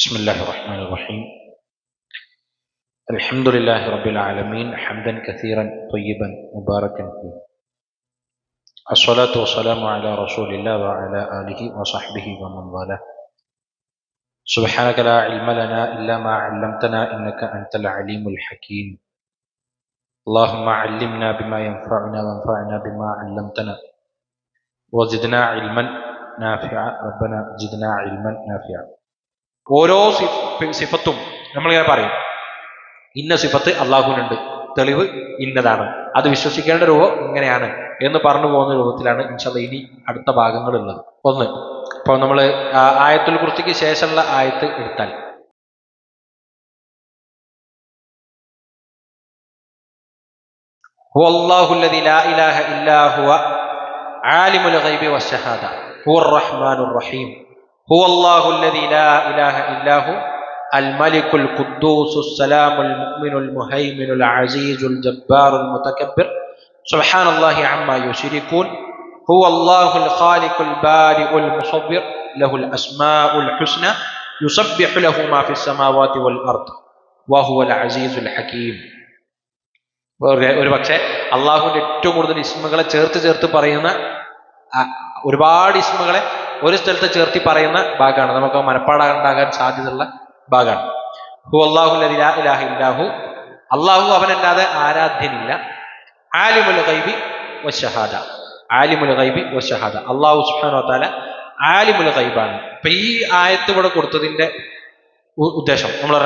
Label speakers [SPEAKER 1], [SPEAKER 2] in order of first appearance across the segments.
[SPEAKER 1] بسم الله الرحمن الرحيم. الحمد لله رب العالمين حمدا كثيرا طيبا مباركا فيه. الصلاة والسلام على رسول الله وعلى آله وصحبه ومن والاه. سبحانك لا علم لنا إلا ما علمتنا إنك أنت العليم الحكيم. اللهم علمنا بما ينفعنا وانفعنا بما علمتنا وزدنا علما نافعا. ربنا زدنا علما نافعا. ഓരോ സിഫത്തും നമ്മളിങ്ങനെ പറയും, ഇന്ന സിഫത്ത് അള്ളാഹുവിനുണ്ട്, തെളിവ് ഇന്നതാണ്, അത് വിശ്വസിക്കേണ്ട രൂപം ഇങ്ങനെയാണ് എന്ന് പറഞ്ഞു പോകുന്ന രൂപത്തിലാണ് ഇൻഷാല്ലാഹ് ഇനി അടുത്ത ഭാഗങ്ങളുള്ളത്. ഒന്ന്, ഇപ്പോൾ നമ്മൾ ആയത്തുൽ കുർസിക്ക് ശേഷമുള്ള ആയത്ത് എടുത്താൽ ഹുവല്ലാഹുല്ലദീ ലാ ഇലാഹ ഇല്ലാ ഹുവ ആലിമുൽ ഗൈബി വശഹാദ ഹുവർ റഹ്മാനുർ റഹീം ഹുവല്ലാഹുല്ലദീ ലാ ഇലാഹ ഇല്ലാ ഹു الملك القدوس السلام المؤمن المهيمن العزيز الجبار المتكبر سبحان الله عما يشركون هو الله الخالق البارئ المصور له الأسماء الحسنى يسبح له ما في السماوات والأرض وهو العزيز الحكيم. ഒരു പക്ഷേ അള്ളാഹുവിൻ്റെ ഏറ്റവും കൂടുതൽ ഇസ്മുകളെ ചേർത്ത് പറയുന്ന ഒരുപാട് ഇസ്മുകളെ ഒരു സ്ഥലത്ത് ചേർത്തി പറയുന്ന ഭാഗമാണ്, നമുക്ക് മനപ്പാടാകാൻ സാധ്യതയുള്ള ഭാഗമാണ്. ഹുവല്ലാഹുല്ലദീ ലാ ഇലാഹ ഇല്ലാഹു, അള്ളാഹു അവനല്ലാതെ ആരാധ്യനില്ല. ആലിമുൽ ഗൈബി വശഹാദ, ആലിമുൽ ഗൈബി വശഹാദ, അള്ളാഹു സുബ്ഹാനഹു വ തആല ആലിമുൽ ഗൈബാണ്. ഇപ്പൊ ഈ ആയത്ത് ഇവിടെ കൊടുത്തതിന്റെ ഉദ്ദേശം നമ്മൾ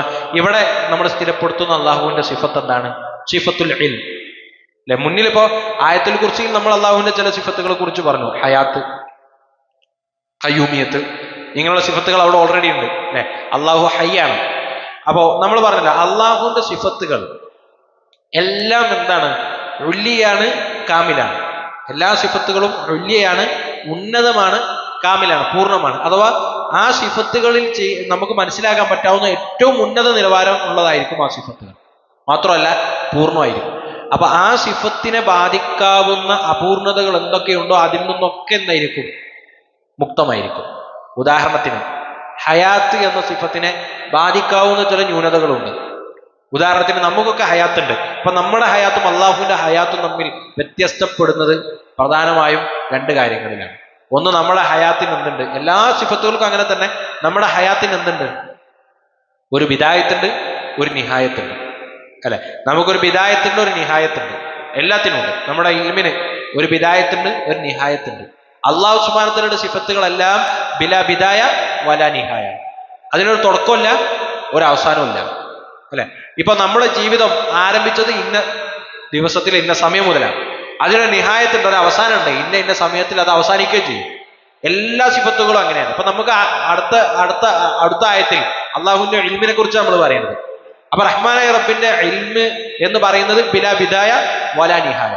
[SPEAKER 1] ഇവിടെ നമ്മൾ സ്ഥിരപ്പെടുത്തുന്ന അള്ളാഹുവിന്റെ സിഫത്ത് എന്താണ്? സിഫത്തുൽ ഇൽം അല്ലെ. മുന്നിലിപ്പോ ആയത്തുൽ കുർസിയിൽ നമ്മൾ അള്ളാഹുവിന്റെ ചില സിഫത്തുകളെ കുറിച്ച് പറഞ്ഞു, ഹയാത്ത്, ഖയ്യൂമിയത്ത്, ഇങ്ങനെയുള്ള സിഫത്തുകൾ അവിടെ ഓൾറെഡി ഉണ്ട് അല്ലെ. അള്ളാഹു ഹയ്യാണ്. അപ്പോ നമ്മൾ പറഞ്ഞില്ല, അള്ളാഹുവിന്റെ സിഫത്തുകൾ എല്ലാം എന്താണ്? ഉല്ലിയാണ്, കാമിലാണ്. എല്ലാ സിഫത്തുകളും ഉല്ലിയാണ്, ഉന്നതമാണ്, കാമിലാണ്, പൂർണ്ണമാണ്. അഥവാ ആ സിഫത്തുകളിൽ നമുക്ക് മനസ്സിലാക്കാൻ പറ്റാവുന്ന ഏറ്റവും ഉന്നത നിലവാരം ഉള്ളതായിരിക്കും ആ സിഫത്തുകൾ. മാത്രമല്ല പൂർണ്ണമായിരിക്കും. അപ്പൊ ആ സിഫത്തിനെ ബാധിക്കാവുന്ന അപൂർണതകൾ എന്തൊക്കെയുണ്ടോ അതിൽ നിന്നൊക്കെ എന്തായിരിക്കും? മുക്തമായിരിക്കും. ഉദാഹരണത്തിന് ഹയാത്ത് എന്ന സിഫത്തിനെ ബാധിക്കാവുന്ന ചില ന്യൂനതകളുണ്ട്. ഉദാഹരണത്തിന് നമുക്കൊക്കെ ഹയാത്തുണ്ട്. അപ്പൊ നമ്മുടെ ഹയാത്തും അള്ളാഹുവിന്റെ ഹയാത്തും തമ്മിൽ വ്യത്യസ്തപ്പെടുന്നത് പ്രധാനമായും രണ്ട് കാര്യങ്ങളിലാണ്. ഒന്ന്, നമ്മുടെ ഹയാത്തിന് എന്തുണ്ട്? എല്ലാ സിഫത്തുകൾക്കും അങ്ങനെ തന്നെ നമ്മുടെ ഹയാത്തിന് എന്തുണ്ട്? ഒരു ബിദായത്തുണ്ട്, ഒരു നിഹായത്തുണ്ട് അല്ലെ. നമുക്കൊരു ബിദായത്തുണ്ട്, ഒരു നിഹായത്തുണ്ട്, എല്ലാത്തിനും ഉണ്ട്. നമ്മുടെ ഇൽമിന് ഒരു ബിദായത്തുണ്ട്, ഒരു നിഹായത്തുണ്ട്. അള്ളാഹു സുബ്ഹാനഹു വ തആലയുടെ സിഫത്തുകളെല്ലാം ബിലാ ബിദായ വലാ നിഹായ, അതിനൊരു തുടക്കമില്ല, ഒരു അവസാനമില്ല അല്ലെ. ഇപ്പൊ നമ്മുടെ ജീവിതം ആരംഭിച്ചത് ഇന്ന ദിവസത്തിൽ ഇന്ന സമയം മുതലാണ്. അതിനൊരു നിഹായത്തുണ്ട്, ഒരു അവസാനമുണ്ട്, ഇന്ന സമയത്തിൽ അത് അവസാനിക്കുകയും ചെയ്യും. എല്ലാ സിഫത്തുകളും അങ്ങനെയാണ്. അപ്പൊ നമുക്ക് അടുത്ത ആയത്തിൽ അള്ളാഹുവിന്റെ ഇൽമിനെ കുറിച്ച് നമ്മൾ പറയുന്നത്. അപ്പൊ റഹ്മാനായ റബ്ബിന്റെ ഇൽമ് എന്ന് പറയുന്നത് ബിലാ ബിദായ വലാ നിഹായ.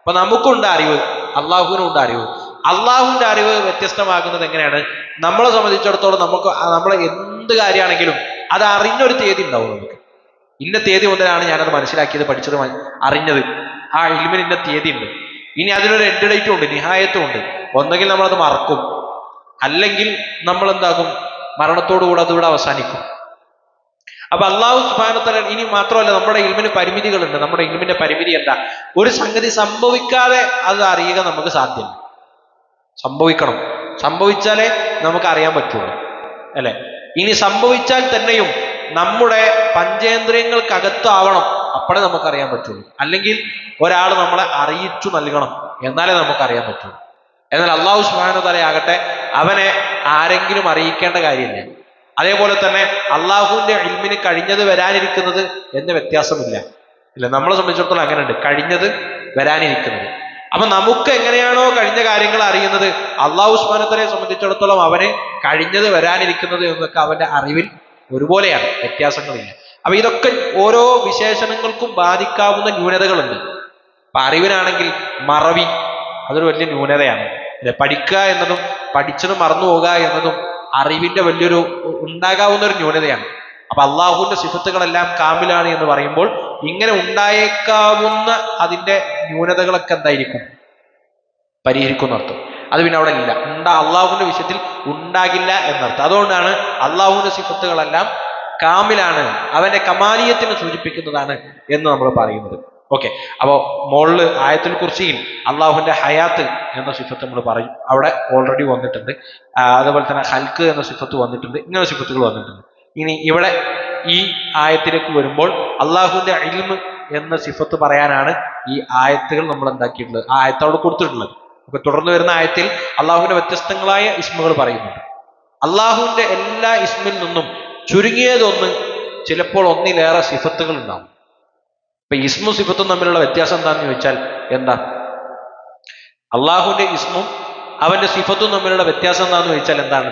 [SPEAKER 1] അപ്പൊ നമുക്കുണ്ട് അറിവ്, അള്ളാഹുവിനുണ്ട് അറിവ്. അള്ളാഹുവിന്റെ അറിവ് വ്യത്യസ്തമാകുന്നത് എങ്ങനെയാണ്? നമ്മളെ സംബന്ധിച്ചിടത്തോളം നമ്മളെ എന്ത് കാര്യമാണെങ്കിലും അത് അറിഞ്ഞൊരു തീയതി ഉണ്ടാവും. നമുക്ക് ഇന്ന തീയതി മുതലാണ് ഞാനത് മനസ്സിലാക്കിയത്, പഠിച്ചത്, അറിഞ്ഞത്. ആ ഇൽമിന് ഇന്ന തീയതി ഉണ്ട്. ഇനി അതിനൊരു എൻഡ് ഡേറ്റും ഉണ്ട്, നിഹായത്തും ഉണ്ട്. ഒന്നെങ്കിൽ നമ്മളത് മറക്കും, അല്ലെങ്കിൽ നമ്മൾ എന്താകും? മരണത്തോടുകൂടെ അതിവിടെ അവസാനിക്കും. അപ്പൊ അള്ളാഹു സുബ്ഹാനഹു വ തആല ഇനി മാത്രമല്ല, നമ്മുടെ ഇൽമിന് പരിമിതികളുണ്ട്. നമ്മുടെ ഇൽമിന്റെ പരിമിതി എന്താ? ഒരു സംഗതി സംഭവിക്കാതെ അത് അറിയുക നമുക്ക് സാധ്യമല്ല. സംഭവിക്കണം, സംഭവിച്ചാലേ നമുക്ക് അറിയാൻ പറ്റുള്ളൂ അല്ലെ. ഇനി സംഭവിച്ചാൽ തന്നെയും നമ്മുടെ പഞ്ചേന്ദ്രിയങ്ങൾക്കകത്താവണം, അപ്പോഴേ നമുക്കറിയാൻ പറ്റുള്ളൂ. അല്ലെങ്കിൽ ഒരാൾ നമ്മളെ അറിയിച്ചു നൽകണം, എന്നാലേ നമുക്കറിയാൻ പറ്റുള്ളൂ. എന്നാൽ അള്ളാഹു സുബ്ഹാനഹു വ തആല ആകട്ടെ, അവനെ ആരെങ്കിലും അറിയിക്കേണ്ട കാര്യമില്ല. അതേപോലെ തന്നെ അള്ളാഹുവിന്റെ ഇൽമിന് കഴിഞ്ഞത് വരാനിരിക്കുന്നത് എന്ന് വ്യത്യാസമില്ല ഇല്ല. നമ്മളെ സംബന്ധിച്ചിടത്തോളം അങ്ങനെയുണ്ട്, കഴിഞ്ഞത് വരാനിരിക്കുന്നത്. അപ്പൊ നമുക്ക് എങ്ങനെയാണോ കഴിഞ്ഞ കാര്യങ്ങൾ അറിയുന്നത്, അള്ളാഹു സുബ്ഹാനഹു വ തആലയെ സംബന്ധിച്ചിടത്തോളം അവന് കഴിഞ്ഞത് വരാനിരിക്കുന്നത് എന്നൊക്കെ അവന്റെ അറിവിൽ ഒരുപോലെയാണ്, വ്യത്യാസങ്ങളില്ല. അപ്പൊ ഇതൊക്കെ ഓരോ വിശേഷണങ്ങൾക്കും ബാധിക്കാവുന്ന ന്യൂനതകളുണ്ട്. അപ്പൊ അറിവിനാണെങ്കിൽ മറവി അതൊരു വലിയ ന്യൂനതയാണ് അല്ലെ. പഠിക്കുക എന്നതും പഠിച്ചത് മറന്നു പോകുക എന്നതും അറിവിന്റെ വലിയൊരു ഉണ്ടാകാവുന്ന ഒരു ന്യൂനതയാണ്. അപ്പൊ അള്ളാഹുവിന്റെ സിഫത്തുകളെല്ലാം കാമിലാണ് എന്ന് പറയുമ്പോൾ ഇങ്ങനെ ഉണ്ടായേക്കാവുന്ന അതിന്റെ ന്യൂനതകളൊക്കെ എന്തായിരിക്കും? പരിഹരിക്കുന്ന അർത്ഥം. അത് പിന്നെ അവിടെ ഇല്ല. അള്ളാഹുവിന്റെ വിഷയത്തിൽ ഉണ്ടാകില്ല എന്നർത്ഥം. അതുകൊണ്ടാണ് അള്ളാഹുവിന്റെ സിഫത്തുകളെല്ലാം കാമിലാണ്, അവന്റെ കമാലിയത്തിനെ സൂചിപ്പിക്കുന്നതാണ് എന്ന് നമ്മൾ പറയുന്നത്. ഓക്കെ, അപ്പോ മോളില് ആയത്തുൽ കുർസിയിൽ അള്ളാഹുവിന്റെ ഹയാത്ത് എന്ന സിഫത്ത് നമ്മൾ പറയും, അവിടെ ഓൾറെഡി വന്നിട്ടുണ്ട്. അതുപോലെ തന്നെ ഹൽക്ക് എന്ന സിഫത്ത് വന്നിട്ടുണ്ട്, ഇങ്ങനെ സിഫത്തുകൾ വന്നിട്ടുണ്ട്. ഇനി ഇവിടെ ഈ ആയത്തിലേക്ക് വരുമ്പോൾ അള്ളാഹുവിന്റെ ഇൽമ് എന്ന സിഫത്ത് പറയാനാണ് ഈ ആയത്തുകൾ നമ്മൾ എന്താക്കിയിട്ടുള്ളത്, ആ ആയത്ത് അവിടെ കൊടുത്തിട്ടുള്ളത്. അപ്പൊ തുടർന്ന് വരുന്ന ആയത്തിൽ അള്ളാഹുവിന്റെ വ്യത്യസ്തങ്ങളായ ഇസ്മുകൾ പറയുന്നുണ്ട്. അള്ളാഹുവിന്റെ എല്ലാ ഇസ്മിൽ നിന്നും ചുരുങ്ങിയതൊന്ന്, ചിലപ്പോൾ ഒന്നിലേറെ സിഫത്തുകൾ ഉണ്ടാവും. ഇപ്പൊ ഇസ്മും സിഫത്തും തമ്മിലുള്ള വ്യത്യാസം എന്താണെന്ന് ചോദിച്ചാൽ എന്താ? അള്ളാഹുവിന്റെ ഇസ്മും അവന്റെ സിഫത്തും തമ്മിലുള്ള വ്യത്യാസം എന്താണെന്ന് ചോദിച്ചാൽ എന്താണ്?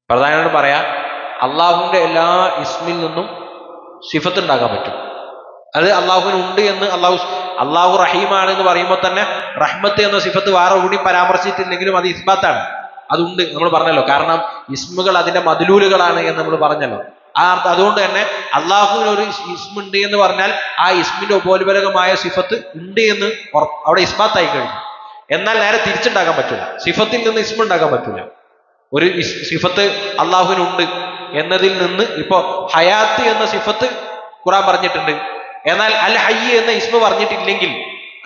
[SPEAKER 1] പ്രധാനമായിട്ട് പറയാ, അള്ളാഹുവിന്റെ എല്ലാ ഇസ്മിൽ നിന്നും സിഫത്ത് ഉണ്ടാക്കാൻ പറ്റും. അത് അള്ളാഹുവിന് ഉണ്ട് എന്ന് അള്ളാഹു റഹീമാണ് എന്ന് പറയുമ്പോൾ തന്നെ റഹ്മത്ത് എന്ന സിഫത്ത് വേറെ കൂടി പരാമർശിച്ചിട്ടില്ലെങ്കിലും അത് ഇസ്ബാത്താണ്, അതുണ്ട് നമ്മൾ പറഞ്ഞല്ലോ. കാരണം ഇസ്മുകൾ അതിന്റെ മദ്ലൂലുകളാണ് എന്ന് നമ്മൾ പറഞ്ഞല്ലോ. അതുകൊണ്ട് തന്നെ അള്ളാഹുവിന് ഒരു ഇസ്മുണ്ട് എന്ന് പറഞ്ഞാൽ ആ ഇസ്മിന്റെ ഉപോത്ബലകമായ സിഫത്ത് ഉണ്ട് എന്ന് അവിടെ ഇസ്ബാത്തായി കഴിഞ്ഞു. എന്നാൽ നേരെ തിരിച്ചുണ്ടാക്കാൻ പറ്റില്ല, സിഫത്തിൽ നിന്ന് ഇസ്മ ഉണ്ടാക്കാൻ പറ്റില്ല. ഒരു സിഫത്ത് അള്ളാഹുവിനുണ്ട് എന്നതിൽ നിന്ന് ഇപ്പോ ഹയാത്ത് എന്ന സിഫത്ത് ഖുർആൻ പറഞ്ഞിട്ടുണ്ട്, എന്നാൽ അൽ ഹയ്യ് എന്ന ഇസ്മ പറഞ്ഞിട്ടില്ലെങ്കിൽ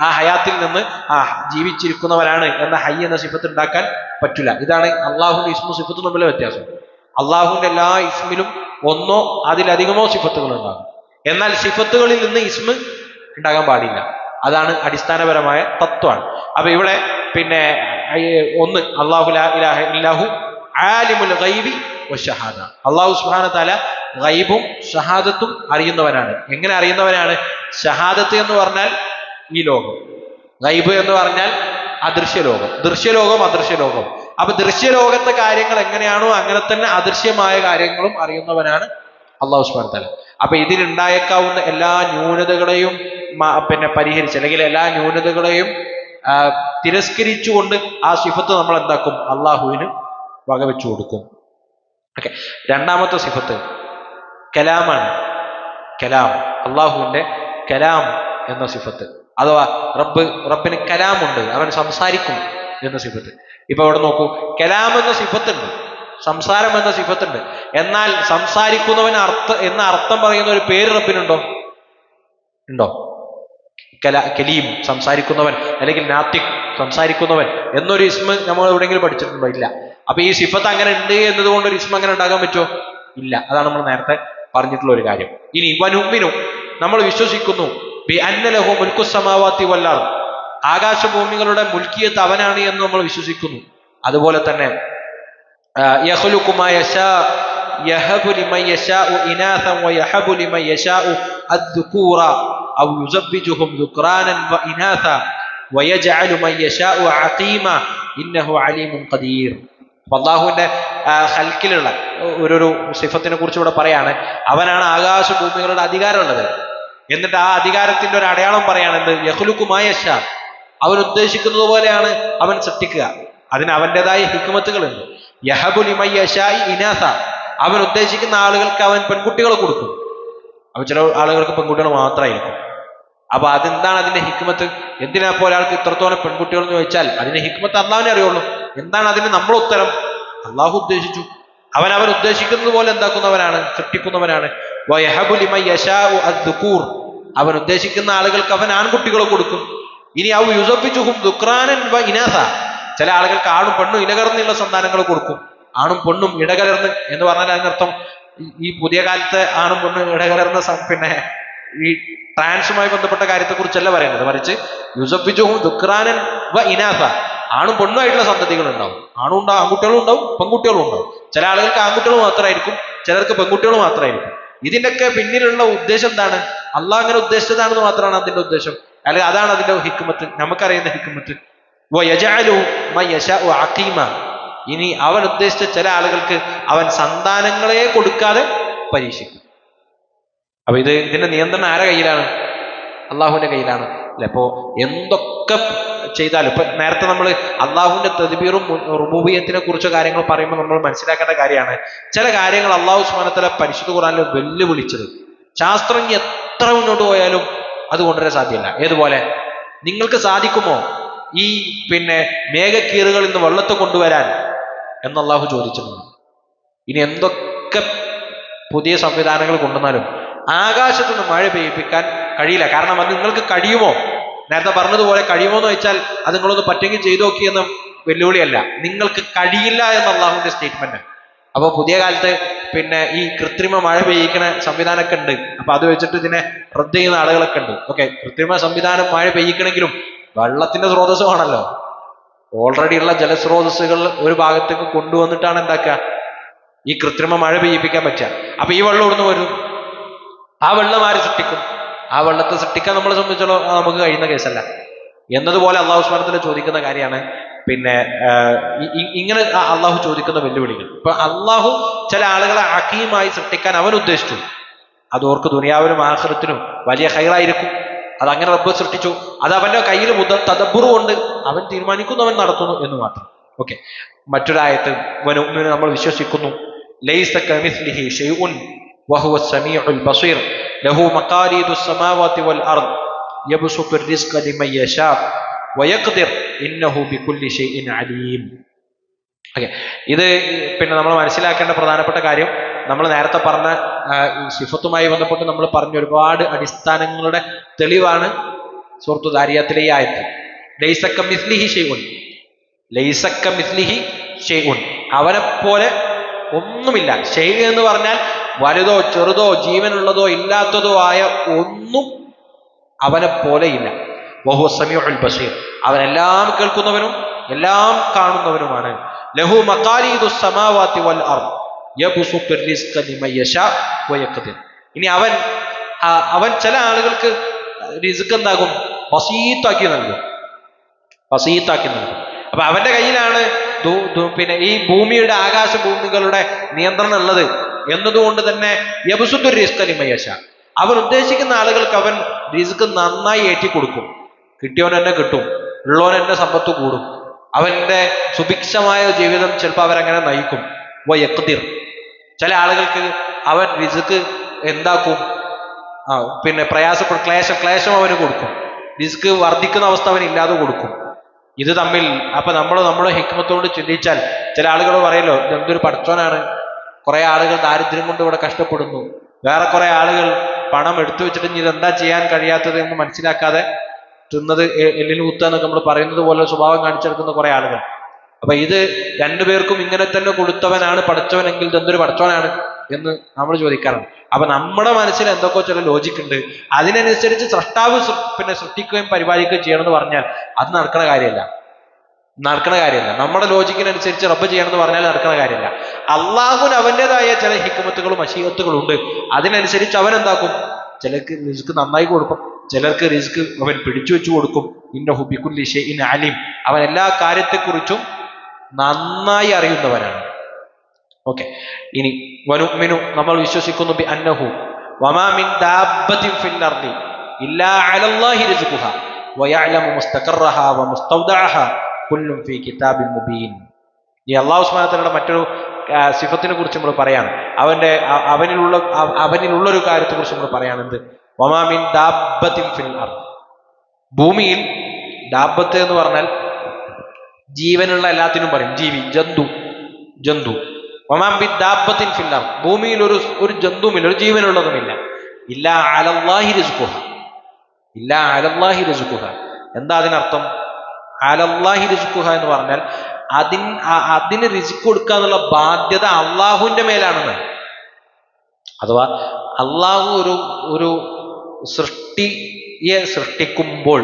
[SPEAKER 1] ആ ഹയാത്തിൽ നിന്ന് ആ ജീവിച്ചിരിക്കുന്നവരാണ് എന്ന ഹയ്യ് എന്ന സിഫത്ത് ഉണ്ടാക്കാൻ പറ്റില്ല. ഇതാണ് അള്ളാഹുവിന്റെ ഇസ്മു സിഫത്തും തമ്മിലുള്ള വ്യത്യാസം. അള്ളാഹുവിന്റെ എല്ലാ ഇസ്മിലും ഒന്നോ അതിലധികമോ സിഫത്തുകൾ ഉണ്ടാകും, എന്നാൽ സിഫത്തുകളിൽ നിന്ന് ഇസ്മ ഉണ്ടാകാൻ പാടില്ല. അതാണ് അടിസ്ഥാനപരമായ തത്വമാണ്. അപ്പൊ ഇവിടെ പിന്നെ ഒന്ന് അല്ലാഹു ലാ ഇലാഹ ഇല്ലാഹു ആലിമുൽ ഗൈബി വശഹാദ. അല്ലാഹു സുബ്ഹാനഹു തആല ഗൈബും ഷഹാദത്തും അറിയുന്നവനാണ്. എങ്ങനെ അറിയുന്നവനാണ്? ഷഹാദത്ത് എന്ന് പറഞ്ഞാൽ ഈ ലോകം, ഗൈബ് എന്ന് പറഞ്ഞാൽ അദൃശ്യലോകം, ദൃശ്യലോകം അദൃശ്യലോകം. അപ്പൊ ദൃശ്യലോകത്തെ കാര്യങ്ങൾ എങ്ങനെയാണോ അങ്ങനെ തന്നെ അദൃശ്യമായ കാര്യങ്ങളും അറിയുന്നവനാണ് അല്ലാഹു സുബ്ഹാനഹു തആല. അപ്പൊ ഇതിലുണ്ടായേക്കാവുന്ന എല്ലാ ന്യൂനതകളെയും പിന്നെ പരിഹരിച്ച്, അല്ലെങ്കിൽ എല്ലാ ന്യൂനതകളെയും തിരസ്കരിച്ചുകൊണ്ട് ആ സിഫത്ത് നമ്മൾ എന്താക്കും? അള്ളാഹുവിന് വകവെച്ചു കൊടുക്കും. ഓക്കെ, രണ്ടാമത്തെ സിഫത്ത് കലാമാണ്. കലാം, അള്ളാഹുവിന്റെ കലാം എന്ന സിഫത്ത്, അഥവാ റബ്ബിന് കലാമുണ്ട്, അവൻ സംസാരിക്കും എന്ന സിഫത്ത്. ഇപ്പൊ ഇവിടെ നോക്കൂ, കലാം എന്ന സിഫത്തുണ്ട്, സംസാരം എന്ന സിഫത്തുണ്ട്. എന്നാൽ സംസാരിക്കുന്നവന് എന്ന അർത്ഥം പറയുന്ന ഒരു പേര് റബ്ബിനുണ്ടോ? ഉണ്ടോ? കലീം സംസാരിക്കുന്നവൻ, അല്ലെങ്കിൽ നാത്തിക് സംസാരിക്കുന്നവൻ എന്നൊരു ഇസ്മ നമ്മൾ എവിടെയെങ്കിലും പഠിച്ചിട്ടുണ്ടോ? ഇല്ല. അപ്പൊ ഈ സിഫത്ത് അങ്ങനെ ഉണ്ട് എന്നതുകൊണ്ട് ഒരു ഇസ്മ അങ്ങനെ ഉണ്ടാകാൻ പറ്റുമോ? ഇല്ല. അതാണ് നമ്മൾ നേരത്തെ പറഞ്ഞിട്ടുള്ള ഒരു കാര്യം. ഇനി വനുമിനു, നമ്മൾ വിശ്വസിക്കുന്നു ബി അന്ന ലഹു മുൽക്കു സമാവാതി വൽ അർദ്, ആകാശഭൂമികളുടെ മുൽക്കിയത്ത് അവനാണ് എന്ന് നമ്മൾ വിശ്വസിക്കുന്നു. അതുപോലെ തന്നെ യഖ്ലുഖു മാ യശാ യഹബു ലിമൻ യശാഉ ഇനാസൻ വയഹബു ലിമൻ യശാഉ അദ്ദുകൂറ ഔ യുസബ്ബിജുഹും ദുക്റാനൻ വഇനാസ വയജഅലു മൻ യശാഉ അഖീമ ഇന്നഹു അലീമുൻ ഖദീർ. അല്ലാഹുവിന്റെ ഖൽക്കിലുള്ള ഒരു സിഫത്തിനെ കുറിച്ച് ഇവിടെ പറയാണ്, അവനാണ് ആകാശഭൂമികളുടെ അധികാരമുള്ളത്. എന്നിട്ട് ആ അധികാരത്തിന്റെ ഒരു അടയാളം പറയാണെന്ത്? യഖ്ലുഖു മാ യശാ, അവൻ ഉദ്ദേശിക്കുന്നത് പോലെയാണ് അവൻ സൃഷ്ടിക്കുക. അതിന് അവൻ്റെതായ ഹിക്മത്തുകളുണ്ട്. യഹബു ലിമൻ യശാഇ ഇനാസ, അവൻ ഉദ്ദേശിക്കുന്ന ആളുകൾക്ക് അവൻ പെൺകുട്ടികളെ കൊടുക്കും. അപ്പൊ ചില ആളുകൾക്ക് പെൺകുട്ടികൾ മാത്രമായിരിക്കും. അപ്പൊ അതെന്താണ് അതിന്റെ ഹിക്മത്ത്? എന്തിനാ പോലെ ഒരാൾക്ക് ഇത്രത്തോളം പെൺകുട്ടികൾ എന്ന് ചോദിച്ചാൽ അതിന്റെ ഹിക്മത്ത് അള്ളാഹുവിനെ അറിയുള്ളൂ. എന്താണ് അതിന് നമ്മൾ ഉത്തരം? അള്ളാഹു ഉദ്ദേശിച്ചു, അവൻ ഉദ്ദേശിക്കുന്നത് പോലെ എന്താക്കുന്നവനാണ്, സൃഷ്ടിക്കുന്നവനാണ്. വയഹബു ലിമൻ യശാഉ അദ്ദുകൂർ, അവൻ ഉദ്ദേശിക്കുന്ന ആളുകൾക്ക് അവൻ ആൺകുട്ടികളെ കൊടുക്കും. ഇനി ഔ യുസബ്ബിജുഹും ദുക്റാനൻ വഇനാസ, ചില ആളുകൾക്ക് ആണും പെണ്ണും ഇടകലർന്നുള്ള സന്താനങ്ങൾ കൊടുക്കും. ആണും പെണ്ണും ഇടകലർന്ന് എന്ന് പറഞ്ഞാൽ അതിനർത്ഥം ഈ പുതിയ കാലത്തെ ആണും പെണ്ണും ഇടകലർന്ന പിന്നെ ഈ ട്രാൻസുമായി ബന്ധപ്പെട്ട കാര്യത്തെക്കുറിച്ചല്ല പറയുന്നത്, മറിച്ച് യുസബ്ബിജുഹും ദുക്റാനൻ വഇനാസ, ആണും പെണ്ണുമായിട്ടുള്ള സന്തതികൾ ഉണ്ടാവും. ആണും ഉണ്ടാവും, ആൺകുട്ടികളും ഉണ്ടാവും, പെൺകുട്ടികളും ഉണ്ടാവും. ചില ആളുകൾക്ക് ആൺകുട്ടികൾ മാത്രമായിരിക്കും, ചിലർക്ക് പെൺകുട്ടികൾ മാത്രമായിരിക്കും. ഇതിൻ്റെയൊക്കെ പിന്നിലുള്ള ഉദ്ദേശം എന്താണ്? അള്ളാഹ് അങ്ങനെ ഉദ്ദേശിച്ചതാണെന്ന് മാത്രമാണ് അതിന്റെ ഉദ്ദേശം, അല്ലെങ്കിൽ അതാണ് അതിന്റെ ഹിക്മത്ത്, നമുക്കറിയുന്ന ഹിക്മത്ത്. വയജഅലു മൻ യശാഉ അഖീമ, ഇനി അവൻ ഉദ്ദേശിച്ച ചില ആളുകൾക്ക് അവൻ സന്താനങ്ങളെ കൊടുക്കാതെ പരീക്ഷിക്കും. അപ്പൊ ഇതിന്റെ നിയന്ത്രണം ആരുടെ കയ്യിലാണ്? അള്ളാഹുവിന്റെ കയ്യിലാണ് അല്ലെ? അപ്പോ എന്തൊക്കെ ചെയ്താലും, ഇപ്പൊ നേരത്തെ നമ്മൾ അള്ളാഹുവിന്റെ തദ്ബീറും റുബൂബിയ്യത്തിനെ കുറിച്ച് കാര്യങ്ങൾ പറയുമ്പോൾ നമ്മൾ മനസ്സിലാക്കേണ്ട കാര്യമാണ്, ചില കാര്യങ്ങൾ അള്ളാഹു സുബ്ഹാനഹു വ തആല പരിശുദ്ധ ഖുർആനിൽ വെല്ലുവിളിച്ചത് ശാസ്ത്രജ്ഞ എത്ര മുന്നോട്ട് പോയാലും അത് കൊണ്ടുവരാൻ സാധ്യമല്ല. ഏതുപോലെ? നിങ്ങൾക്ക് സാധിക്കുമോ ഈ മേഘക്കീറുകളിൽ നിന്ന് വെള്ളത്തെ കൊണ്ടുവരാൻ എന്ന് അള്ളാഹു ചോദിച്ചിട്ടുണ്ട്. ഇനി എന്തൊക്കെ പുതിയ സംവിധാനങ്ങൾ കൊണ്ടുവന്നാലും ആകാശത്തു നിന്ന് മഴ പെയ്യിപ്പിക്കാൻ കഴിയില്ല. കാരണം അത് നിങ്ങൾക്ക് കഴിയുമോ? നേരത്തെ പറഞ്ഞതുപോലെ കഴിയുമോ എന്ന് വെച്ചാൽ അത് നിങ്ങളൊന്ന് പറ്റുമെങ്കിൽ ചെയ്തു നോക്കിയെന്ന വെല്ലുവിളിയല്ല, നിങ്ങൾക്ക് കഴിയില്ല എന്ന അള്ളാഹുവിന്റെ സ്റ്റേറ്റ്മെന്റ്. അപ്പോൾ പുതിയ കാലത്ത് ഈ കൃത്രിമ മഴ പെയ്യിക്കണ സംവിധാനമൊക്കെ ഉണ്ട്. അപ്പൊ അത് വെച്ചിട്ട് ഇതിനെ റദ്ദ് ചെയ്യുന്ന ആളുകളൊക്കെ ഉണ്ട്. ഓക്കെ, കൃത്രിമ സംവിധാനം മഴ പെയ്യിക്കണമെങ്കിലും വെള്ളത്തിന്റെ സ്രോതസ്സുമാണല്ലോ. ഓൾറെഡി ഉള്ള ജലസ്രോതസ്സുകൾ ഒരു ഭാഗത്തേക്ക് കൊണ്ടുവന്നിട്ടാണ് എന്താക്കുക ഈ കൃത്രിമ മഴ പെയ്യിപ്പിക്കാൻ പറ്റുക. അപ്പൊ ഈ വെള്ളം ഇവിടുന്ന് വരും. ആ വെള്ളം ആര് സൃഷ്ടിക്കും? ആ വെള്ളത്തെ സൃഷ്ടിക്കാൻ നമ്മളെ സംബന്ധിച്ചോളം നമുക്ക് കഴിയുന്ന കേസല്ല. എന്നതുപോലെ അള്ളാഹു സുബ്ഹാനഹു വ തആല ചോദിക്കുന്ന കാര്യമാണ് ഇങ്ങനെ അള്ളാഹു ചോദിക്കുന്ന വെല്ലുവിളികൾ. ഇപ്പൊ അള്ളാഹു ചില ആളുകളെ ഹക്കീമായി സൃഷ്ടിക്കാൻ അവൻ ഉദ്ദേശിച്ചു. അത് ഓർക്ക് ദുനിയാവിനും ആഖിറത്തിനും വലിയ ഖൈറായിരിക്കും. അതങ്ങനെ റബ്ബ് സൃഷ്ടിച്ചു. അത് അവന്റെ കയ്യിൽ തദബ്ബുറ് കൊണ്ട് അവൻ തീരുമാനിക്കുന്നു, അവൻ നടത്തുന്നു എന്ന് മാത്രം. ഓക്കെ, മറ്റൊരായത്ത് നമ്മൾ വിശ്വസിക്കുന്നു, ലൈസ കമിസ്ലിഹി ശൈഉൻ വഹുവസ് സമീഉൽ ബസീർ ലഹു മഖാലീദുസ് സമാവാതി വൽ അർദ് യബ്സുത്തുർ റിസ്ക ലിമൻ യശാ വയഖ്ദിർ ഇന്നഹു ബികുല്ലി ഷൈഇൻ അലീം. ഓക്കെ, ഇത് നമ്മൾ മനസ്സിലാക്കേണ്ട പ്രധാനപ്പെട്ട കാര്യം, നമ്മൾ നേരത്തെ പറഞ്ഞ സിഫത്തുമായി ബന്ധപ്പെട്ട് നമ്മൾ പറഞ്ഞ ഒരുപാട് അടിസ്ഥാനങ്ങളുടെ തെളിവാണ് സൂറത്തു ദാരിയാത്തിലെ ഈ ആയത്ത്. ലൈസ കമിസ്ലിഹി ശൈഉൻ, ലൈസ കമിസ്ലിഹി ശൈഉൻ, അവനെ പോലെ ഒന്നുമില്ല. ഷൈ എന്ന് പറഞ്ഞാൽ വലുതോ ചെറുതോ ജീവനുള്ളതോ ഇല്ലാത്തതോ ആയ ഒന്നും അവനെ പോലെ ഇല്ല. വഹുവ സമീഉൽ ബസീർ, അവൻ എല്ലാം കേൾക്കുന്നവനും എല്ലാം കാണുന്നവനുമാണ്. ലഹു മഖാലീദുസ് സമാവാതി വൽ അർദ് യബ്സുത്തുർ റിസ്ക ലിമൻ യശാ വയഖ്ദിർ. ഇനി അവൻ ചില ആളുകൾക്ക് റിസ്ക് എന്താകും? ബസീത്താക്കി നൽകും, ബസീത്താക്കി നൽകും. അപ്പൊ അവന്റെ കയ്യിലാണ് ഈ ഭൂമിയുടെ ആകാശ ഭൂമികളുടെ നിയന്ത്രണം ഉള്ളത് എന്നതുകൊണ്ട് തന്നെ യബ്സുത്തുർ റിസ്ക ലിമൻ യശാ, അവൻ ഉദ്ദേശിക്കുന്ന ആളുകൾക്ക് അവൻ റിസ്ക് നന്നായി ഏറ്റി കൊടുക്കും. കിട്ടിയവൻ തന്നെ കിട്ടും, ഉള്ളവൻ തന്നെ സമ്പത്ത് കൂടും, അവന്റെ സുഭിക്ഷമായ ജീവിതം ചിലപ്പോൾ അവരങ്ങനെ നയിക്കും. വയഖ്ദിർ, ചില ആളുകൾക്ക് അവൻ റിസ്ക് എന്താക്കും? ക്ലേശം അവന് കൊടുക്കും. റിസ്ക് വർദ്ധിക്കുന്ന അവസ്ഥ അവൻ ഇല്ലാതെ കൊടുക്കും. ഇത് തമ്മിൽ അപ്പൊ നമ്മുടെ ഹിക്മത്തോട് ചിന്തിച്ചാൽ ചില ആളുകൾ പറയല്ലോ, ഇതെന്തൊരു പടച്ചോനാണ്, കുറെ ആളുകൾ ദാരിദ്ര്യം കൊണ്ട് ഇവിടെ കഷ്ടപ്പെടുന്നു, വേറെ കുറെ ആളുകൾ പണം എടുത്തു വെച്ചിട്ട് ഇതെന്താ ചെയ്യാൻ കഴിയാത്തത് എന്ന് മനസ്സിലാക്കാതെ തിന്നത് എല്ലിന് കുത്താന്നൊക്കെ നമ്മൾ പറയുന്നത് പോലെ സ്വഭാവം കാണിച്ചെടുക്കുന്ന കുറെ ആളുകൾ. അപ്പൊ ഇത് രണ്ടുപേർക്കും ഇങ്ങനെ തന്നെ കൊടുത്തവനാണ് പടച്ചവനെങ്കിൽ ഇതെന്തൊരു പടച്ചവനാണ് എന്ന് നമ്മൾ ചോദിക്കാറുണ്ട്. അപ്പൊ നമ്മുടെ മനസ്സിൽ എന്തൊക്കെ ചില ലോജിക്ക് ഉണ്ട്, അതിനനുസരിച്ച് സ്രഷ്ടാവ് സൃഷ്ടിക്കുകയും പരിപാലിക്കുകയും ചെയ്യണമെന്ന് പറഞ്ഞാൽ അത് നടക്കണ കാര്യമല്ല. നമ്മുടെ ലോജിക്കിനനുസരിച്ച് റബ്ബ് ചെയ്യണമെന്ന് പറഞ്ഞാൽ നടക്കണ കാര്യമല്ല. അള്ളാഹുവിന് അവൻ്റെതായ ചില ഹിക്മത്തുകളും മശീഅത്തുകളും ഉണ്ട്. അതിനനുസരിച്ച് അവൻ എന്താക്കും? ചിലർക്ക് റിസ്ക് നന്നായി കൊടുക്കും, ചിലർക്ക് റിസ്ക് അവൻ പിടിച്ചു വെച്ചു കൊടുക്കും. ഇന്നഹു ബികുല്ലി ഷൈഇൻ അലീം, അവൻ എല്ലാ കാര്യത്തെക്കുറിച്ചും നന്നായി അറിയുന്നവനാണ്. ഓക്കെ, ഇനി വനുഅ്മിനു, നമ്മൾ വിശ്വസിക്കുന്നു ബി അന്നഹു വമാ മിൻ ദാബത്തിൻ ഫിൽ അർദി ഇല്ലാ അലല്ലാഹി റിസ്ഖുഹാ വയഅലമു മുസ്തഖറഹാ വമുസ്തൗദഅഹാ കുല്ലുൻ ഫീ കിതാബിൻ മുബീൻ. ഈ അല്ലാഹു സുബ്ഹാനഹു വ തആലയുടെ മറ്റൊരു സിഫത്തിനെ കുറിച്ച് നമ്മൾ പറയാണ്, അവനിലുള്ള ഒരു കാര്യത്തെ കുറിച്ച് നമ്മൾ പറയാണ്. എന്ത്? വമാ മിൻ ദാബത്തിൻ ഫിൽ അർദ്, ഭൂമിയിൽ ദാബത്ത് എന്ന് പറഞ്ഞാൽ ജീവനുള്ള എല്ലാത്തിനും പറയും, ജീവി, ജന്തു. വമാ മിൻ ദാബത്തിൻ ഫിൽ അർദ്, ഭൂമിയിൽ ഒരു ജന്തുമില്ല, ഒരു ജീവനുള്ളതുമില്ല. ഇല്ലാ അലല്ലാഹി റിസ്ഖുഹാ, ഇല്ലാ അലല്ലാഹി റിസ്ഖുഹാ. എന്താ അതിനർത്ഥം? അലല്ലാഹി റിസ്ഖുഹാ എന്ന് പറഞ്ഞാൽ അതിന് റിസ്ക് കൊടുക്കുക എന്നുള്ള ബാധ്യത അള്ളാഹുവിന്റെ മേലാണെന്ന്. അഥവാ അള്ളാഹു ഒരു സൃഷ്ടിയെ സൃഷ്ടിക്കുമ്പോൾ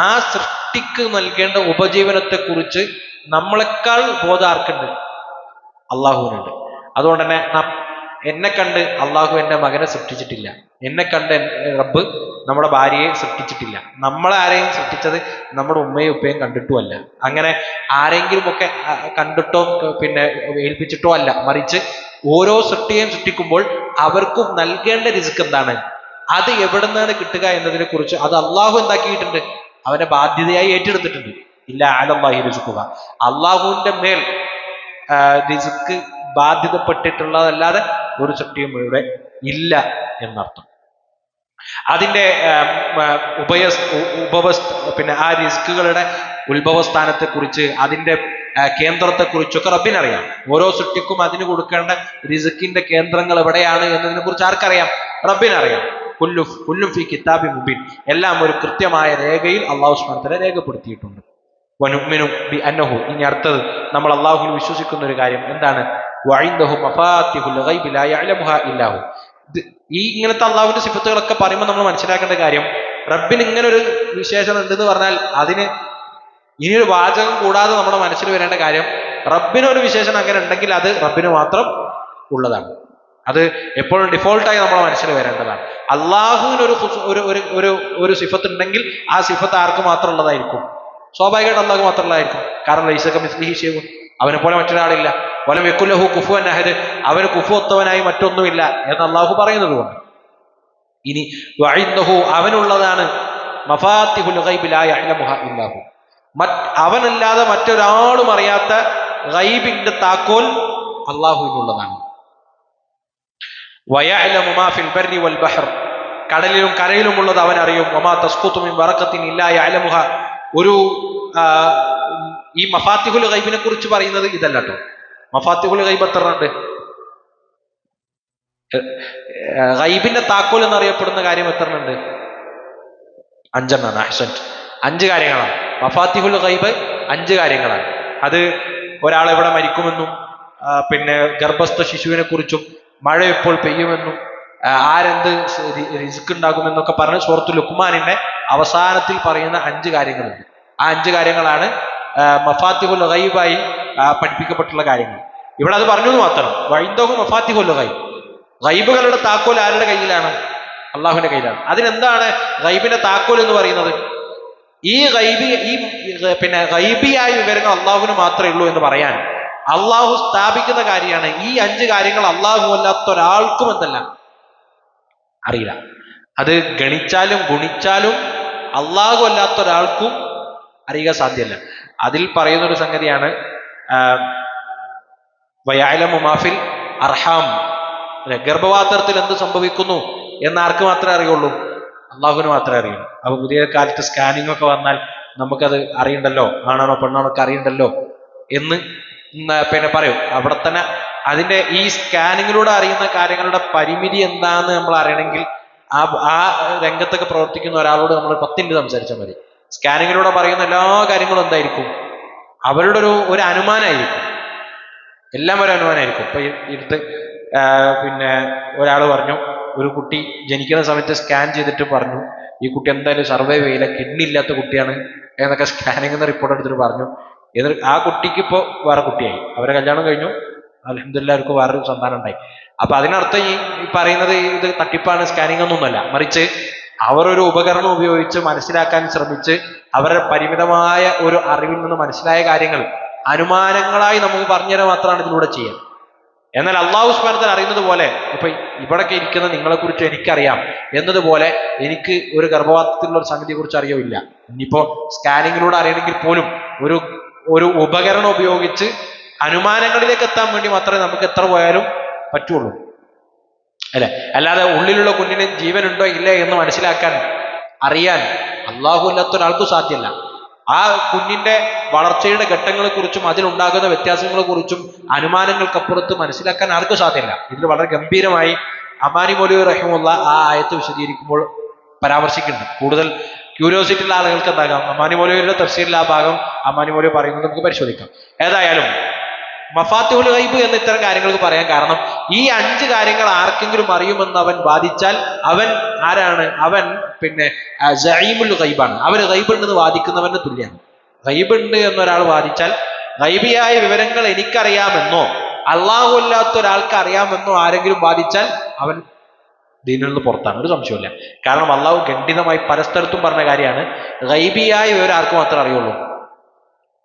[SPEAKER 1] ആ സൃഷ്ടിക്ക് നൽകേണ്ട ഉപജീവനത്തെക്കുറിച്ച് നമ്മളെക്കാൾ ബോധം ആർക്കുണ്ട്? അള്ളാഹുവിനുണ്ട്. അതുകൊണ്ട് തന്നെ എന്നെ കണ്ട് അള്ളാഹു എൻ്റെ മകനെ സൃഷ്ടിച്ചിട്ടില്ല, എന്നെ കണ്ട് റബ്ബ് നമ്മുടെ ഭാര്യയെ സൃഷ്ടിച്ചിട്ടില്ല. നമ്മളെ ആരെയും സൃഷ്ടിച്ചത് നമ്മുടെ ഉമ്മയും ഉപ്പയും കണ്ടിട്ടുമല്ല, അങ്ങനെ ആരെങ്കിലും ഒക്കെ കണ്ടിട്ടോ ഏൽപ്പിച്ചിട്ടോ അല്ല. മറിച്ച് ഓരോ സൃഷ്ടിയെയും സൃഷ്ടിക്കുമ്പോൾ അവർക്കും നൽകേണ്ട റിസ്ക് എന്താണ്, അത് എവിടെ നിന്നാണ് കിട്ടുക എന്നതിനെ കുറിച്ച് അത് അള്ളാഹു എന്താക്കിയിട്ടുണ്ട്? അവന്റെ ബാധ്യതയായി ഏറ്റെടുത്തിട്ടുണ്ട്. ഇല്ല അലല്ലാഹി റിസ്ഖുഹാ, അള്ളാഹുവിന്റെ മേൽ റിസ്ക് ബാധ്യതപ്പെട്ടിട്ടുള്ളതല്ലാതെ ഒരു സൃഷ്ടിയും ഇവിടെ ഇല്ല എന്നർത്ഥം. അതിൻ്റെ പിന്നെ ആ റിസ്കുകളുടെ ഉത്ഭവസ്ഥാനത്തെക്കുറിച്ച്, അതിൻ്റെ കേന്ദ്രത്തെക്കുറിച്ചൊക്കെ റബ്ബിനറിയാം. ഓരോ സൃഷ്ടിക്കും അതിന് കൊടുക്കേണ്ട റിസ്കിന്റെ കേന്ദ്രങ്ങൾ എവിടെയാണ് എന്നതിനെ കുറിച്ച് ആർക്കറിയാം? റബ്ബിനറിയാം. കുല്ലും ഫി കിതാബിൻ മുബീൻ, എല്ലാം ഒരു കൃത്യമായ രേഖയിൽ അല്ലാഹു സുബ്ഹാനഹു വ തആല രേഖപ്പെടുത്തിയിട്ടുണ്ട്. വനുഅ്മിനു ബി അന്നഹു, ഇനി അടുത്തത് നമ്മൾ അല്ലാഹുവിൽ വിശ്വസിക്കുന്ന ഒരു കാര്യം എന്താണ്? വഇൻദഹു മഫാത്തിഹുൽ ഗൈബി ലാ യഅലമുഹാ ഇല്ലാ ഹു. ഈ ഇങ്ങനത്തെ അള്ളാഹുവിന്റെ സിഫത്തുകളൊക്കെ പറയുമ്പോൾ നമ്മൾ മനസ്സിലാക്കേണ്ട കാര്യം, റബ്ബിന് ഇങ്ങനെ ഒരു വിശേഷണം ഉണ്ടെന്ന് പറഞ്ഞാൽ അതിന് ഇനിയൊരു വാചകം കൂടാതെ നമ്മുടെ മനസ്സിൽ വരേണ്ട കാര്യം, റബ്ബിനൊരു വിശേഷണം അങ്ങനെ ഉണ്ടെങ്കിൽ അത് റബ്ബിന് മാത്രം ഉള്ളതാണ്. അത് എപ്പോഴും ഡിഫോൾട്ടായി നമ്മുടെ മനസ്സിൽ വരേണ്ടതാണ്. അള്ളാഹുവിനൊരു ഒരു സിഫത്ത് ഉണ്ടെങ്കിൽ ആ സിഫത്ത് ആർക്ക് മാത്രം ഉള്ളതായിരിക്കും? സ്വാഭാവികമായിട്ട് അള്ളാഹു മാത്രമുള്ളതായിരിക്കും. കാരണം ലൈസക മിസ്ലിഹി ശൈഉൻ, അവനെ പോലെ മറ്റൊരാളില്ല. വലം യകുൽ ലഹു കുഫുവൻ അഹദ്, അവന് കുഫുവൊത്തവനായി മറ്റൊന്നുമില്ല എന്ന് അള്ളാഹു പറയുന്നത് കൊണ്ട്. ഇനി വഇൻദഹു, അവനുള്ളതാണ് മഫാത്തിഹുൽ ഗൈബി ലാ യഅലമുഹാ ഇല്ലാ ഹു, അവനല്ലാതെ മറ്റൊരാളും അറിയാത്ത ഗൈബിന്റെ താക്കോൽ അള്ളാഹുവിനുള്ളതാണ്. വയഅലമു മാ ഫിൽ ബർരി വൽ ബഹർ, കടലിലും കരയിലുമുള്ളത് അവൻ അറിയും. വമാ തസ്ഖുതു മിൻ വറഖത്തിൻ ഇല്ലാ യഅലമുഹാ. ഒരു ഈ മഫാത്തിഹുൽ ഗൈബിനെ കുറിച്ച് പറയുന്നത് ഇതല്ല കേട്ടോ. മഫാത്തിഹുൽ ഗൈബ് എത്ര ഉണ്ട്? ഗൈബിന്റെ താക്കോൽ എന്നറിയപ്പെടുന്ന കാര്യം എത്ര ഉണ്ട്? 5 അഹ്സൻത്, 5 കാര്യങ്ങളാണ്. മഫാത്തിഹുൽ ഗൈബ് 5 കാര്യങ്ങളാണ്. അത് ഒരാൾ എവിടെ മരിക്കുമെന്നും, പിന്നെ ഗർഭസ്ഥ ശിശുവിനെ കുറിച്ചും, മഴ എപ്പോൾ പെയ്യുമെന്നും, ആരെന്ത് റിസ്ക് ഉണ്ടാകുമെന്നൊക്കെ പറഞ്ഞ് സൂറത്തുൽ ലുഖ്മാനിന്റെ അവസാനത്തിൽ പറയുന്ന 5 കാര്യങ്ങളുണ്ട്. ആ 5 കാര്യങ്ങളാണ് മഫാത്തിഹുൽ ഗൈബായി പഠിപ്പിക്കപ്പെട്ടുള്ള കാര്യങ്ങൾ. ഇവിടെ അത് പറഞ്ഞു എന്ന് മാത്രം. വഇൻദഹു മഫാത്തിഹുൽ ഗൈബ്, ഗൈബുകളുടെ താക്കോൽ ആരുടെ കയ്യിലാണ്? അള്ളാഹുവിന്റെ കയ്യിലാണ്. അതിനെന്താണ് ഗൈബിന്റെ താക്കോൽ എന്ന് പറയുന്നത്? ഈ പിന്നെ ഗൈബിയായ വിവരങ്ങൾ അള്ളാഹുവിന് മാത്രമേ ഉള്ളൂ എന്ന് പറയാൻ അള്ളാഹു സ്ഥാപിക്കുന്ന കാര്യമാണ്. ഈ 5 കാര്യങ്ങൾ അള്ളാഹു അല്ലാത്ത ഒരാൾക്കും എന്തല്ല അറിയില്ല. അത് ഗണിച്ചാലും ഗുണിച്ചാലും അള്ളാഹു അല്ലാത്ത ഒരാൾക്കും അറിയുക സാധ്യമല്ല. അതിൽ പറയുന്ന ഒരു സംഗതിയാണ് വയഅലമു മാ ഫിൽ അർഹാം, ഗർഭപാത്രത്തിൽ എന്ത് സംഭവിക്കുന്നു എന്ന് ആർക്ക് മാത്രമേ അറിയുള്ളൂ? അള്ളാഹുവിന് മാത്രമേ അറിയൂ. അപ്പൊ പുതിയ കാലത്ത് സ്കാനിങ് ഒക്കെ വന്നാൽ നമുക്കത് അറിയണ്ടല്ലോ, ആണാണോ പെണ്ണാണോ ഒക്കെ അറിയണ്ടല്ലോ എന്ന് പിന്നെ പറയും. അവിടെ തന്നെ അതിന്റെ ഈ സ്കാനിങ്ങിലൂടെ അറിയുന്ന കാര്യങ്ങളുടെ പരിമിതി എന്താന്ന് നമ്മൾ അറിയണമെങ്കിൽ ആ രംഗത്തൊക്കെ പ്രവർത്തിക്കുന്ന ഒരാളോട് നമ്മൾ 10 മിനിറ്റ് സംസാരിച്ചാൽ മതി. സ്കാനിങ്ങിലൂടെ പറയുന്ന എല്ലാ കാര്യങ്ങളും എന്തായിരിക്കും? അവരുടെ ഒരു അനുമാനമായിരിക്കും. എല്ലാം ഒരു അനുമാനമായിരിക്കും. ഇപ്പൊ അടുത്ത് പിന്നെ ഒരാൾ പറഞ്ഞു, ഒരു കുട്ടി ജനിക്കുന്ന സമയത്ത് സ്കാൻ ചെയ്തിട്ട് പറഞ്ഞു ഈ കുട്ടി എന്തായാലും സർവൈവ് ചെയ്യില്ല, കിഡ്നി ഇല്ലാത്ത കുട്ടിയാണ് എന്നൊക്കെ സ്കാനിങ് റിപ്പോർട്ട് എടുത്തിട്ട് പറഞ്ഞു. എന്നിട്ട് ആ കുട്ടിക്ക് ഇപ്പോൾ വേറെ കുട്ടിയായി, അവരെ കല്യാണം കഴിഞ്ഞു, അൽഹംദുലില്ലാ അവർക്ക് വേറൊരു സന്താനം ഉണ്ടായി. അപ്പൊ അതിനർത്ഥം ഈ പറയുന്നത് ഇത് തട്ടിപ്പാണ്, സ്കാനിങ് ഒന്നുമല്ല. മറിച്ച് അവർ ഒരു ഉപകരണം ഉപയോഗിച്ച് മനസ്സിലാക്കാൻ ശ്രമിച്ച് അവരുടെ പരിമിതമായ ഒരു അറിവിൽ നിന്ന് മനസ്സിലായ കാര്യങ്ങൾ അനുമാനങ്ങളായി നമുക്ക് പറഞ്ഞുതരാൻ മാത്രമാണ് ഇതിലൂടെ ചെയ്യാൻ. എന്നാൽ അള്ളാഹു സുബ്ഹാനഹു വ തആല അറിയുന്നത് പോലെ, ഇപ്പൊ ഇവിടൊക്കെ ഇരിക്കുന്ന നിങ്ങളെ കുറിച്ച് എനിക്കറിയാം എന്നതുപോലെ എനിക്ക് ഒരു ഗർഭപാത്രത്തിലുള്ള ഒരു സംഗതിയെ കുറിച്ച് അറിയില്ല. ഇനിയിപ്പോ സ്കാനിങ്ങിലൂടെ അറിയണമെങ്കിൽ പോലും ഒരു ഉപകരണം ഉപയോഗിച്ച് അനുമാനങ്ങളിലേക്ക് എത്താൻ വേണ്ടി മാത്രമേ നമുക്ക് എത്ര പോയാലും പറ്റുള്ളൂ, അല്ലെ? അല്ലാതെ ഉള്ളിലുള്ള കുഞ്ഞിന് ജീവനുണ്ടോ ഇല്ലേ എന്ന് മനസ്സിലാക്കാൻ അറിയാൻ അള്ളാഹു അല്ലാത്ത ഒരാൾക്കും സാധ്യമല്ല. ആ കുഞ്ഞിന്റെ വളർച്ചയുടെ ഘട്ടങ്ങളെ കുറിച്ചും അതിലുണ്ടാകുന്ന വ്യത്യാസങ്ങളെ കുറിച്ചും അനുമാനങ്ങൾക്കപ്പുറത്ത് മനസ്സിലാക്കാൻ ആർക്കും സാധ്യമല്ല. ഇതിൽ വളരെ ഗംഭീരമായി അമാനി മൗലവി റഹിമഹുള്ള ആ ആയത്ത് വിശദീകരിക്കുമ്പോൾ പരാമർശിക്കുന്നുണ്ട്. കൂടുതൽ ക്യൂരിയോസിറ്റി ഉള്ള ആളുകൾക്ക് എന്താകാം, അമാനി മൗലവിയുടെ തഫ്സീറിൽ ആ ഭാഗം അമാനി മൗലവി പറയുന്നത് നമുക്ക് പരിശോധിക്കാം. ഏതായാലും മഫാത്തിഹുൽ ഗൈബ് എന്ന ഇത്തരം കാര്യങ്ങൾക്ക് പറയാൻ കാരണം, ഈ 5 കാര്യങ്ങൾ ആർക്കെങ്കിലും അറിയുമെന്ന് അവൻ വാദിച്ചാൽ അവൻ ആരാണ്? അവൻ പിന്നെ സഈമുൽ ഗൈബാണ്. അവന് ഗൈബ് ഉണ്ടെന്ന് വാദിക്കുന്നവന് തുല്യമാണ്. ഗൈബ് ഉണ്ട് എന്നൊരാൾ വാദിച്ചാൽ, ഗൈബിയായ വിവരങ്ങൾ എനിക്കറിയാമെന്നോ അള്ളാഹു അല്ലാത്ത ഒരാൾക്ക് അറിയാമെന്നോ ആരെങ്കിലും വാദിച്ചാൽ അവൻ ദീനിൽ നിന്ന് പുറത്താണ്, ഒരു സംശയമില്ല. കാരണം അള്ളാഹു ഖണ്ഡിതമായി പല സ്ഥലത്തും പറഞ്ഞ കാര്യമാണ്, ഗൈബിയായ വിവരം ആർക്ക് മാത്രമേ അറിയുള്ളൂ?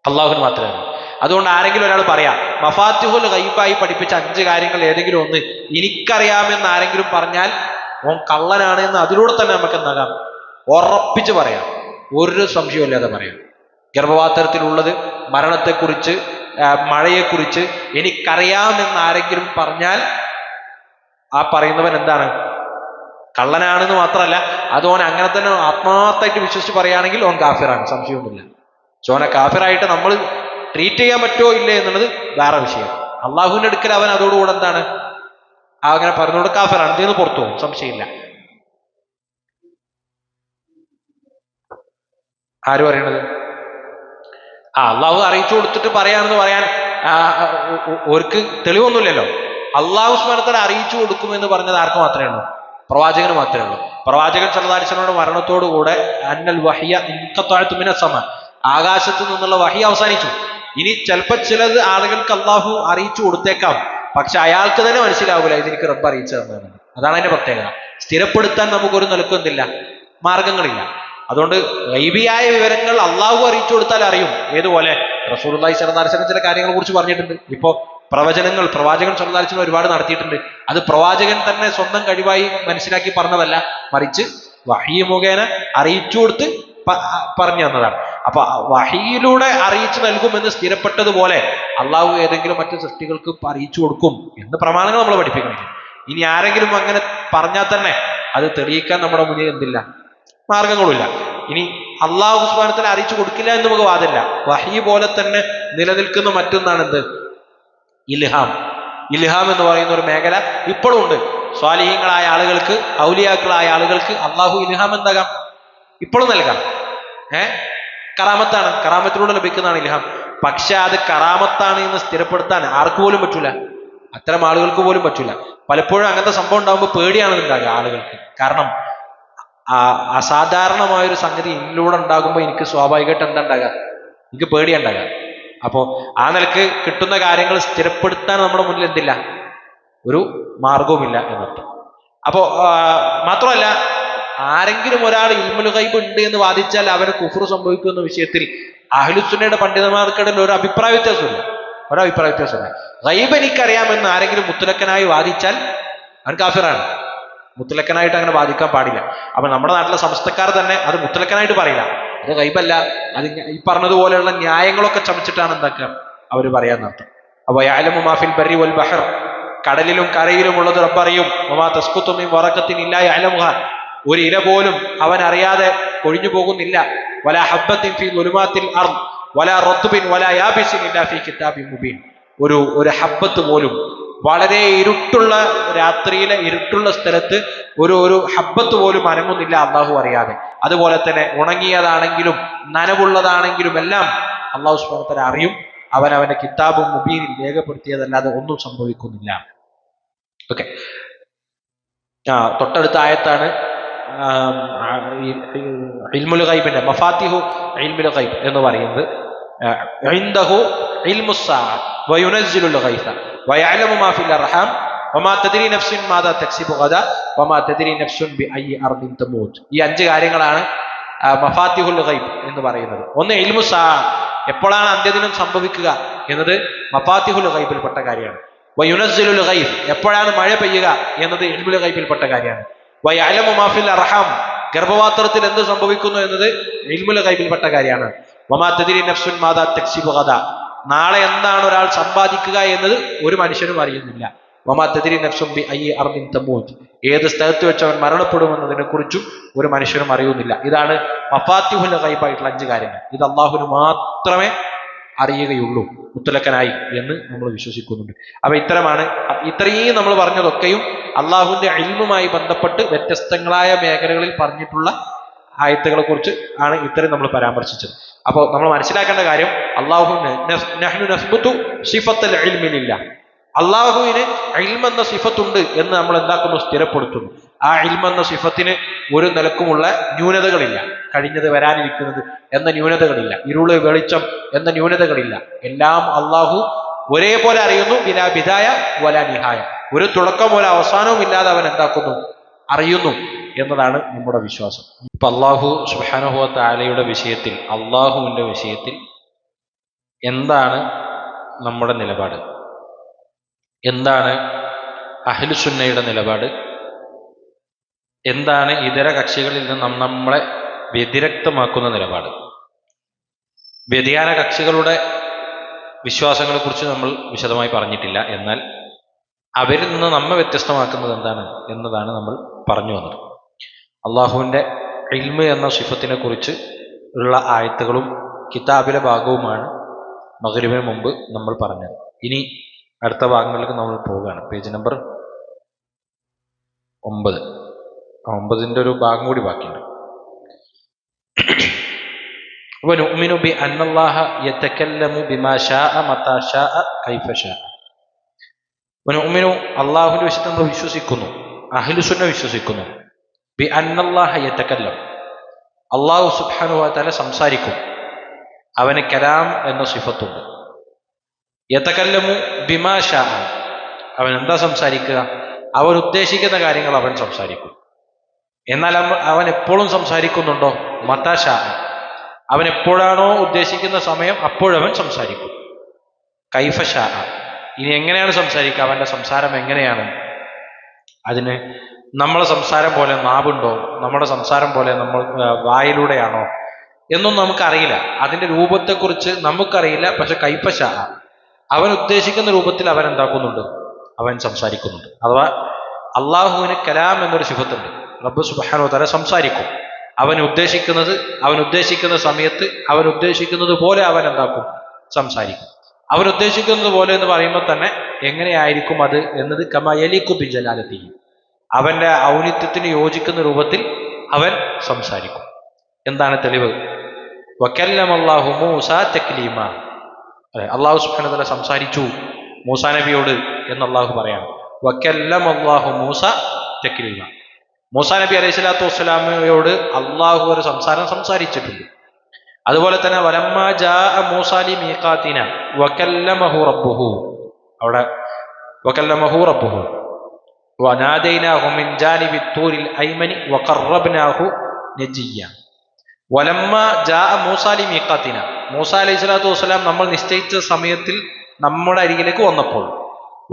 [SPEAKER 1] അള്ളാഹുവിന് മാത്രമേ അറിയൂ. അതുകൊണ്ട് ആരെങ്കിലും ഒരാൾ പറയാം മഫാത്തിഹുൽ ഗൈബായി പഠിപ്പിച്ച 5 കാര്യങ്ങൾ ഏതെങ്കിലും ഒന്ന് എനിക്കറിയാമെന്ന് ആരെങ്കിലും പറഞ്ഞാൽ ഓൻ കള്ളനാണ് എന്ന് അതിലൂടെ തന്നെ നമുക്ക് എന്താകാം, ഉറപ്പിച്ച് പറയാം, ഒരു സംശയമില്ലാതെ പറയാം. ഗർഭപാത്രത്തിലുള്ളത്, മരണത്തെക്കുറിച്ച്, മഴയെക്കുറിച്ച് എനിക്കറിയാമെന്ന് ആരെങ്കിലും പറഞ്ഞാൽ ആ പറയുന്നവൻ എന്താണ്? കള്ളനാണെന്ന് മാത്രമല്ല, അത് ഓൻ അങ്ങനെ തന്നെ ആത്മാർത്ഥമായിട്ട് വിശ്വസിച്ച് പറയുകയാണെങ്കിൽ ഓൻ കാഫിറാണ്, സംശയമൊന്നുമില്ല. ഓനെ കാഫിറായിട്ട് നമ്മൾ ട്രീറ്റ് ചെയ്യാൻ പറ്റുമോ ഇല്ലേ എന്നുള്ളത് വേറെ വിഷയം. അള്ളാഹുവിന്റെ അടുക്കൽ അവൻ അതോടുകൂടെ എന്താണ്, അങ്ങനെ പറഞ്ഞോട് കാഫിറാണ്, ഇതിന് പുറത്തു പോകും, സംശയമില്ല. ആര് പറയണത്? അള്ളാഹു അറിയിച്ചു കൊടുത്തിട്ട് പറയാമെന്ന് പറയാൻ ഓർക്ക് തെളിവൊന്നുമില്ലല്ലോ. അള്ളാഹു സുബ്ഹാനഹു വ തആല അറിയിച്ചു കൊടുക്കുമെന്ന് പറഞ്ഞത് ആർക്ക് മാത്രമേ ഉള്ളൂ? പ്രവാചകന് മാത്രമേ ഉള്ളൂ. പ്രവാചകൻ സല്ലല്ലാഹു അലൈഹി വസല്ലമയുടെ മരണത്തോടുകൂടെ അന്നൽ വഹ്യ ഇൻഖതഅതു മിനസ് സമ, ആകാശത്തു നിന്നുള്ള വഹി അവസാനിച്ചു. ഇനി ചിലപ്പോൾ ചിലത് ആളുകൾക്ക് അള്ളാഹു അറിയിച്ചു കൊടുത്തേക്കാം, പക്ഷെ അയാൾക്ക് തന്നെ മനസ്സിലാവില്ല ഇതെനിക്ക് റബ്ബ് അറിയിച്ചു തന്നതാണ്. അതാണ് അതിന്റെ പ്രത്യേകത. സ്ഥിരപ്പെടുത്താൻ നമുക്കൊരു നിലക്കും എന്തില്ല, മാർഗങ്ങളില്ല. അതുകൊണ്ട് ഗൈബിയായ വിവരങ്ങൾ അള്ളാഹു അറിയിച്ചു കൊടുത്താൽ അറിയും. ഏതുപോലെ റസൂലുള്ളാഹി സ്വല്ലല്ലാഹു അലൈഹി വസല്ലം ചില കാര്യങ്ങളെ കുറിച്ച് പറഞ്ഞിട്ടുണ്ട്. ഇപ്പോ പ്രവചനങ്ങൾ പ്രവാചകൻ സ്വല്ലല്ലാഹു അലൈഹി വസല്ലം ഒരുപാട് നടത്തിയിട്ടുണ്ട്. അത് പ്രവാചകൻ തന്നെ സ്വന്തം കഴിവായി മനസ്സിലാക്കി പറഞ്ഞതല്ല, മറിച്ച് വഹീ മുഖേന അറിയിച്ചു കൊടുത്ത് പറഞ്ഞു തന്നതാണ്. അപ്പൊ വഹീയിലൂടെ അറിയിച്ചു നൽകുമെന്ന് സ്ഥിരപ്പെട്ടതുപോലെ അള്ളാഹു ഏതെങ്കിലും മറ്റു സൃഷ്ടികൾക്ക് അറിയിച്ചു കൊടുക്കും എന്ന് പ്രമാണങ്ങൾ നമ്മൾ പഠിപ്പിക്കണില്ല. ഇനി ആരെങ്കിലും അങ്ങനെ പറഞ്ഞാൽ തന്നെ അത് തെളിയിക്കാൻ നമ്മുടെ മുന്നിൽ എന്തില്ല, മാർഗങ്ങളുമില്ല. ഇനി അള്ളാഹു സുബ്ഹാനഹു വ തആല അറിയിച്ചു കൊടുക്കില്ല എന്ന് നമുക്ക് വാദമില്ല. വഹീ പോലെ തന്നെ നിലനിൽക്കുന്ന മറ്റൊന്നാണ് എന്ത്, ഇൽഹാം. ഇൽഹാം എന്ന് പറയുന്ന ഒരു മേഖല ഇപ്പോഴും ഉണ്ട്. സ്വാലിഹീങ്ങളായ ആളുകൾക്ക്, ഔലിയാക്കളായ ആളുകൾക്ക് അള്ളാഹു ഇൽഹാം എന്താകാം, ഇപ്പോഴും നൽകാം. കറാമത്താണ്, കറാമത്തിലൂടെ ലഭിക്കുന്നതാണ് ഇൽഹാം. പക്ഷെ അത് കറാമത്താണ് എന്ന് സ്ഥിരപ്പെടുത്താൻ ആർക്ക് പോലും പറ്റൂല, അത്തരം ആളുകൾക്ക് പോലും പറ്റൂല. പലപ്പോഴും അങ്ങനത്തെ സംഭവം ഉണ്ടാകുമ്പോൾ പേടിയാണ് ഉണ്ടാകുക ആളുകൾക്ക്. കാരണം അസാധാരണമായൊരു സംഗതി എന്നിലൂടെ ഉണ്ടാകുമ്പോൾ എനിക്ക് സ്വാഭാവികമായിട്ട് എന്താ ഉണ്ടാകുക, എനിക്ക് പേടിയുണ്ടാകുക. അപ്പോൾ ആ നിലക്ക് കിട്ടുന്ന കാര്യങ്ങൾ സ്ഥിരപ്പെടുത്താൻ നമ്മുടെ മുന്നിൽ എന്തില്ല, ഒരു മാർഗവുമില്ല എന്നർത്ഥം. അപ്പോൾ മാത്രമല്ല, ആരെങ്കിലും ഒരാൾ ഇൽമുൽ ഗൈബ് ഉണ്ട് എന്ന് വാദിച്ചാൽ അവന് കുഫ്ർ സംഭവിക്കുന്ന വിഷയത്തിൽ അഹ്ലുസുന്നയുടെ പണ്ഡിതന്മാർക്കിടയിൽ ഒരു അഭിപ്രായ വ്യത്യാസമില്ല. ഗൈബ് എനിക്കറിയാമെന്ന് ആരെങ്കിലും മുത്തലക്കനായി വാദിച്ചാൽ അവൻ കാഫിറാണ്. മുത്തലക്കനായിട്ട് അങ്ങനെ വാദിക്കാൻ പാടില്ല. അപ്പൊ നമ്മുടെ നാട്ടിലെ സമസ്തക്കാർ തന്നെ അത് മുത്തലക്കനായിട്ട് പറയില്ല, അത് ഗൈബല്ല, അത് ഈ പറഞ്ഞതുപോലെയുള്ള ന്യായങ്ങളൊക്കെ ചമച്ചിട്ടാണ് എന്താക്കുക അവർ പറയാന്നർത്ഥം. അപ്പൊ യഅലമു മാ ഫിൽ ബർരി വൽ ബഹർ, കടലിലും കരയിലും ഉള്ളത് റബ്ബ് അറിയും. വമാ തസ്ഖുതു മിൻ വറഖത്തിൻ ഇല്ലാ യഅലമുഹാ, ഒരു ഇല പോലും അവൻ അറിയാതെ കൊഴിഞ്ഞു പോകുന്നില്ല. വലാ ഹബ്ബത്തിൻ ഫീ ദുലുമാത്തിൽ അർദ് വലാ റത്ബിൻ വലാ യാബിസിൻ ഇല്ലാ ഫീ കിതാബിൻ മുബീൻ, ഒരു ഹബ്ബത്ത് പോലും, വളരെ ഇരുട്ടുള്ള രാത്രിയിലെ ഇരുട്ടുള്ള സ്ഥലത്ത് ഒരു ഹബ്ബത്ത് പോലും അനങ്ങുന്നില്ല അള്ളാഹു അറിയാതെ. അതുപോലെ തന്നെ ഉണങ്ങിയതാണെങ്കിലും നനവുള്ളതാണെങ്കിലും എല്ലാം അള്ളാഹു സുബ്ഹാനഹു വ തആല അറിയും. അവന്റെ കിതാബും മുബീനിൽ രേഖപ്പെടുത്തിയതല്ലാതെ ഒന്നും സംഭവിക്കുന്നില്ല. ഓക്കെ, തൊട്ടടുത്ത ആയത്താണ് ഇൽമുൽ ഗൈബിന്റെ മഫാത്തിഹു ഇൽമുൽ ഗൈബ് എന്ന് പറയുന്നത്. ഇൻദഹു ഇൽമുസ്സാഅ വയുനസ്സിലുൽ ഗൈസ വയഅലമു മാ ഫിൽ അർഹാം വമാ തദ്രി നഫ്സുൻ മാദാ തക്സിബു ഗദാ വമാ തദ്രി നഫ്സുൻ ബിഅയ്യി അർദിൻ തമൂത്. ഈ 5 കാര്യങ്ങളാണ് മഫാത്തിഹുൽ ഗൈബ് എന്ന് പറയുന്നത്. ഒന്ന് ഇൽമുസ്സാഅ, എപ്പോഴാണ് അന്ത്യദിനം സംഭവിക്കുക എന്നത് മഫാത്തിഹുൽ ഗൈബിൽപ്പെട്ട കാര്യമാണ്. വയുനസ്സിലുൽ ഗൈസ്, എപ്പോഴാണ് മഴ പെയ്യുക എന്നത് ഇൽമുൽ ഗൈബിൽപ്പെട്ട കാര്യമാണ്. വയഅലമു മാ ഫിൽ അർഹാം, ഗർഭപാത്രത്തിൽ എന്ത് സംഭവിക്കുന്നു എന്നത് ഇൽമുൽ ഗൈബിൽപ്പെട്ട കാര്യമാണ്. വമാ തദ്രി നഫ്സുൻ മാദാ തക്സിബു ഗദാ, നാളെ എന്താണ് ഒരാൾ സമ്പാദിക്കുക എന്നത് ഒരു മനുഷ്യനും അറിയുന്നില്ല. വമാ തദ്രി നഫ്സുൻ ബിഅയ്യി അർദിൻ തമൂത്, ഏത് സ്ഥലത്ത് വെച്ച് അവൻ മരണപ്പെടുമെന്നതിനെ കുറിച്ചും ഒരു മനുഷ്യനും അറിയുന്നില്ല. ഇതാണ് മഫാത്തിഹുൽ ഗൈബായിട്ടുള്ള 5 കാര്യങ്ങൾ. ഇത് അള്ളാഹുവിന് മാത്രമേ അറിയുകയുള്ളൂ മുത്തലക്കനായി എന്ന് നമ്മൾ വിശ്വസിക്കുന്നുണ്ട്. അപ്പൊ ഇത്രയും നമ്മൾ പറഞ്ഞതൊക്കെയും അള്ളാഹുവിന്റെ ഇൽമുമായി ബന്ധപ്പെട്ട് വ്യത്യസ്തങ്ങളായ മേഖലകളിൽ പറഞ്ഞിട്ടുള്ള ആയത്തുകളെ കുറിച്ച് ആണ് ഇത്രയും നമ്മൾ പരാമർശിച്ചത്. അപ്പോൾ നമ്മൾ മനസ്സിലാക്കേണ്ട കാര്യം, അള്ളാഹുവിന് ഇൽമ് എന്ന സിഫത്തുണ്ട് എന്ന് നമ്മൾ എന്താക്കുന്നു, സ്ഥിരപ്പെടുത്തുന്നു. ആ ഇൽമ് എന്ന സിഫത്തിന് ഒരു നിലക്കുമുള്ള ന്യൂനതകളില്ല. കഴിഞ്ഞത് വരാനിരിക്കുന്നത് എന്ന ന്യൂനതകളില്ല, ഇരുള് വെളിച്ചം എന്ന ന്യൂനതകളില്ല. എല്ലാം അള്ളാഹു ഒരേപോലെ അറിയുന്നു. ബിലാ ബിദായ വലാ നിഹായ, ഒരു തുടക്കം ഒരു അവസാനവും ഇല്ലാതെ അവൻ എന്താക്കുന്നു, അറിയുന്നു എന്നതാണ് നമ്മുടെ വിശ്വാസം. ഇപ്പൊ അള്ളാഹു സുബ്ഹാനഹു വ തആലയുടെ വിഷയത്തിൽ, അള്ളാഹുവിന്റെ വിഷയത്തിൽ എന്താണ് നമ്മുടെ നിലപാട്, എന്താണ് അഹ്ലുസുന്നയുടെ നിലപാട്, എന്താണ് ഇതര കക്ഷികളിൽ നിന്ന് നമ്മളെ വ്യതിരക്തമാക്കുന്ന നിലപാട്. വ്യതിയാന കക്ഷികളുടെ വിശ്വാസങ്ങളെ കുറിച്ച് നമ്മൾ വിശദമായി പറഞ്ഞിട്ടില്ല. എന്നാൽ അവരിൽ നിന്ന് നമ്മെ വ്യത്യസ്തമാക്കുന്നത് എന്താണ് എന്നതാണ് നമ്മൾ പറഞ്ഞു വന്നത്. അള്ളാഹുവിൻ്റെ ഇൽമ് എന്ന സിഫത്തിനെ കുറിച്ച് ഉള്ള ആയത്തുകളും കിതാബിലെ ഭാഗവുമാണ് മഗ്‌രിബിന് മുമ്പ് നമ്മൾ പറഞ്ഞത്. ഇനി അടുത്ത ഭാഗങ്ങളിലേക്ക് നമ്മൾ പോവുകയാണ്. Page number 9. 9ന്റെ ഒരു ഭാഗം കൂടി ബാക്കിയുണ്ട്. വനുഅ്മിനു ബിഅന്നല്ലാഹ യതകല്ലമു ബിമാ ശാഅ മതാ ശാഅ കൈഫ ശാഅ. വനുഅ്മിനു അല്ലാഹുവിന്റെ വിഷയത്തിൽ നമ്മൾ വിശ്വസിക്കുന്നു, അഹ്ലുസുന്ന വിശ്വസിക്കുന്നു. ബിഅന്നല്ലാഹ യതകല്ലം, അല്ലാഹു സുബ്ഹാനഹു വ തആല സംസാരിക്കും. അവന് കലാം എന്ന സിഫത്തുണ്ട്. യതകല്ലമു ബിമാ ശാഅ, അവൻ എന്താ സംസാരിക്കുക? അവൻ ഉദ്ദേശിക്കുന്ന കാര്യങ്ങൾ അവൻ സംസാരിക്കും. എന്നാൽ അവൻ എപ്പോഴും സംസാരിക്കുന്നുണ്ടോ? മതാ ശാഅ, അവൻ എപ്പോഴാണോ ഉദ്ദേശിക്കുന്ന സമയം അപ്പോഴവൻ സംസാരിക്കും. കൈഫ ശാഅ, ഇനി എങ്ങനെയാണ് സംസാരിക്കുക? അവന്റെ സംസാരം എങ്ങനെയാണ്? അതിന് നമ്മളെ സംസാരം പോലെ നാവുണ്ടോ? നമ്മുടെ സംസാരം പോലെ നമ്മൾ വായിലൂടെയാണോ എന്നൊന്നും നമുക്കറിയില്ല. അതിന്റെ രൂപത്തെക്കുറിച്ച് നമുക്കറിയില്ല. പക്ഷെ കൈഫ ശാഅ, അവൻ ഉദ്ദേശിക്കുന്ന രൂപത്തിൽ അവൻ എന്താക്കുന്നുണ്ട്? അവൻ സംസാരിക്കുന്നുണ്ട്. അഥവാ അള്ളാഹുവിന് കലാം എന്നൊരു സിഫത്തുണ്ട്. റബ്ബ് സുബ്ഹാനഹു വ തആല സംസാരിക്കും. അവൻ ഉദ്ദേശിക്കുന്ന സമയത്ത് അവൻ ഉദ്ദേശിക്കുന്നത് പോലെ അവൻ എന്താക്കും? സംസാരിക്കും. അവൻ ഉദ്ദേശിക്കുന്നത് പോലെ എന്ന് പറയുമ്പോൾ തന്നെ എങ്ങനെയായിരിക്കും അത് എന്നത് കമാ യലീഖു ബിജലാലതിഹി, അവന്റെ ഔന്നിത്യത്തിന് യോജിക്കുന്ന രൂപത്തിൽ അവൻ സംസാരിക്കും. എന്താണ് തെളിവ്? വകല്ലമല്ലാഹു മൂസാ തക്ലീമ, അല്ലാഹു സുബ്ഹാനഹു വ തആല സംസാരിച്ചു മൂസാ നബിയോട് എന്ന് അല്ലാഹു പറയാണ്. വകല്ലമല്ലാഹു മൂസ തക്ലീമ, മൂസാ നബി അലൈഹി സ്വലാത്തു വസ്സലാമയോട് അള്ളാഹു ഒരു സംസാരിച്ചിട്ടുണ്ട്. അതുപോലെ തന്നെ വലമ്മാ ജാഅ മൂസാ ലിമീഖാതിന വകല്ലമഹു റബ്ബുഹു, അവിടെ വകല്ലമഹു റബ്ബുഹു വനാദൈനാഹു മിൻ ജാനിബി തൂരിൽ ഐമനി വഖറബ്നാഹു നജിയ്യ. വലമ്മാ ജാഅ മൂസാ ലിമീഖാതിന, മൂസാ അലൈഹി സ്വലാത്തു വസ്സലാം നമ്മൾ നിശ്ചയിച്ച സമയത്തിൽ നമ്മുടെ അരികിലേക്ക് വന്നപ്പോൾ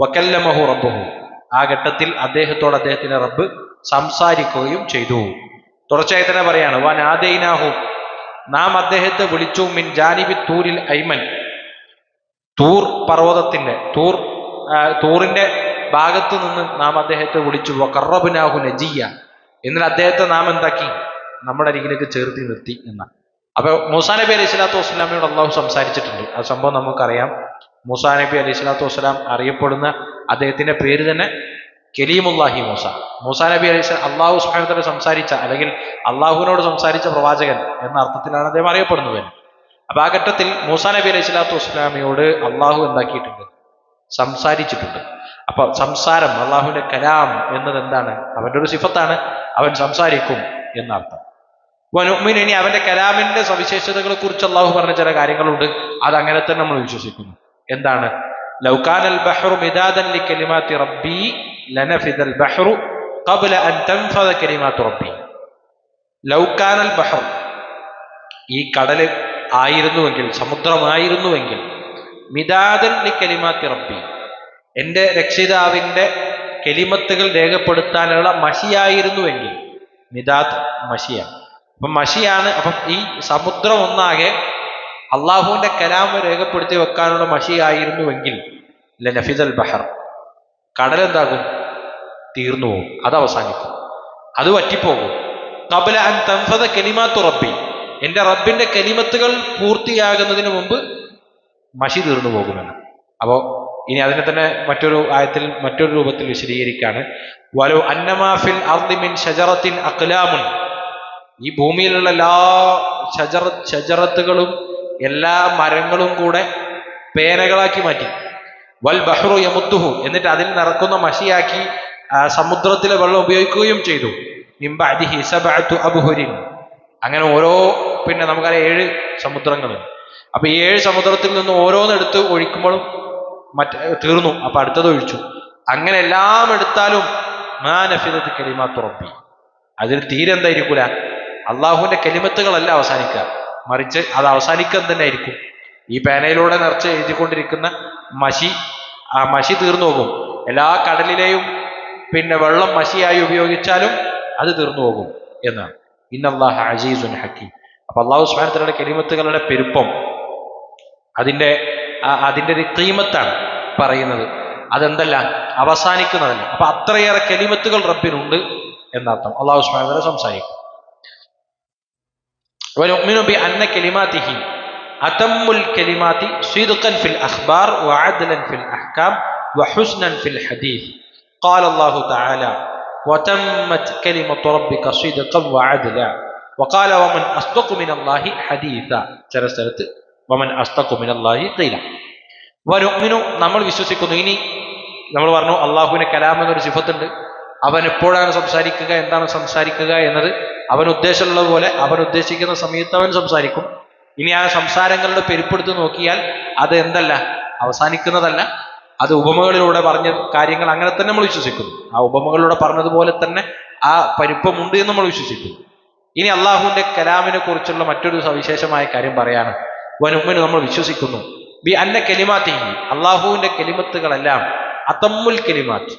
[SPEAKER 1] വകല്ലമഹു റബ്ബുഹു, ആ ഘട്ടത്തിൽ അദ്ദേഹത്തിന്റെ റബ്ബ് സംസാരിക്കുകയും ചെയ്തു. തുടർച്ചയായി തന്നെ പറയാണ് വനാദൈനാഹു, നാം അദ്ദേഹത്തെ വിളിച്ചു മിൻ ജാനിബി തൂരിൽ ഐമൻ, തൂർ പർവ്വതത്തിന്റെ തൂറിന്റെ ഭാഗത്ത് നിന്ന് നാം അദ്ദേഹത്തെ വിളിച്ചു. വഖറബ്നാഹു നജിയ്യ, എന്നാൽ അദ്ദേഹത്തെ നാം എന്താക്കി? നമ്മുടെ അരികിലേക്ക് ചേർത്തി നിർത്തി എന്നാണ്. അപ്പൊ മൂസാ നബി അലൈഹി സ്വലാത്തു വസ്സലാമയോട് അള്ളാഹു സംസാരിച്ചിട്ടുണ്ട്. ആ സംഭവം നമുക്കറിയാം. മൂസാ നബി അലൈഹി സ്വലാത്തു വസ്സലാം അറിയപ്പെടുന്ന അദ്ദേഹത്തിന്റെ പേര് തന്നെ കലീമുല്ലാഹി മൂസ. മൂസാ നബി അലൈഹി അള്ളാഹു സുബ്ഹാനഹു വ തആല സംസാരിച്ച, അല്ലെങ്കിൽ അള്ളാഹുവിനോട് സംസാരിച്ച പ്രവാചകൻ എന്ന അർത്ഥത്തിലാണ് അദ്ദേഹം അറിയപ്പെടുന്നത്. അപ്പൊ ആ ഘട്ടത്തിൽ മൂസാ നബി അലൈഹി സ്വലാത്തു വസ്സലാമയോട് അള്ളാഹു എന്താക്കിയിട്ടുണ്ട്? സംസാരിച്ചിട്ടുണ്ട്. അപ്പൊ സംസാരം, അള്ളാഹുവിന്റെ കലാം എന്നത് എന്താണ്? അവന്റെ ഒരു സിഫത്താണ്. അവൻ സംസാരിക്കും എന്നർത്ഥം. വനുഅ്മിനു, ഇനി അവന്റെ കലാമിന്റെ സവിശേഷതകളെ കുറിച്ച് അള്ളാഹു പറഞ്ഞ ചില കാര്യങ്ങളുണ്ട്. അതങ്ങനെ തന്നെ നമ്മൾ വിശ്വസിക്കുന്നു. എന്താണ്? ലൗ കാനൽ ബഹ്റു മിദാദൻ ലികലിമാതി റബ്ബി ലനഫിദൽ ബഹ്റു ഖബ്ല അൻ തൻഫദ കലിമാതു റബ്ബി. ലൗ കാനൽ ബഹ്ർ, ഈ കടൽ ആയിരുന്നുവെങ്കിൽ, സമുദ്രമായിരുന്നുവെങ്കിൽ, മിദാദൻ ലികലിമാതി റബ്ബി, എൻ്റെ രക്ഷിതാവിൻ്റെ കെലിമത്തുകൾ രേഖപ്പെടുത്താനുള്ള മഷിയായിരുന്നുവെങ്കിൽ. മിദാദ് മഷിയാണ്. അപ്പം മഷിയാണ്. അപ്പം ഈ സമുദ്രം ഒന്നാകെ അള്ളാഹുവിന്റെ കലാം രേഖപ്പെടുത്തി വെക്കാനുള്ള മഷിയായിരുന്നുവെങ്കിൽ ലനഫിദൽ ബഹർ, കടൽ എന്താകും? തീർന്നു പോകും, അത് അവസാനിക്കും, അത് വറ്റിപ്പോകും. ഖബ്ല അൻ തൻഫദ കലിമാതു റബ്ബി, എൻ്റെ റബ്ബിന്റെ കലിമത്തുകൾ പൂർത്തിയാകുന്നതിന് മുമ്പ് മഷി തീർന്നു പോകുമെന്ന്. അപ്പോ ഇനി അതിനെ തന്നെ മറ്റൊരു ആയത്തിൽ മറ്റൊരു രൂപത്തിൽ വിശദീകരിക്കാണ്. വലൗ അന്നമാ ഫിൽ അർദി മിൻ ഷജറത്തിൻ അഖ്ലാമുൻ, ഈ ഭൂമിയിലുള്ള എല്ലാ ഷജറത്തുകളും എല്ലാ മരങ്ങളും കൂടെ പേനകളാക്കി മാറ്റി. വൽ ബഹ്റു യമുദ്ദുഹു, എന്നിട്ട് അതിൽ നിറക്കുന്ന മഷിയാക്കി സമുദ്രത്തിലെ വെള്ളം ഉപയോഗിക്കുകയും ചെയ്തു. മിൻ ബഅദിഹി സബഅതു അബ്ഹുരിൻ, അങ്ങനെ ഓരോ, പിന്നെ നമുക്കറിയാം 7 സമുദ്രങ്ങളുണ്ട്. അപ്പൊ ഈ 7 സമുദ്രത്തിൽ നിന്ന് ഓരോന്നെടുത്ത് ഒഴിക്കുമ്പോഴും തീർന്നു, അപ്പൊ അടുത്തത് ഒഴിച്ചു. അങ്ങനെ എല്ലാം എടുത്താലും മാ നഫിദത് കലിമാതു റബ്ബി, അതിൽ തീരെ എന്തായിരിക്കൂല? അള്ളാഹുവിന്റെ കലിമത്തുകളല്ല അവസാനിക്കുക, മറിച്ച് അത് അവസാനിക്കാൻ തന്നെ ആയിരിക്കും. ഈ പേനയിലൂടെ നിറച്ച് എഴുതിക്കൊണ്ടിരിക്കുന്ന ആ മഷി തീർന്നു പോകും. എല്ലാ കടലിലെയും പിന്നെ വെള്ളം മഷിയായി ഉപയോഗിച്ചാലും അത് തീർന്നു പോകും എന്നാണ്. ഇന്നല്ലാഹ അസീസുൻ ഹക്കീം. അപ്പൊ അള്ളാഹു സുബ്ഹാനഹു വ തആലയുടെ കലിമത്തുകളുടെ പെരുപ്പം, അതിന്റെ ഒരു ഖീമത്താണ് പറയുന്നത്. അതെന്തല്ല? അവസാനിക്കുന്നതല്ല. അപ്പൊ അത്രയേറെ കലിമത്തുകൾ റബ്ബിനുണ്ട്. എന്നർത്ഥം. അല്ലാഹു സുബ്ഹാനഹു വ തആല സംസാരിക്കും. വനുഅ്മിനു ബിഅന്ന കലിമാതിഹി അതമ്മുൽ കലിമാതി സിദ്ഖൻ ഫിൽ അഖ്ബാർ വഅദ്ലൻ ഫിൽ അഹ്കാം വഹുസ്നൻ ഫിൽ ഹദീസ്. ഖാല അല്ലാഹു തആല വതമ്മത് കലിമത്തു റബ്ബിക സിദ്ഖൻ വഅദ്ല വഖാല വമൻ അസ്ദഖു മിനല്ലാഹി ഹദീസ. ചില സ്ഥലത്ത് വമൻ അസ്ദഖു മിനല്ലാഹി ഖീല. വനുഅ്മിനു നമ്മൾ വിശ്വസിക്കുന്നു. ഇനി നമ്മൾ പറഞ്ഞു അള്ളാഹുവിന് കലാം എന്നൊരു സിഫത്തുണ്ട്. അവൻ എപ്പോഴാണ് സംസാരിക്കുക, എന്താണ് സംസാരിക്കുക എന്നത് അവൻ ഉദ്ദേശമുള്ളതുപോലെ അവൻ ഉദ്ദേശിക്കുന്ന സമയത്ത് അവൻ സംസാരിക്കും. ഇനി ആ സംസാരങ്ങളുടെ പെരുപ്പെടുത്ത് നോക്കിയാൽ അത് എന്തല്ല, അവസാനിക്കുന്നതല്ല. അത് ഉപമകളിലൂടെ പറഞ്ഞ കാര്യങ്ങൾ അങ്ങനെ തന്നെ നമ്മൾ വിശ്വസിക്കുന്നു. ആ ഉപമകളിലൂടെ പറഞ്ഞതുപോലെ തന്നെ ആ പരിപ്പമുണ്ട് എന്ന് നമ്മൾ വിശ്വസിക്കുന്നു. ഇനി അള്ളാഹുവിന്റെ കലാമിനെ കുറിച്ചുള്ള മറ്റൊരു സവിശേഷമായ കാര്യം പറയാണ്. വനുഅ്മിനു നമ്മൾ വിശ്വസിക്കുന്നു ബി അന്ന കലിമാതിഹി അള്ളാഹുവിന്റെ കലിമത്തുകളെല്ലാം അതമ്മുൽ കലിമാത്ത്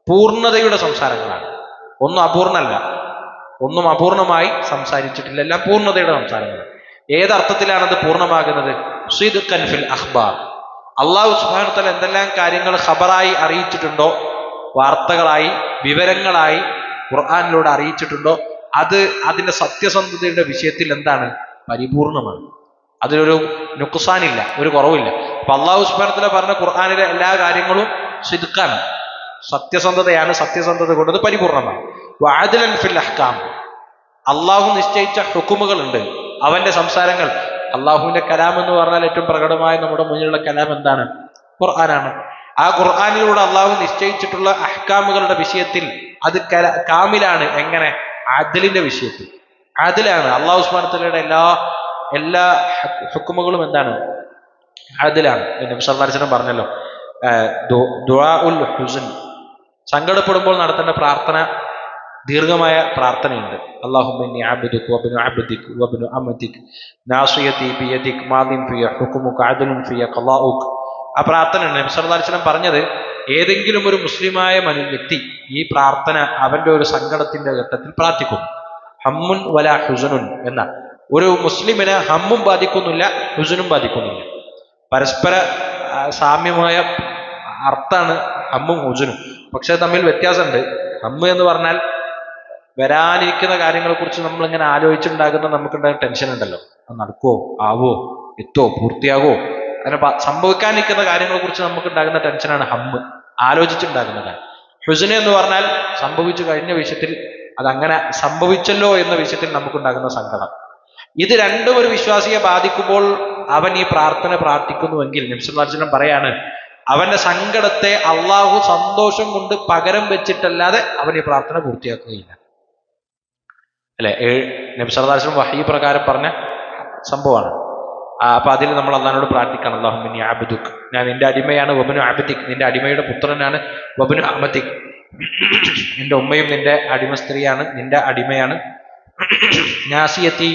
[SPEAKER 1] പൂർണ്ണതയുടെ സംസാരങ്ങളാണ്. ഒന്നും അപൂർണല്ല, ഒന്നും അപൂർണമായി സംസാരിച്ചിട്ടില്ല, എല്ലാം പൂർണ്ണതയുടെ സംസാരങ്ങൾ. ഏതർത്ഥത്തിലാണത് പൂർണ്ണമാകുന്നത്? സിദ്ഖൻ ഫിൽ അഖ്ബാർ. അള്ളാഹു സുബ്ഹാനഹു വ തആല എന്തെല്ലാം കാര്യങ്ങൾ ഖബറായി അറിയിച്ചിട്ടുണ്ടോ, വാർത്തകളായി വിവരങ്ങളായി ഖുർആനിലൂടെ അറിയിച്ചിട്ടുണ്ടോ, അത് അതിന്റെ സത്യസന്ധതയുടെ വിഷയത്തിൽ എന്താണ്? പരിപൂർണമാണ്. അതിലൊരു നുക്സാനില്ല, ഒരു കുറവില്ല. അപ്പൊ അള്ളാഹു സുബ്ഹാനഹു വ തആല പറഞ്ഞ ഖുർആനിലെ എല്ലാ കാര്യങ്ങളും സിദ്ഖാണ്, സത്യസന്ധതയാണ്. സത്യസന്ധത കൊണ്ടത് പരിപൂർണമാണ്. വഅദ്ലൻ ഫിൽ അഹ്കാം അള്ളാഹു നിശ്ചയിച്ച ഹുക്കുമുകളുണ്ട്, അവന്റെ സംസാരങ്ങൾ. അള്ളാഹുവിന്റെ കലാം എന്ന് പറഞ്ഞാൽ ഏറ്റവും പ്രകടമായ നമ്മുടെ മുന്നിലുള്ള കലാം എന്താണ്? ഖുർആനാണ്. ആ ഖുർആനിലൂടെ അള്ളാഹു നിശ്ചയിച്ചിട്ടുള്ള അഹ്കാമുകളുടെ വിഷയത്തിൽ അത് കാമിലാണ്. എങ്ങനെ? അദ്ലിന്റെ വിഷയത്തിൽ അദ്ലാണ്. അള്ളാഹു സുബ്ഹാനഹു വ തആലയുടെ എല്ലാ ഹുക്കുമുകളും എന്താണ്? അദ്ലാണ്. നബി സല്ലല്ലാഹു അലൈഹി വസല്ലം പറഞ്ഞല്ലോ, ദുആഉൽ ഹുസ്ൻ, സങ്കടപ്പെടുമ്പോൾ നടത്തേണ്ട പ്രാർത്ഥന, ദീർഘമായ പ്രാർത്ഥനയുണ്ട്. അല്ലാഹുമ്മ ഇന്നി അബ്ദുക വബ്നു അബ്ദിക വബ്നു അമതിക നാസിയതി ബിയദിക മാദിൻ ഫിയ ഹുക്മുക അദ്ലുൻ ഫിയ ഖളാഉക. ആ പ്രാർത്ഥന നബി സല്ലല്ലാഹു അലൈഹി വസല്ലം പറഞ്ഞത്, ഏതെങ്കിലും ഒരു മുസ്ലിമായ വ്യക്തി ഈ പ്രാർത്ഥന അവന്റെ ഒരു സങ്കടത്തിന്റെ ഘട്ടത്തിൽ പ്രാർത്ഥിക്കുന്നു. ഹമ്മുൻ വലാ ഹുസ്നുൻ എന്ന ഒരു മുസ്ലിമിനെ ഹമ്മും ബാധിക്കുന്നില്ല, ഹുസ്നും ബാധിക്കുന്നില്ല. പരസ്പര സാമ്യമായ അർത്ഥാണ് ഹമ്മും ഹുസ്നും. പക്ഷെ തമ്മിൽ വ്യത്യാസമുണ്ട്. ഹമ്മ് എന്ന് പറഞ്ഞാൽ വരാനിരിക്കുന്ന കാര്യങ്ങളെ കുറിച്ച് നമ്മൾ ഇങ്ങനെ ആലോചിച്ചുണ്ടാകുന്ന നമുക്കുണ്ടാകുന്ന ടെൻഷൻ ഉണ്ടല്ലോ, അത് നടക്കുവോ, ആവോ, എത്തോ, പൂർത്തിയാകോ, അങ്ങനെ സംഭവിക്കാനിരിക്കുന്ന കാര്യങ്ങളെ കുറിച്ച് നമുക്കുണ്ടാകുന്ന ടെൻഷനാണ് ഹമ്മ്, ആലോചിച്ചുണ്ടാകുന്നതാണ്. ഹുസ്ന് എന്ന് പറഞ്ഞാൽ സംഭവിച്ചു കഴിഞ്ഞ വിഷയത്തിൽ, അതങ്ങനെ സംഭവിച്ചല്ലോ എന്ന വിഷയത്തിൽ നമുക്കുണ്ടാകുന്ന സങ്കടം. ഇത് രണ്ടും ഒരു വിശ്വാസിയെ ബാധിക്കുമ്പോൾ അവൻ ഈ പ്രാർത്ഥന പ്രാർത്ഥിക്കുന്നുവെങ്കിൽ നബി സല്ലല്ലാഹു അലൈഹി വസല്ലം പറയാണ്, അവന്റെ സങ്കടത്തെ അള്ളാഹു സന്തോഷം കൊണ്ട് പകരം വെച്ചിട്ടല്ലാതെ അവൻ ഈ പ്രാർത്ഥന പൂർത്തിയാക്കുകയില്ല. അല്ലെ? നബി സല്ലല്ലാഹു അലൈഹി വസല്ലം വഹീ പ്രകാരം പറഞ്ഞ സംഭവമാണ്. അപ്പൊ അതിൽ നമ്മൾ അള്ളാഹിനോട് പ്രാർത്ഥിക്കണം, അല്ലാഹുമ്മ ഇന്നി അബ്ദുക, ഞാൻ നിന്റെ അടിമയാണ്, വബ്നു അബ്ദിക, നിന്റെ അടിമയുടെ പുത്രനാണ്, വബ്നു അമതിക, നിന്റെ ഉമ്മയും നിന്റെ അടിമ സ്ത്രീയാണ്, നിന്റെ അടിമയാണ്, നാസിയത്തി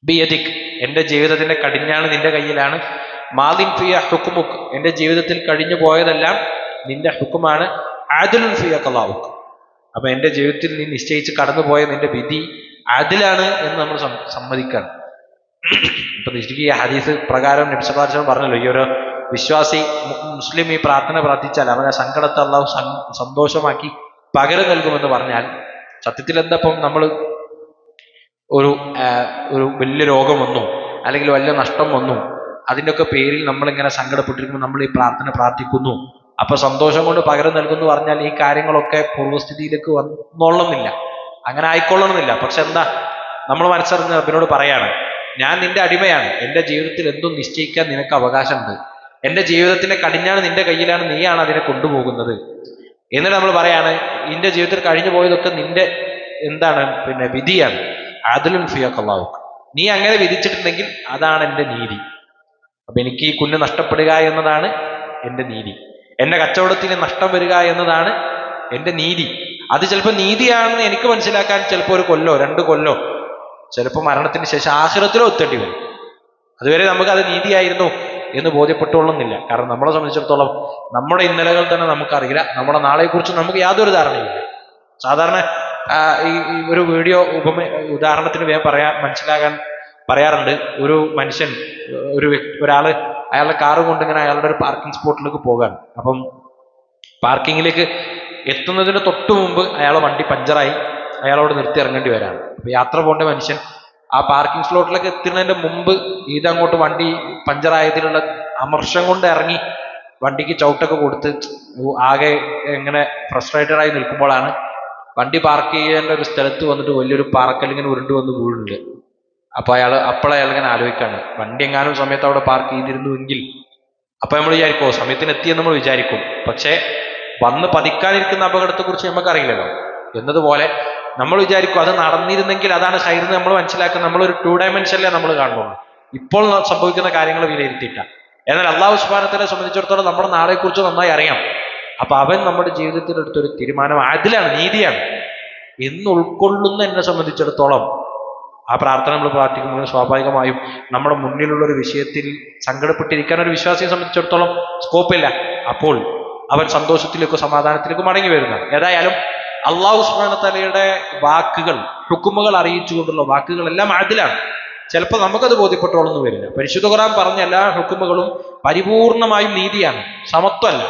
[SPEAKER 1] ബിയദിക്, എന്റെ ജീവിതത്തിന്റെ കടിഞ്ഞാണ് നിന്റെ കയ്യിലാണ്, മാദിൻ ഫിയ ഹുക്മുക്, എന്റെ ജീവിതത്തിൽ കഴിഞ്ഞു പോയതെല്ലാം നിന്റെ ഹുക്കുമാണ്, അദ്ലുൻ ഫിയ ഖളാഉക്, അപ്പൊ എന്റെ ജീവിതത്തിൽ നീ നിശ്ചയിച്ച് കടന്നുപോയ നിന്റെ വിധി അദിലാണ് എന്ന് നമ്മൾ സമ്മതിക്കണം. ഇപ്പൊ ഈ ഹദീസ് പ്രകാരം നബി സല്ലല്ലാഹു അലൈഹി വസല്ലം പറഞ്ഞല്ലോ, ഈ ഒരു വിശ്വാസി മുസ്ലിം ഈ പ്രാർത്ഥന പ്രാർത്ഥിച്ചാൽ അവനെ സങ്കടത്തെ അല്ലാഹു സന്തോഷമാക്കി പകരം നൽകുമെന്ന് പറഞ്ഞാൽ സത്യത്തിൽ എന്താ? ഇപ്പം നമ്മൾ ഒരു വലിയ രോഗം വന്നു, അല്ലെങ്കിൽ വലിയ നഷ്ടം വന്നു, അതിൻ്റെയൊക്കെ പേരിൽ നമ്മളിങ്ങനെ സങ്കടപ്പെട്ടിരിക്കുമ്പോൾ നമ്മൾ ഈ പ്രാർത്ഥന പ്രാർത്ഥിക്കുന്നു, അപ്പൊ സന്തോഷം കൊണ്ട് പകരം നൽകുന്നു പറഞ്ഞാൽ ഈ കാര്യങ്ങളൊക്കെ പൂർവ്വസ്ഥിതിയിലേക്ക് വന്നോളണമെന്നില്ല, അങ്ങനെ ആയിക്കൊള്ളണമെന്നില്ല. പക്ഷെ എന്താ, നമ്മൾ മനസ്സറിഞ്ഞ് റബ്ബിനോട് പറയാണ്, ഞാൻ നിന്റെ അടിമയാണ്, എന്റെ ജീവിതത്തിൽ എന്തും നിശ്ചയിക്കാൻ നിനക്ക് അവകാശമുണ്ട്, എന്റെ ജീവിതത്തിന്റെ കടിഞ്ഞാണ് നിന്റെ കയ്യിലാണ്, നീയാണ് അതിനെ കൊണ്ടുപോകുന്നത്. എന്നിട്ട് നമ്മൾ പറയാണ്, നിന്റെ ജീവിതത്തിൽ കഴിഞ്ഞു പോയതൊക്കെ നിന്റെ എന്താണ്, വിധിയാണ്, അദ്ലുൻ ഫിയ ഖളാഉക്, നീ അങ്ങനെ വിധിച്ചിട്ടുണ്ടെങ്കിൽ അതാണ് എൻ്റെ നീതി. അപ്പൊ എനിക്ക് ഈ കുഞ്ഞ് നഷ്ടപ്പെടുക എന്നതാണ് എൻ്റെ നീതി, എന്റെ കച്ചവടത്തിന് നഷ്ടം വരിക എന്നതാണ് എൻ്റെ നീതി. അത് ചിലപ്പോൾ നീതിയാണെന്ന് എനിക്ക് മനസ്സിലാക്കാൻ ചിലപ്പോൾ 1 കൊല്ലോ 2 കൊല്ലോ, ചിലപ്പോൾ മരണത്തിന് ശേഷം ആഖിറത്തിലോ എത്തേണ്ടി വരും. അതുവരെ നമുക്ക് അത് നീതിയായിരുന്നു എന്ന് ബോധ്യപ്പെട്ടുകൊള്ളുന്നില്ല. കാരണം നമ്മളെ സംബന്ധിച്ചിടത്തോളം നമ്മുടെ ഇന്നലകൾ തന്നെ നമുക്കറിയില്ല, നമ്മുടെ നാളെക്കുറിച്ച് നമുക്ക് യാതൊരു ധാരണയില്ല. സാധാരണ ഈ ഒരു വീഡിയോ ഉദാഹരണത്തിന് മനസ്സിലാകാൻ പറയാറുണ്ട്. ഒരു മനുഷ്യൻ, ഒരാള് അയാളുടെ കാറ് കൊണ്ട് ഇങ്ങനെ അയാളുടെ ഒരു പാർക്കിംഗ് സ്പോട്ടിലേക്ക് പോകാൻ. അപ്പം പാർക്കിങ്ങിലേക്ക് എത്തുന്നതിന് തൊട്ടു മുമ്പ് അയാളെ വണ്ടി പഞ്ചറായി, അയാളോട് നിർത്തി ഇറങ്ങേണ്ടി വരാണ്. അപ്പൊ യാത്ര പോകേണ്ട മനുഷ്യൻ ആ പാർക്കിംഗ് സ്ലോട്ടിലേക്ക് എത്തുന്നതിന്റെ മുമ്പ് ഇതങ്ങോട്ട് വണ്ടി പഞ്ചറായതിലുള്ള അമർഷം കൊണ്ട് ഇറങ്ങി വണ്ടിക്ക് ചവിട്ടൊക്കെ കൊടുത്ത് ആകെ ഇങ്ങനെ ഫ്രസ്ട്രേറ്റഡ് ആയി നിൽക്കുമ്പോഴാണ് വണ്ടി പാർക്ക് ചെയ്യേണ്ട ഒരു സ്ഥലത്ത് വന്നിട്ട് വലിയൊരു പാറക്കല്ലിങ്ങനെ ഉരുണ്ട് വന്ന് വീഴുന്നുണ്ട്. അപ്പൊ അയാൾ ഇങ്ങനെ ആലോചിക്കാണ്, വണ്ടി എങ്ങാനും സമയത്ത് അവിടെ പാർക്ക് ചെയ്തിരുന്നുവെങ്കിൽ. അപ്പൊ നമ്മൾ വിചാരിക്കുമോ സമയത്തിന് എത്തിയെന്ന് നമ്മൾ വിചാരിക്കും. പക്ഷേ വന്ന് പതിക്കാനിരിക്കുന്ന അപകടത്തെക്കുറിച്ച് നമുക്കറിയില്ലല്ലോ. എന്നതുപോലെ നമ്മൾ വിചാരിക്കും അത് നടന്നിരുന്നെങ്കിൽ അതാണ് ഹൈർ നമ്മൾ മനസ്സിലാക്കുന്നത്. നമ്മളൊരു 2 ഡയമെൻഷനിലേ നമ്മൾ കാണുള്ളൂ. ഇപ്പോൾ സംഭവിക്കുന്ന കാര്യങ്ങൾ വിലയിരുത്തിയിട്ട. എന്നാൽ അള്ളാഹു സുബ്ഹാനഹു വ തആലയെ സംബന്ധിച്ചിടത്തോളം നമ്മുടെ നാളെക്കുറിച്ച് നന്നായി അറിയാം. അപ്പൊ അവൻ നമ്മുടെ ജീവിതത്തിൽ എടുത്തൊരു തീരുമാനം അതിലാണ്, നീതിയാണ് എന്ന് ഉൾക്കൊള്ളുന്ന എന്നെ സംബന്ധിച്ചിടത്തോളം ആ പ്രാർത്ഥന നമ്മൾ പ്രാർത്ഥിക്കുമ്പോൾ സ്വാഭാവികമായും നമ്മുടെ മുന്നിലുള്ള ഒരു വിഷയത്തിൽ സങ്കടപ്പെട്ടിരിക്കാൻ ഒരു വിശ്വാസിയെ സംബന്ധിച്ചിടത്തോളം സ്കോപ്പില്ല. അപ്പോൾ അവൻ സന്തോഷത്തിലേക്കോ സമാധാനത്തിലേക്കോ മടങ്ങി വരുന്നതാണ്. ഏതായാലും അള്ളാഹു സുബ്ഹാനഹു വ തആലയുടെ വാക്കുകൾ, ഹുക്കുമുകൾ അറിയിച്ചുകൊണ്ടുള്ള വാക്കുകളെല്ലാം അതിലാണ്. ചിലപ്പോൾ നമുക്കത് ബോധ്യപ്പെട്ടോളൊന്നും വരില്ല. പരിശുദ്ധ ഖുർആൻ പറഞ്ഞ എല്ലാ ഹുക്കുമുകളും പരിപൂർണമായും നീതിയാണ്, സമത്വമല്ല.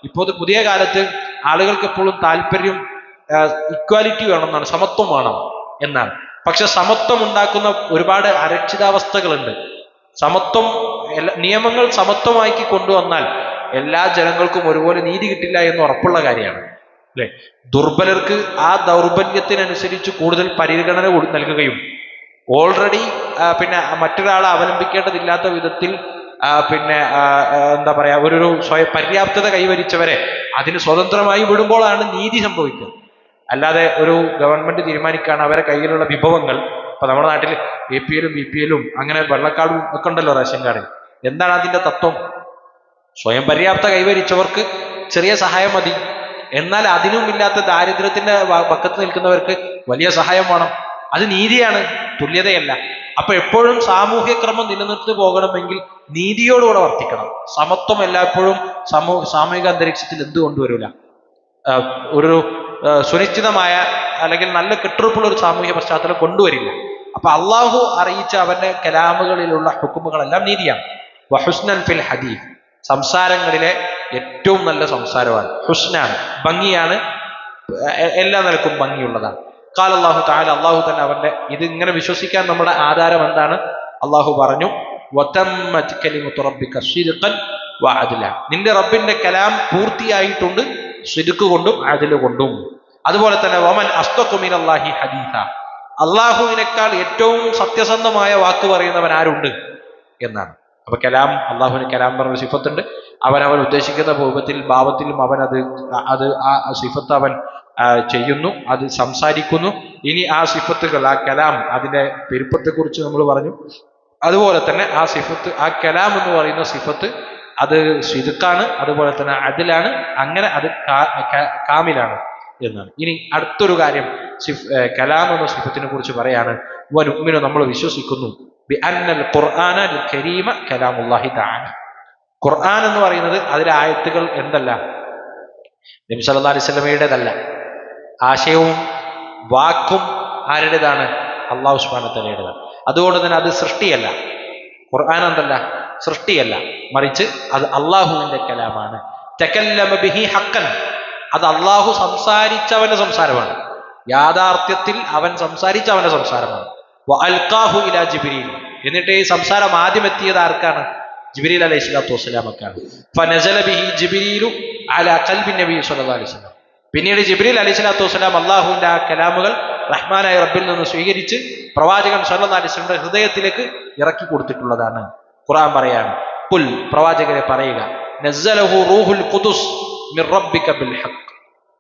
[SPEAKER 1] ഇപ്പോൾ പുതിയ കാലത്ത് ആളുകൾക്ക് എപ്പോഴും താല്പര്യം ഇക്വാലിറ്റി വേണമെന്നാണ്, സമത്വം വേണം എന്നാണ്. പക്ഷെ സമത്വം ഉണ്ടാക്കുന്ന ഒരുപാട് അരക്ഷിതാവസ്ഥകളുണ്ട്. സമത്വം നിയമങ്ങൾ സമത്വമാക്കി കൊണ്ടുവന്നാൽ എല്ലാ ജനങ്ങൾക്കും ഒരുപോലെ നീതി കിട്ടില്ല എന്ന് ഉറപ്പുള്ള കാര്യമാണ്, അല്ലെ? ദുർബലർക്ക് ആ ദൗർബല്യത്തിനനുസരിച്ച് കൂടുതൽ പരിഗണന നൽകുകയും ഓൾറെഡി മറ്റൊരാളെ അവലംബിക്കേണ്ടതില്ലാത്ത വിധത്തിൽ എന്താ പറയാ ഒരു സ്വയം പര്യാപ്തത കൈവരിച്ചവരെ അതിന് സ്വതന്ത്രമായി വിടുമ്പോഴാണ് നീതി സംഭവിക്കുക. അല്ലാതെ ഒരു ഗവൺമെന്റ് തീരുമാനിക്കുകയാണ് അവരെ കയ്യിലുള്ള വിഭവങ്ങൾ, ഇപ്പൊ നമ്മുടെ നാട്ടിൽ APL BPL അങ്ങനെ വെള്ളക്കാടും ഒക്കെ ഉണ്ടല്ലോ റേഷൻ കാർഡ്. എന്താണ് അതിന്റെ തത്വം? സ്വയം പര്യാപ്ത കൈവരിച്ചവർക്ക് ചെറിയ സഹായം മതി, എന്നാൽ അതിനും ഇല്ലാത്ത ദാരിദ്ര്യത്തിന്റെ പക്കത്ത് നിൽക്കുന്നവർക്ക് വലിയ സഹായം വേണം. അത് നീതിയാണ്, തുല്യതയല്ല. അപ്പൊ എപ്പോഴും സാമൂഹ്യ ക്രമം നിലനിർത്തി പോകണമെങ്കിൽ നീതിയോടുകൂടെ വർത്തിക്കണം. സമത്വം എല്ലായ്പ്പോഴും സാമൂഹിക അന്തരീക്ഷത്തിൽ എന്തുകൊണ്ടുവരില്ല? ഒരു സുനിശ്ചിതമായ അല്ലെങ്കിൽ നല്ല കെട്ടുറപ്പുള്ള ഒരു സാമൂഹ്യ പശ്ചാത്തലം കൊണ്ടുവരില്ല. അപ്പൊ അള്ളാഹു അറിയിച്ച അവന്റെ കലാമുകളിലുള്ള ഹുക്കുമുകളെല്ലാം നീതിയാണ്. വഹുസ്നൻ ഫിൽ ഹദീസ്, സംസാരങ്ങളിലെ ഏറ്റവും നല്ല സംസാരമാണ്. ഹുസ്നാണ്, ഭംഗിയാണ്, എല്ലാ നിലക്കും ഭംഗിയുള്ളതാണ്. ഖാല അല്ലാഹു തആല, അള്ളാഹു തന്നെ അവന്റെ ഇത് ഇങ്ങനെ വിശ്വസിക്കാൻ നമ്മുടെ ആധാരം എന്താണ്? അള്ളാഹു പറഞ്ഞു, വതമ്മത് കലിമത്തു റബ്ബിക സിദ്ഖൻ വഅദ്ല, നിന്റെ റബ്ബിന്റെ കലാം പൂർത്തിയായിട്ടുണ്ട് സിദ്ഖ് കൊണ്ടും അദ്ല കൊണ്ടും. അതുപോലെ തന്നെ വമൻ അസ്ദഖു മിനല്ലാഹി ഹദീസ, അള്ളാഹുവിനേക്കാൾ ഏറ്റവും സത്യസന്ധമായ വാക്ക് പറയുന്നവൻ ആരുണ്ട് എന്നാണ്. അപ്പൊ കലാം, അള്ളാഹുവിന് കലാം പറഞ്ഞ സിഫത്തുണ്ട്. അവൻ ഉദ്ദേശിക്കുന്ന ഭാവത്തിലും അവൻ അത് ആ സിഫത്ത് അവൻ ചെയ്യുന്നു, അത് സംസാരിക്കുന്നു. ഇനി ആ സിഫത്തുകൾ, ആ കലാം, അതിന്റെ പെരുപ്പത്തെക്കുറിച്ച് നമ്മൾ പറഞ്ഞു. അതുപോലെ തന്നെ ആ സിഫത്ത്, ആ കലാം എന്ന് പറയുന്ന സിഫത്ത് അത് സിദ്ഖാണ്, അതുപോലെ തന്നെ അദ്ലാണ്, അങ്ങനെ അത് കാമിലാണ് എന്നാണ്. ഇനി അടുത്തൊരു കാര്യം കലാം എന്ന സിഫത്തിനെ കുറിച്ച് പറയാണ്. വനുഅ്മിനു, നമ്മൾ വിശ്വസിക്കുന്നു, ബിഅന്നൽ ഖുർആനൽ കരീമ കലാമുല്ലാഹി തആല, ഖുർആൻ എന്ന് പറയുന്നത് അതിലെ ആയത്തുകൾ എന്തല്ല, നബി സല്ലല്ലാഹു അലൈഹി വസല്ലമയുടേതല്ല. ആശയവും വാക്കും ആരുടേതാണ്? അല്ലാഹു സുബ്ഹാനഹു വ തആലയുടേതാണ്. അതുകൊണ്ട് തന്നെ അത് സൃഷ്ടിയല്ല. ഖുർആൻ എന്തല്ല? സൃഷ്ടിയല്ല, മറിച്ച് അത് അള്ളാഹുവിന്റെ കലാമാണ്. തകല്ലമ ബിഹി ഹഖൻ, അത് അള്ളാഹു സംസാരിച്ചവന്റെ സംസാരമാണ്. യാഥാർത്ഥ്യത്തിൽ അവൻ സംസാരിച്ച അവന്റെ സംസാരമാണ്. വഅൽഖാഹു ഇലാ ജിബ്രീൽ, എന്നിട്ട് ഈ സംസാരം ആദ്യം എത്തിയത് ആർക്കാണ്? ജിബ്രീൽ അലൈഹിസ്സലാത്തു വസ്സലാമക്കാണ്. ഫനസല ബിഹി ജിബ്രീലു അലാ ഖൽബി നബി സ്വല്ലല്ലാഹു അലൈഹി വസല്ലം, പിന്നീട് ജിബ്രീൽ അലൈഹിസ്സലാത്തു വസ്സലാം അള്ളാഹുവിന്റെ ആ കലാമുകൾ റഹ്മാനായ റബ്ബിൽ നിന്ന് സ്വീകരിച്ച് പ്രവാചകൻ സ്വല്ലല്ലാഹു അലൈഹി വസല്ലമയുടെ ഹൃദയത്തിലേക്ക് ഇറക്കി കൊടുത്തിട്ടുള്ളതാണ്. ഖുർആൻ പറയാണ്, ഖുൽ, പ്രവാചകരെ പറയുക, നസ്സലഹു റൂഹുൽ ഖുദുസ് മിർ റബ്ബിക ബിൽ ഹഖ്.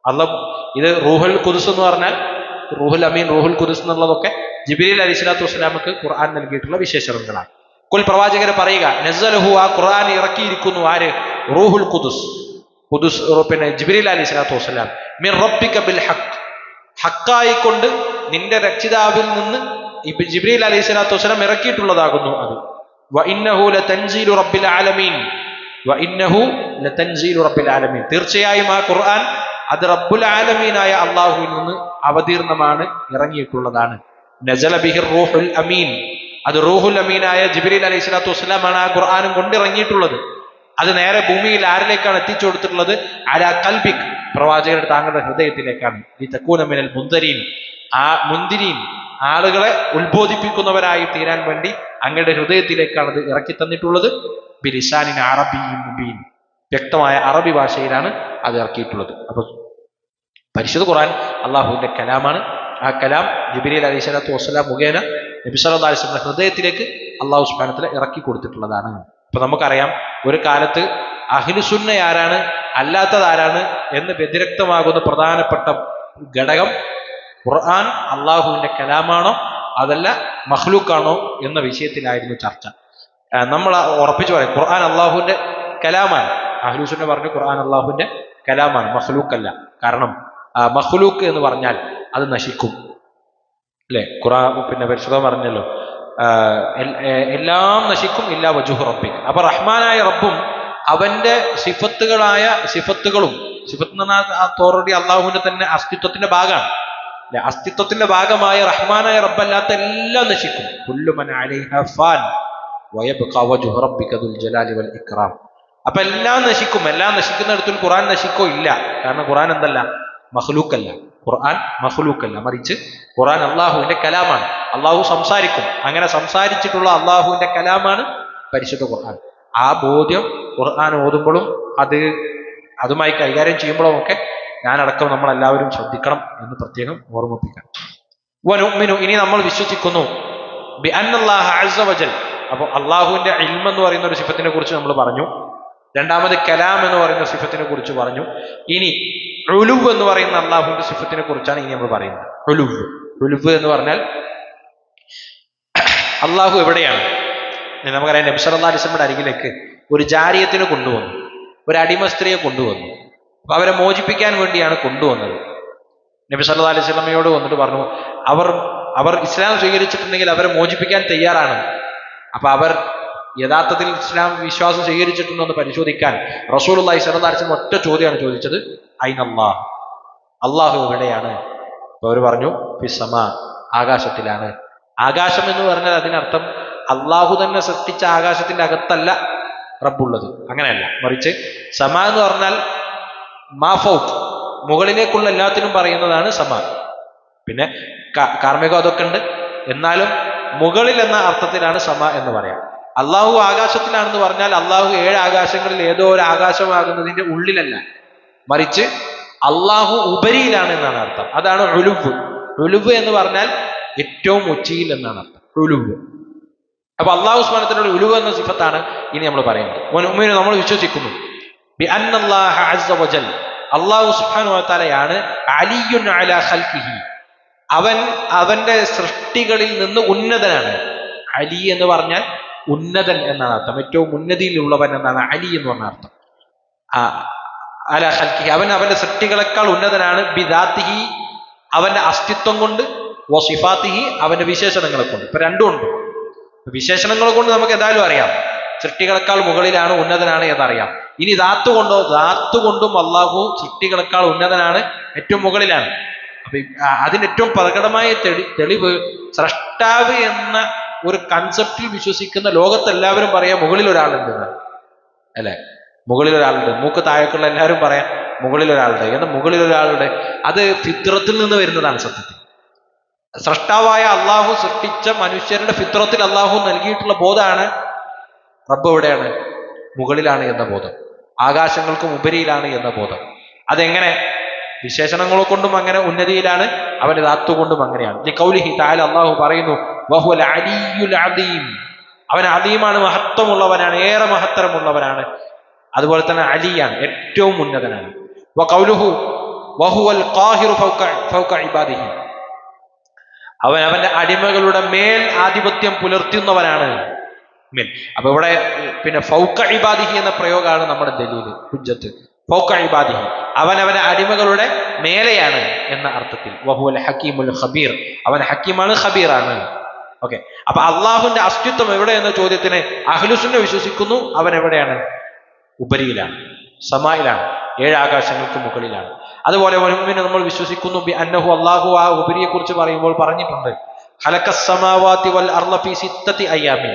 [SPEAKER 1] അല്ലാഹ്, ഇത് റൂഹുൽ ഖുദുസ് എന്ന് പറഞ്ഞാൽ റൂഹുൽ അമീൻ, റൂഹുൽ ഖുദുസ് എന്നുള്ളതൊക്കെ ജിബ്രീൽ അലൈഹിസ്സലാത്തു വസ്സലാമക്ക് ഖുർആൻ നൽകിയിട്ടുള്ള വിശേഷണങ്ങളാണ്. ഖുൽ, പ്രവാചകരെ പറയുക, നസ്സലഹു, ആ ഖുർആൻ ഇറക്കിയിരിക്കുന്നു ആര്? റൂഹുൽ ഖുദുസ്, ജിബ്രീൽ അലൈഹിസ്സലാത്തു വസ്സലാം, മിർ റബ്ബിക ബിൽ ഹഖ്, ഹക്കായിക്കൊണ്ട് നിന്റെ രക്ഷിതാവിൽ നിന്ന് ജിബ്രീൽ അലൈഹിസ്സലാത്തു വസ്സലാം ഇറക്കിയിട്ടുള്ളതാകുന്നു അത്. വഇന്നഹു ലതൻസീലു റബ്ബിൽ ആലമീൻ, വഇന്നഹു ലതൻസീലു റബ്ബിൽ ആലമീൻ, തീർച്ചയായും ആ ഖുർആൻ അത് റബ്ബുൽ ആലമീനായ അള്ളാഹുവിൽ നിന്ന് അവതീർണമാണ്, ഇറങ്ങിയിട്ടുള്ളതാണ്. നസല ബിഹിർ റൂഹുൽ അമീൻ, അത് റൂഹുൽ അമീനായ ജിബ്രീൽ അലൈഹിസ്സലാത്തു വസ്സലാമാണ് ആ ഖുർആനും കൊണ്ടിറങ്ങിയിട്ടുള്ളത്. അത് നേരെ ഭൂമിയിൽ ആരിലേക്കാണ് എത്തിച്ചു കൊടുത്തിട്ടുള്ളത്? അലാ ഖൽബിക്, പ്രവാചകരുടെ താങ്കളുടെ ഹൃദയത്തിലേക്കാണ്. ഈ തക്കൂന മിനൽ മുൻദരീൻ, മുന്തിരീൻ ആളുകളെ ഉത്ബോധിപ്പിക്കുന്നവരായി തീരാൻ വേണ്ടി അങ്ങയുടെ ഹൃദയത്തിലേക്കാണ് ഇത് ഇറക്കി തന്നിട്ടുള്ളത്. ബിലിസാനിൻ അറബിയ്യിൻ മുബീൻ, വ്യക്തമായ അറബി ഭാഷയിലാണ് അത് ഇറക്കിയിട്ടുള്ളത്. അപ്പൊ പരിശുദ്ധ ഖുർആൻ അള്ളാഹുവിന്റെ കലാമാണ്. ആ കലാം ജിബ്രീൽ അലൈഹി സ്വലാത്തു വസ്സലാം മുഖേന നബി സല്ലല്ലാഹു അലൈഹി വസല്ലം ഹൃദയത്തിലേക്ക് അള്ളാഹു സുബ്ഹാനഹു വ തആല ഇറക്കി കൊടുത്തിട്ടുള്ളതാണ്. അപ്പൊ നമുക്കറിയാം, ഒരു കാലത്ത് അഹ്ലുസുന്ന ആരാണ് അല്ലാത്തത് ആരാണ് എന്ന് വ്യതിരക്തമാകുന്ന പ്രധാനപ്പെട്ട ഘടകം ഖുർആൻ അള്ളാഹുവിന്റെ കലാമാണോ അതല്ല മഖ്ലൂക്കാണോ എന്ന വിഷയത്തിലായിരുന്നു ചർച്ച. നമ്മൾ ഉറപ്പിച്ചു പറയും ഖുർആൻ അള്ളാഹുവിന്റെ കലാമാണ്. അഹ്ലുസുന്ന പറഞ്ഞു ഖുർആൻ അള്ളാഹുവിന്റെ കലാമാണ്, മഖ്ലൂക്കല്ല. കാരണം മഖ്ലൂക്ക് എന്ന് പറഞ്ഞാൽ അത് നശിക്കും, അല്ലെ? ഖുർആൻ പിന്നെ പരിശുദ്ധ പറഞ്ഞല്ലോ, എല്ലാം നശിക്കും ഇല്ലാ വജുഹു റബ്ബിക്. അപ്പൊ റഹ്മാനായ റബ്ബും അവന്റെ സിഫത്തുകളായ സിഫത്തുകളും, സിഫത്ത് എന്ന് പറഞ്ഞാൽ ഓൾറെഡി അള്ളാഹുവിന്റെ തന്നെ അസ്തിത്വത്തിന്റെ ഭാഗമാണ്, അല്ലെ? അസ്തിത്വത്തിന്റെ ഭാഗമായ റഹ്മാനായ റബ്ബല്ലാത്ത എല്ലാം നശിക്കും. കുല്ലു മൻ അലൈഹാ ഫാൻ വയബ്ഖാ വജ്ഹു റബ്ബിക ദുൽ ജലാലി വൽ ഇക്റാം. അപ്പൊ എല്ലാം നശിക്കും. എല്ലാം നശിക്കുന്നിടത്തിൽ ഖുർആൻ നശിക്കോ? ഇല്ല. കാരണം ഖുർആൻ എന്തല്ല? മഖ്ലൂക്കല്ല. ഖുർആൻ മഖ്ലൂക്കല്ല, മറിച്ച് ഖുർആൻ അള്ളാഹുവിന്റെ കലാമാണ്. അള്ളാഹു സംസാരിക്കും. അങ്ങനെ സംസാരിച്ചിട്ടുള്ള അള്ളാഹുവിന്റെ കലാമാണ് പരിശുദ്ധ ഖുർആൻ. ആ ബോധ്യം ഖുർആൻ ഓതുമ്പോഴും അതുമായി കൈകാര്യം ചെയ്യുമ്പോഴും ഒക്കെ ഞാനടക്കം നമ്മളെല്ലാവരും ശ്രദ്ധിക്കണം എന്ന് പ്രത്യേകം ഓർമ്മിപ്പിക്കണം. വനുഅ്മിനു, ഇനി നമ്മൾ വിശ്വസിക്കുന്നു ബി അന്നല്ലാഹ അസ്സ വജൽ. അപ്പോൾ അള്ളാഹുവിന്റെ ഇൽമ് എന്ന് പറയുന്ന ഒരു സിഫത്തിനെ കുറിച്ച് നമ്മൾ പറഞ്ഞു. രണ്ടാമത് കലാം എന്ന് പറയുന്ന സിഫത്തിനെ കുറിച്ച് പറഞ്ഞു. ഇനി ഉലുവ് എന്ന് പറയുന്ന അള്ളാഹുവിന്റെ സിഫത്തിനെ കുറിച്ചാണ് ഇനി നമ്മൾ പറയുന്നത്. ഉലുവ് എന്ന് പറഞ്ഞാൽ അള്ളാഹു എവിടെയാണ്? നമുക്കറിയാം, നബി സല്ലല്ലാഹു അലൈഹി വസല്ലമയുടെ അരികിലേക്ക് ഒരു ജാരിയത്തിനെ കൊണ്ടുവന്നു, ഒരു അടിമ സ്ത്രീയെ കൊണ്ടുവന്നു. അപ്പൊ അവരെ മോചിപ്പിക്കാൻ വേണ്ടിയാണ് കൊണ്ടുവന്നത്. നബി സല്ലല്ലാഹു അലൈഹി വസല്ലമയോട് വന്നിട്ട് പറഞ്ഞു, അവർ ഇസ്ലാം സ്വീകരിച്ചിട്ടുണ്ടെങ്കിൽ അവരെ മോചിപ്പിക്കാൻ തയ്യാറാണ്. അപ്പൊ അവർ യഥാർത്ഥത്തിൽ ഇസ്ലാം വിശ്വാസം സ്വീകരിച്ചിട്ടുണ്ടോ എന്ന് പരിശോധിക്കാൻ റസൂലുള്ളാഹി സ്വല്ലല്ലാഹു അലൈഹി വസല്ലം ഒറ്റ ചോദ്യമാണ് ചോദിച്ചത്, ഐനല്ലാഹ്, അള്ളാഹു എവിടെയാണ്? അപ്പൊ അവർ പറഞ്ഞു ഫിസ്സമാ, ആകാശത്തിലാണ്. ആകാശം എന്ന് പറഞ്ഞാൽ അതിനർത്ഥം അള്ളാഹു തന്നെ സൃഷ്ടിച്ച ആകാശത്തിന്റെ അകത്തല്ല റബ്ബുള്ളത്, അങ്ങനെയല്ല. മറിച്ച് സമാ എന്ന് പറഞ്ഞാൽ മാഫൗക്ക്, മുകളിലേക്കുള്ള എല്ലാത്തിനും പറയുന്നതാണ് സമാ. പിന്നെ കാർമികം അതൊക്കെ ഉണ്ട്, എന്നാലും മുകളിൽ എന്ന അർത്ഥത്തിലാണ് സമ എന്ന് പറയാം. അള്ളാഹു ആകാശത്തിലാണെന്ന് പറഞ്ഞാൽ അള്ളാഹു 7 ആകാശങ്ങളിൽ ഏതോ ഒരു ആകാശമാകുന്നതിന്റെ ഉള്ളിലല്ല, മറിച്ച് അള്ളാഹു ഉപരിയിലാണ് എന്നാണ് അർത്ഥം. അതാണ് ഉലുവ്. ഉലുവ് എന്ന് പറഞ്ഞാൽ ഏറ്റവും ഉച്ചിയിൽ എന്നാണ് അർത്ഥം, ഉലുവ്. അപ്പൊ അള്ളാഹു സുബ്ഹാനഹു വ തആലയുടെ ഉലുവ് എന്ന സിഫത്താണ് ഇനി നമ്മൾ പറയുന്നത്. മുഅ്മിനീൻ, നമ്മൾ വിശ്വസിക്കുന്നു ബി അന്നല്ലാഹ അസ്സ വജൽ, അള്ളാഹു സുബ്ഹാനഹു വ തആലയാണ് അലിയുൻ അലാ ഖൽഖിഹി, അവന്റെ സൃഷ്ടികളിൽ നിന്ന് ഉന്നതനാണ്. അലി എന്ന് പറഞ്ഞാൽ ഉന്നതൻ എന്നാണ് അർത്ഥം, ഏറ്റവും ഉന്നതിയിലുള്ളവൻ എന്നാണ് അലി എന്ന് പറഞ്ഞ അർത്ഥം. അലാ ഖൽഖിഹി, അവന്റെ സൃഷ്ടികളെക്കാൾ ഉന്നതനാണ്. ബിദാത്തിഹി, അവന്റെ അസ്തിത്വം കൊണ്ട്, വസിഫാത്തിഹി, അവന്റെ വിശേഷണങ്ങളെ കൊണ്ട്. ഇപ്പൊ രണ്ടും ഉണ്ട്. വിശേഷണങ്ങളെ കൊണ്ട് നമുക്ക് എന്തായാലും അറിയാം സൃഷ്ടികളെക്കാൾ മുകളിലാണ്, ഉന്നതനാണ് എന്നറിയാം. ഇനി ദാത്ത് കൊണ്ടും അള്ളാഹു സൃഷ്ടികളെക്കാൾ ഉന്നതനാണ്, ഏറ്റവും മുകളിലാണ്. അപ്പൊ അതിന് ഏറ്റവും പ്രകടമായ തെളിവ് സ്രഷ്ടാവ് എന്ന ഒരു കൺസെപ്റ്റിൽ വിശ്വസിക്കുന്ന ലോകത്തെല്ലാവരും പറയാം മുകളിൽ ഒരാളുണ്ട്, അല്ലെ? മുകളിൽ ഒരാളുണ്ട്. മൂക്ക് താഴേക്കുള്ള എല്ലാവരും പറയാം മുകളിൽ ഒരാളുണ്ട്. എന്നാൽ മുകളിൽ ഒരാളുടെ അത് ഫിത്രത്തിൽ നിന്ന് വരുന്നതാണ്. സത്യത്തിൽ സ്രഷ്ടാവായ അള്ളാഹു സൃഷ്ടിച്ച മനുഷ്യരുടെ ഫിത്രത്തിൽ അള്ളാഹു നൽകിയിട്ടുള്ള ബോധമാണ് റബ്ബ് എവിടെയാണ്? മുകളിലാണ് എന്ന ബോധം, ആകാശങ്ങൾക്കും ഉപരിയിലാണ് എന്ന ബോധം. അതെങ്ങനെ? വിശേഷണങ്ങളെ കൊണ്ടും അങ്ങനെ ഉന്നതിയിലാണ്, അവന്റെ ദാത്തുകൊണ്ടും അങ്ങനെയാണ്. ലിഖൗലിഹി തആല, അള്ളാഹു പറയുന്നു വഹുവൽ അലിയ്യുൽ അദീം, അവൻ അദീമാണ്, മഹത്വമുള്ളവനാണ്, ഏറെ മഹത്തരമുള്ളവനാണ്. അതുപോലെ തന്നെ അലിയാണ്, ഏറ്റവും ഉന്നതനാണ്. വഖൗലുഹു വഹുവൽ ഖാഹിറു ഫൗക ഇബാദിഹി, അവൻ അവന്റെ അടിമകളുടെ മേൽ ആധിപത്യം പുലർത്തുന്നവനാണ്. അപ്പൊ ഇവിടെ പിന്നെ ഫൗക ഇബാദിഹി എന്ന പ്രയോഗമാണ് നമ്മുടെ ദലീൽ, ഹുജ്ജത്ത്. ഫൗക ഇബാദിഹി, അവന്റെ അടിമകളുടെ മേലെയാണ് എന്ന അർത്ഥത്തിൽ. വഹുവൽ ഹക്കീമുൽ ഖബീർ, അവൻ ഹക്കീമാണ്, ഖബീറാണ്. ഓക്കെ, അപ്പൊ അള്ളാഹുവിന്റെ അസ്തിത്വം എവിടെ എന്ന ചോദ്യത്തിന് അഹ്ലുസുന്ന വിശ്വസിക്കുന്നു അവൻ എവിടെയാണ്? ഉപരിയിലാണ്, സമായിലാണ്, 7 ആകാശങ്ങൾക്ക് മുകളിലാണ്. അതുപോലെ മുഅ്മിനീൻ, നമ്മൾ വിശ്വസിക്കുന്നു ബി അന്നഹു, അള്ളാഹു ആ ഉപരിയെ കുറിച്ച് പറയുമ്പോൾ പറഞ്ഞിട്ടുണ്ട് ഖലഖസ് സമാവാതി വൽ അർള ഫീ 6 അയ്യാമിൻ,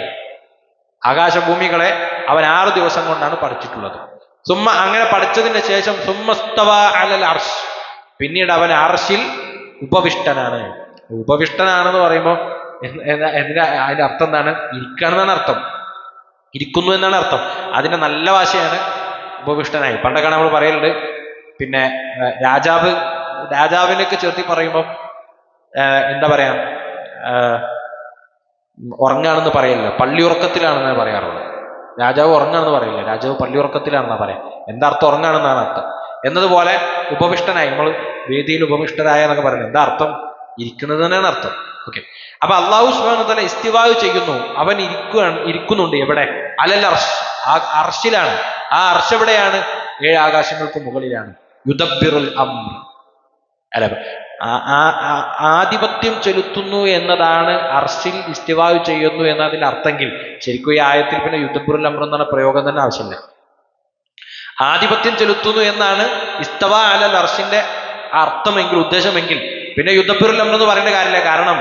[SPEAKER 1] ആകാശഭൂമികളെ അവൻ 6 ദിവസം കൊണ്ടാണ് പഠിച്ചിട്ടുള്ളത്. സുമ്മ അങ്ങനെ പഠിച്ചതിന് ശേഷം സുമ്മസ്തവ അലൽ അർഷ്, പിന്നീട് അവൻ അർഷിൽ ഉപവിഷ്ടനാണ്. ഉപവിഷ്ടനാണെന്ന് പറയുമ്പോൾ അതിന്റെ അർത്ഥം എന്താണ്? ഇരിക്കുകയാണെന്നാണ് അർത്ഥം, ഇരിക്കുന്നു എന്നാണ് അർത്ഥം. അതിന്റെ നല്ല ഭാഷയാണ് ഉപവിഷ്ടനായി. പണ്ടൊക്കെ നമ്മൾ പറയലുണ്ട്, പിന്നെ രാജാവിനൊക്കെ ചേർത്തി പറയുമ്പോൾ എന്താ പറയാ, ഉറങ്ങാണെന്ന് പറയില്ല, പള്ളിയുറക്കത്തിലാണെന്ന് പറയാറുള്ളത്. രാജാവ് ഉറങ്ങാണെന്ന് പറയില്ല, രാജാവ് പള്ളിയുറക്കത്തിലാണെന്നാ പറയാം. എന്താ അർത്ഥം? ഉറങ്ങാണെന്നാണ് അർത്ഥം. എന്നതുപോലെ ഉപവിഷ്ടനായി, നമ്മൾ വേദിയിൽ ഉപവിഷ്ടരായ എന്നൊക്കെ പറയുന്നത് എന്താ അർത്ഥം? ഇരിക്കുന്നത് തന്നെയാണ് അർത്ഥം. ഓക്കെ. അപ്പൊ അള്ളാഹു സുബ്ഹാനഹു വ തആല ഇസ്തിവാ ചെയ്യുന്നു, അവൻ ഇരിക്കുന്നുണ്ട്. എവിടെ? അലൽ അർഷ്, ആ അർഷിലാണ്. ആ അർഷ് എവിടെയാണ്? 7 ആകാശങ്ങൾക്ക് മുകളിലാണ്. യുദബ്ബിറുൽ അംർ, അല്ല, ആധിപത്യം ചെലുത്തുന്നു എന്നതാണ് അർഷിൽ ഇസ്തിവാ ചെയ്യുന്നു എന്നതിന്റെ അർത്ഥമെങ്കിൽ ശരിക്കും ഈ ആയത്തിൽ പിന്നെ യുദബ്ബിറുൽ അംർ എന്ന പ്രയോഗം തന്നെ ആവശ്യമില്ല. ആധിപത്യം ചെലുത്തുന്നു എന്നാണ് ഇസ്തവാ അലൽ അർഷിന്റെ അർത്ഥമെങ്കിൽ, ഉദ്ദേശമെങ്കിൽ പിന്നെ യുദബ്ബിറുൽ അംർ എന്ന് പറയേണ്ട കാര്യമില്ല. കാരണം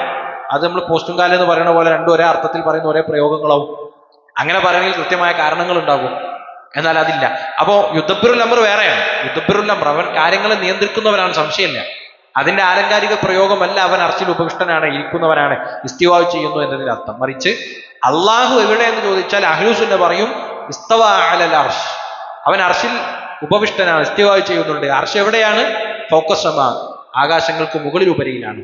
[SPEAKER 1] അത് നമ്മൾ പോസ്റ്റും കാലം എന്ന് പറയുന്ന പോലെ രണ്ടും ഒരേ അർത്ഥത്തിൽ പറയുന്ന ഒരേ പ്രയോഗങ്ങളാവും. അങ്ങനെ പറയണമെങ്കിൽ കൃത്യമായ കാരണങ്ങൾ ഉണ്ടാകും. എന്നാൽ അതില്ല. അപ്പോ യുദബ്ബിറുൽ അംർ വേറെയാണ്. യുദബ്ബിറുൽ അംർ, അവൻ കാര്യങ്ങളെ നിയന്ത്രിക്കുന്നവനാണ്, സംശയമില്ല. അതിന്റെ ആലങ്കാരിക പ്രയോഗമല്ല അവൻ അർശിൽ ഉപവിഷ്ടനാണ്, ഇരിക്കുന്നവനാണ്, ഇസ്തിവാ ചെയ്യുന്നു എന്നതിന്റെ അർത്ഥം. മറിച്ച് അള്ളാഹു എവിടെ എന്ന് ചോദിച്ചാൽ അഹ്ലുസുന്ന പറയും ഇസ്തവാ അലൽ അർശ്, അവൻ അർശിൽ ഉപവിഷ്ടനാണ്, ഇസ്തിവാ ചെയ്യുന്നുണ്ട്. അർശ് എവിടെയാണ്? ഫൗഖസ്സമ, ആകാശങ്ങൾക്ക് മുകളിൽ ഉപരിയിലാണ്.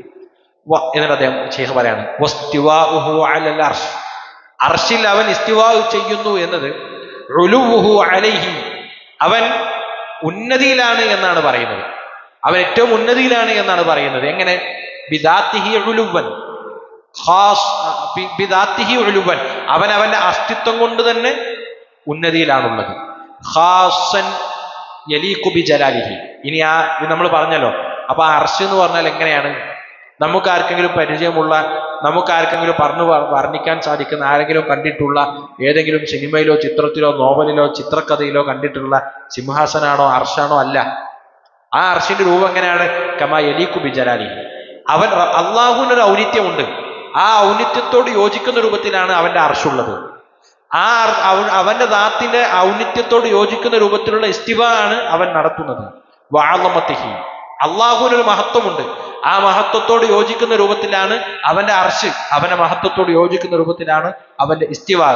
[SPEAKER 1] എന്നിട്ട് അദ്ദേഹം ശൈഖ് പറയാണ് വസ്തിവാഉഹു അലൽ അർശ്, അർശിൽ അവൻ ഇസ്തിവാ ചെയ്യുന്നു എന്നത് ഉലുവുഹു അലൈഹി, അവൻ ഉന്നതിയിലാണ് എന്നാണ് പറയുന്നത്. അവൻ ഏറ്റവും ഉന്നതിയിലാണ് എന്നാണ് പറയുന്നത്. എങ്ങനെ? ബിദാത്തിഹി ഉലുവൻ, ബിദാത്തിഹി ഉലുവൻ, അവൻ അവന്റെ അസ്തിത്വം കൊണ്ട് തന്നെ ഉന്നതിയിലാണുള്ളത്. ഖാസൻ യലീഖു ബിജലാലിഹി. ഇനി നമ്മൾ പറഞ്ഞല്ലോ, അപ്പൊ ആ അർശ് എന്ന് പറഞ്ഞാൽ എങ്ങനെയാണ്? നമുക്ക് ആർക്കെങ്കിലും പരിചയമുള്ള, നമുക്ക് ആർക്കെങ്കിലും പറഞ്ഞു വർണ്ണിക്കാൻ സാധിക്കുന്ന, ആരെങ്കിലും കണ്ടിട്ടുള്ള ഏതെങ്കിലും സിനിമയിലോ ചിത്രത്തിലോ നോവലിലോ ചിത്രകഥയിലോ കണ്ടിട്ടുള്ള സിംഹാസനാണോ അർശാണോ? അല്ല. ആ അർശിന്റെ രൂപം എങ്ങനെയാണ്? കമാ യലീഖു ബിജലാലിഹി, അവൻ അള്ളാഹുവിനൊരു ഔന്നിത്യമുണ്ട്, ആ ഔന്നിത്യത്തോട് യോജിക്കുന്ന രൂപത്തിലാണ് അവന്റെ അർശുള്ളത്. ആ അവന്റെ ദാത്തിന്റെ ഔന്നിത്യത്തോട് യോജിക്കുന്ന രൂപത്തിലുള്ള ഇസ്തിവാ ആണ് അവൻ നടത്തുന്നത്. വഅളമതിഹി, അള്ളാഹുവിനൊരു മഹത്വമുണ്ട്, ആ മഹത്വത്തോട് യോജിക്കുന്ന രൂപത്തിലാണ് അവന്റെ അർശ്, അവന്റെ മഹത്വത്തോട് യോജിക്കുന്ന രൂപത്തിലാണ് അവന്റെ ഇസ്തിവാ.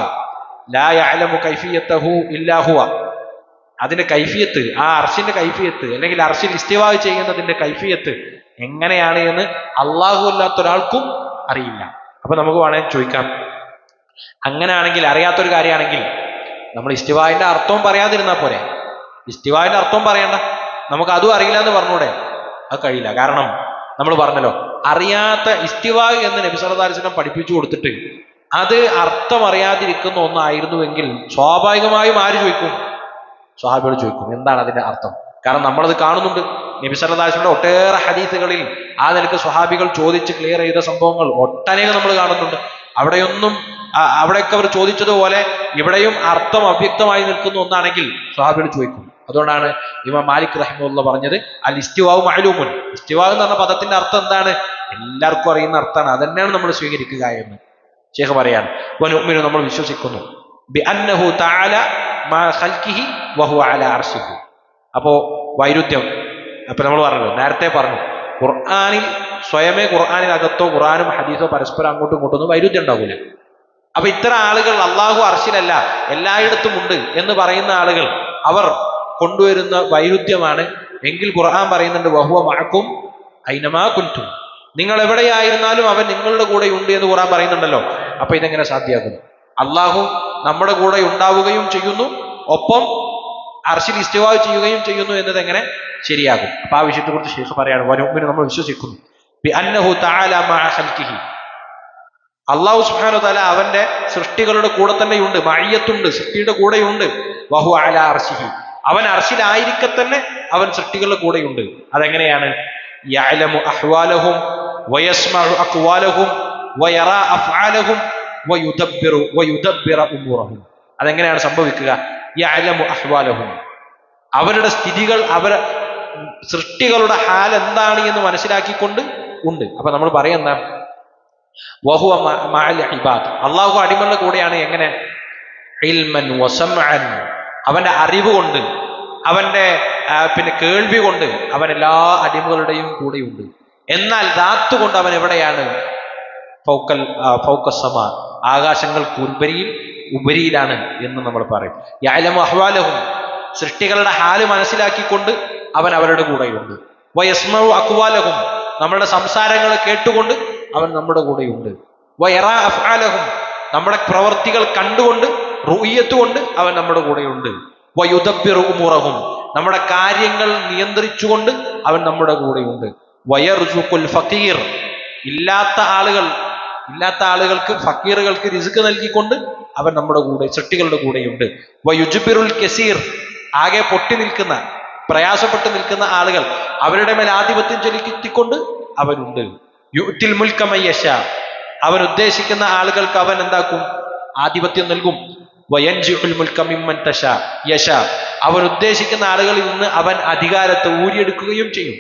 [SPEAKER 1] ലാ യഅലമു കൈഫിയതഹു ഇല്ലാ ഹുവ, അതിന്റെ കൈഫിയത്ത്, ആ അർശിന്റെ കൈഫിയത്ത് അല്ലെങ്കിൽ അർശിൽ ഇസ്തിവാ ചെയ്യുന്നതിന്റെ കൈഫിയത്ത് എങ്ങനെയാണ് എന്ന് അള്ളാഹു അല്ലാത്ത ഒരാൾക്കും അറിയില്ല. അപ്പൊ നമുക്ക് വേണമെങ്കിൽ ചോദിക്കാം, അങ്ങനെയാണെങ്കിൽ, അറിയാത്തൊരു കാര്യമാണെങ്കിൽ നമ്മൾ ഇസ്തിവാന്റെ അർത്ഥവും പറയാതിരുന്നാൽ പോരെ? ഇസ്തിവാന്റെ അർത്ഥവും പറയണ്ട, നമുക്ക് അതും അറിയില്ല എന്ന് പറഞ്ഞൂടെ? അത് കഴിയില്ല. കാരണം നമ്മൾ പറഞ്ഞല്ലോ, അറിയാത്ത ഇസ്തിവാ എന്ന് നബി സല്ലല്ലാഹു അലൈഹി വസല്ലം പഠിപ്പിച്ചു കൊടുത്തിട്ട് അത് അർത്ഥം അറിയാതിരിക്കുന്ന ഒന്നായിരുന്നുവെങ്കിൽ സ്വാഭാവികമായും ആര് ചോദിക്കും? സ്വഹാബികൾ ചോദിക്കും, എന്താണ് അതിന്റെ അർത്ഥം? കാരണം നമ്മളത് കാണുന്നുണ്ട്. നബി സല്ലല്ലാഹു അലൈഹി വസല്ലം ഒട്ടേറെ ഹദീസുകളിൽ ആ നിലക്ക് സ്വഹാബികൾ ചോദിച്ച് ക്ലിയർ ചെയ്ത സംഭവങ്ങൾ ഒട്ടനേകം നമ്മൾ കാണുന്നുണ്ട്. അവിടെയൊക്കെ അവർ ചോദിച്ചതുപോലെ ഇവിടെയും അർത്ഥം അവ്യക്തമായി നിൽക്കുന്ന ഒന്നാണെങ്കിൽ സ്വഹാബികൾ ചോദിക്കും. അതുകൊണ്ടാണ് ഇമാം മാലിക് റഹിമഹുല്ലാഹ് പറഞ്ഞത് അൽ ഇസ്തിവാഉ മഅലൂമുൻ, ഇസ്തിവാ എന്ന് പറഞ്ഞ പദത്തിന്റെ അർത്ഥം എന്താണ്? എല്ലാവർക്കും അറിയുന്ന അർത്ഥമാണ്, അതന്നെയാണ് നമ്മൾ സ്വീകരിക്കുക എന്ന് ശൈഖ് പറയാണ്. വനുഅ്മിനു, നമ്മൾ വിശ്വസിക്കുന്നു, ബിഅന്നഹു തആല മാ ഖൽഖിഹി വഹുവ അലാ അർശിഹി. അപ്പോ വൈരുദ്ധ്യം, അപ്പൊ നമ്മൾ പറഞ്ഞല്ലോ, നേരത്തെ പറഞ്ഞു, ഖുർആനിൽ സ്വയമേ ഖുർആനിനകത്തോ ഖുർആനും ഹദീസോ പരസ്പരം അങ്ങോട്ടും ഇങ്ങോട്ടൊന്നും വൈരുദ്ധ്യം ഉണ്ടാവില്ല. അപ്പൊ ഇത്തരം ആളുകൾ അള്ളാഹു അർശിലല്ല എല്ലായിടത്തും ഉണ്ട് എന്ന് പറയുന്ന ആളുകൾ അവർ കൊണ്ടുവരുന്ന വൈരുദ്ധ്യമാണ്. എങ്കിൽ ഖുർആൻ പറയുന്നുണ്ട് വഹുവ മഅക്കും ഐനമാ കുൻതും, നിങ്ങൾ എവിടെയായിരുന്നാലും അവൻ നിങ്ങളുടെ കൂടെ ഉണ്ട് എന്ന് ഖുർആൻ പറയുന്നുണ്ടല്ലോ. അപ്പൊ ഇതെങ്ങനെ സാധ്യമാകും? അള്ളാഹു നമ്മുടെ കൂടെ ഉണ്ടാവുകയും ചെയ്യുന്നു, ഒപ്പം അർശിൽ ഇസ്തിവാ ചെയ്യുകയും ചെയ്യുന്നു എന്നത് എങ്ങനെ ശരിയാകും? അപ്പൊ ആ വിഷയത്തെ കുറിച്ച് ശൈഖ് പറയാണ്, വനുഅ്മിനു, നമ്മൾ വിശ്വസിക്കുന്നു, ബിഅന്നഹു തആല മഅ ഖൽഖിഹി, അള്ളാഹു സുബ്ഹാനഹു വ തആല അവന്റെ സൃഷ്ടികളുടെ കൂടെ തന്നെയുണ്ട്, മഅയ്യത്തുണ്ട്, സൃഷ്ടിയുടെ കൂടെയുണ്ട്. വഹുവ അലാ അർശിഹി, അവൻ അർശിലായിരിക്കെ തന്നെ അവൻ സൃഷ്ടികളുടെ കൂടെയുണ്ട്. അതെങ്ങനെയാണ്? യഅലമു അഹ്വാലഹും വയസ്മഉ അഖ്വാലഹും വയറാ അഫ്ആലഹും വയുദബ്ബിറു ഉമൂറഹും. അതെങ്ങനെയാണ് സംഭവിക്കുക? യഅലമു അഹ്വാലഹും, അവരുടെ സ്ഥിതികൾ, സൃഷ്ടികളുടെ ഹാൽ എന്താണ് എന്ന് മനസ്സിലാക്കിക്കൊണ്ട് ഉണ്ട്. അപ്പൊ നമ്മൾ പറയുന്ന വഹുവ മഅൽ ഇബാദ്, അള്ളാഹു അടിമകളുടെ കൂടെയാണ്. എങ്ങനെ? ഇൽമൻ വസംഅൻ, അവന്റെ അറിവ് കൊണ്ട്, അവന്റെ പിന്നെ കേൾവി കൊണ്ട് അവൻ എല്ലാ അടിമകളുടെയും കൂടെയുണ്ട്. എന്നാൽ ദാത്ത് കൊണ്ട് അവൻ എവിടെയാണ്? ഫൗക്കസമ, ആകാശങ്ങൾക്ക് ഉപരിയിലാണ് എന്ന് നമ്മൾ പറയും. യഅലമു അഹ്വാലഹും, സൃഷ്ടികളുടെ ഹാല് മനസ്സിലാക്കിക്കൊണ്ട് അവൻ അവരുടെ കൂടെയുണ്ട്. വയസ്മഉ അഖ്വാലഹും, നമ്മളുടെ സംസാരങ്ങൾ കേട്ടുകൊണ്ട് അവൻ നമ്മുടെ കൂടെയുണ്ട്. വയറാ അഫ്ആലഹും, നമ്മുടെ പ്രവർത്തികൾ കണ്ടുകൊണ്ട് റുഇയത്ത് കൊണ്ട് അവൻ നമ്മുടെ കൂടെയുണ്ട്. വയുദബ്ബിറു ഉമൂറഹും, നമ്മുടെ കാര്യങ്ങൾ നിയന്ത്രിച്ചുകൊണ്ട് അവൻ നമ്മുടെ കൂടെയുണ്ട്. വയർസുഖുൽ ഫഖീർ, ഇല്ലാത്ത ആളുകൾക്ക് ഫക്കീറുകൾക്ക് റിസ്ക് നൽകിക്കൊണ്ട് അവൻ നമ്മുടെ കൂടെ സൃഷ്ടികളുടെ കൂടെയുണ്ട്. വയുജ്ബിറുൽ കസീർ, ആകെ പൊട്ടി നിൽക്കുന്ന പ്രയാസപ്പെട്ട് നിൽക്കുന്ന ആളുകൾ അവരുടെ മേൽ ആധിപത്യം ചെലുത്തിക്കൊണ്ട് അവനുണ്ട്. യുഅ്തിൽ മുൽക മയ്യശാ, അവൻ ഉദ്ദേശിക്കുന്ന ആളുകൾക്ക് അവൻ എന്താക്കും? ആധിപത്യം നൽകും. വയൻജിഉൽ മുൽക മിമ്മൻ തശാ യശാ, അവൻ ഉദ്ദേശിക്കുന്ന ആളുകളിൽ നിന്ന് അവൻ അധികാരത്തെ ഊരിയെടുക്കുകയും ചെയ്യും.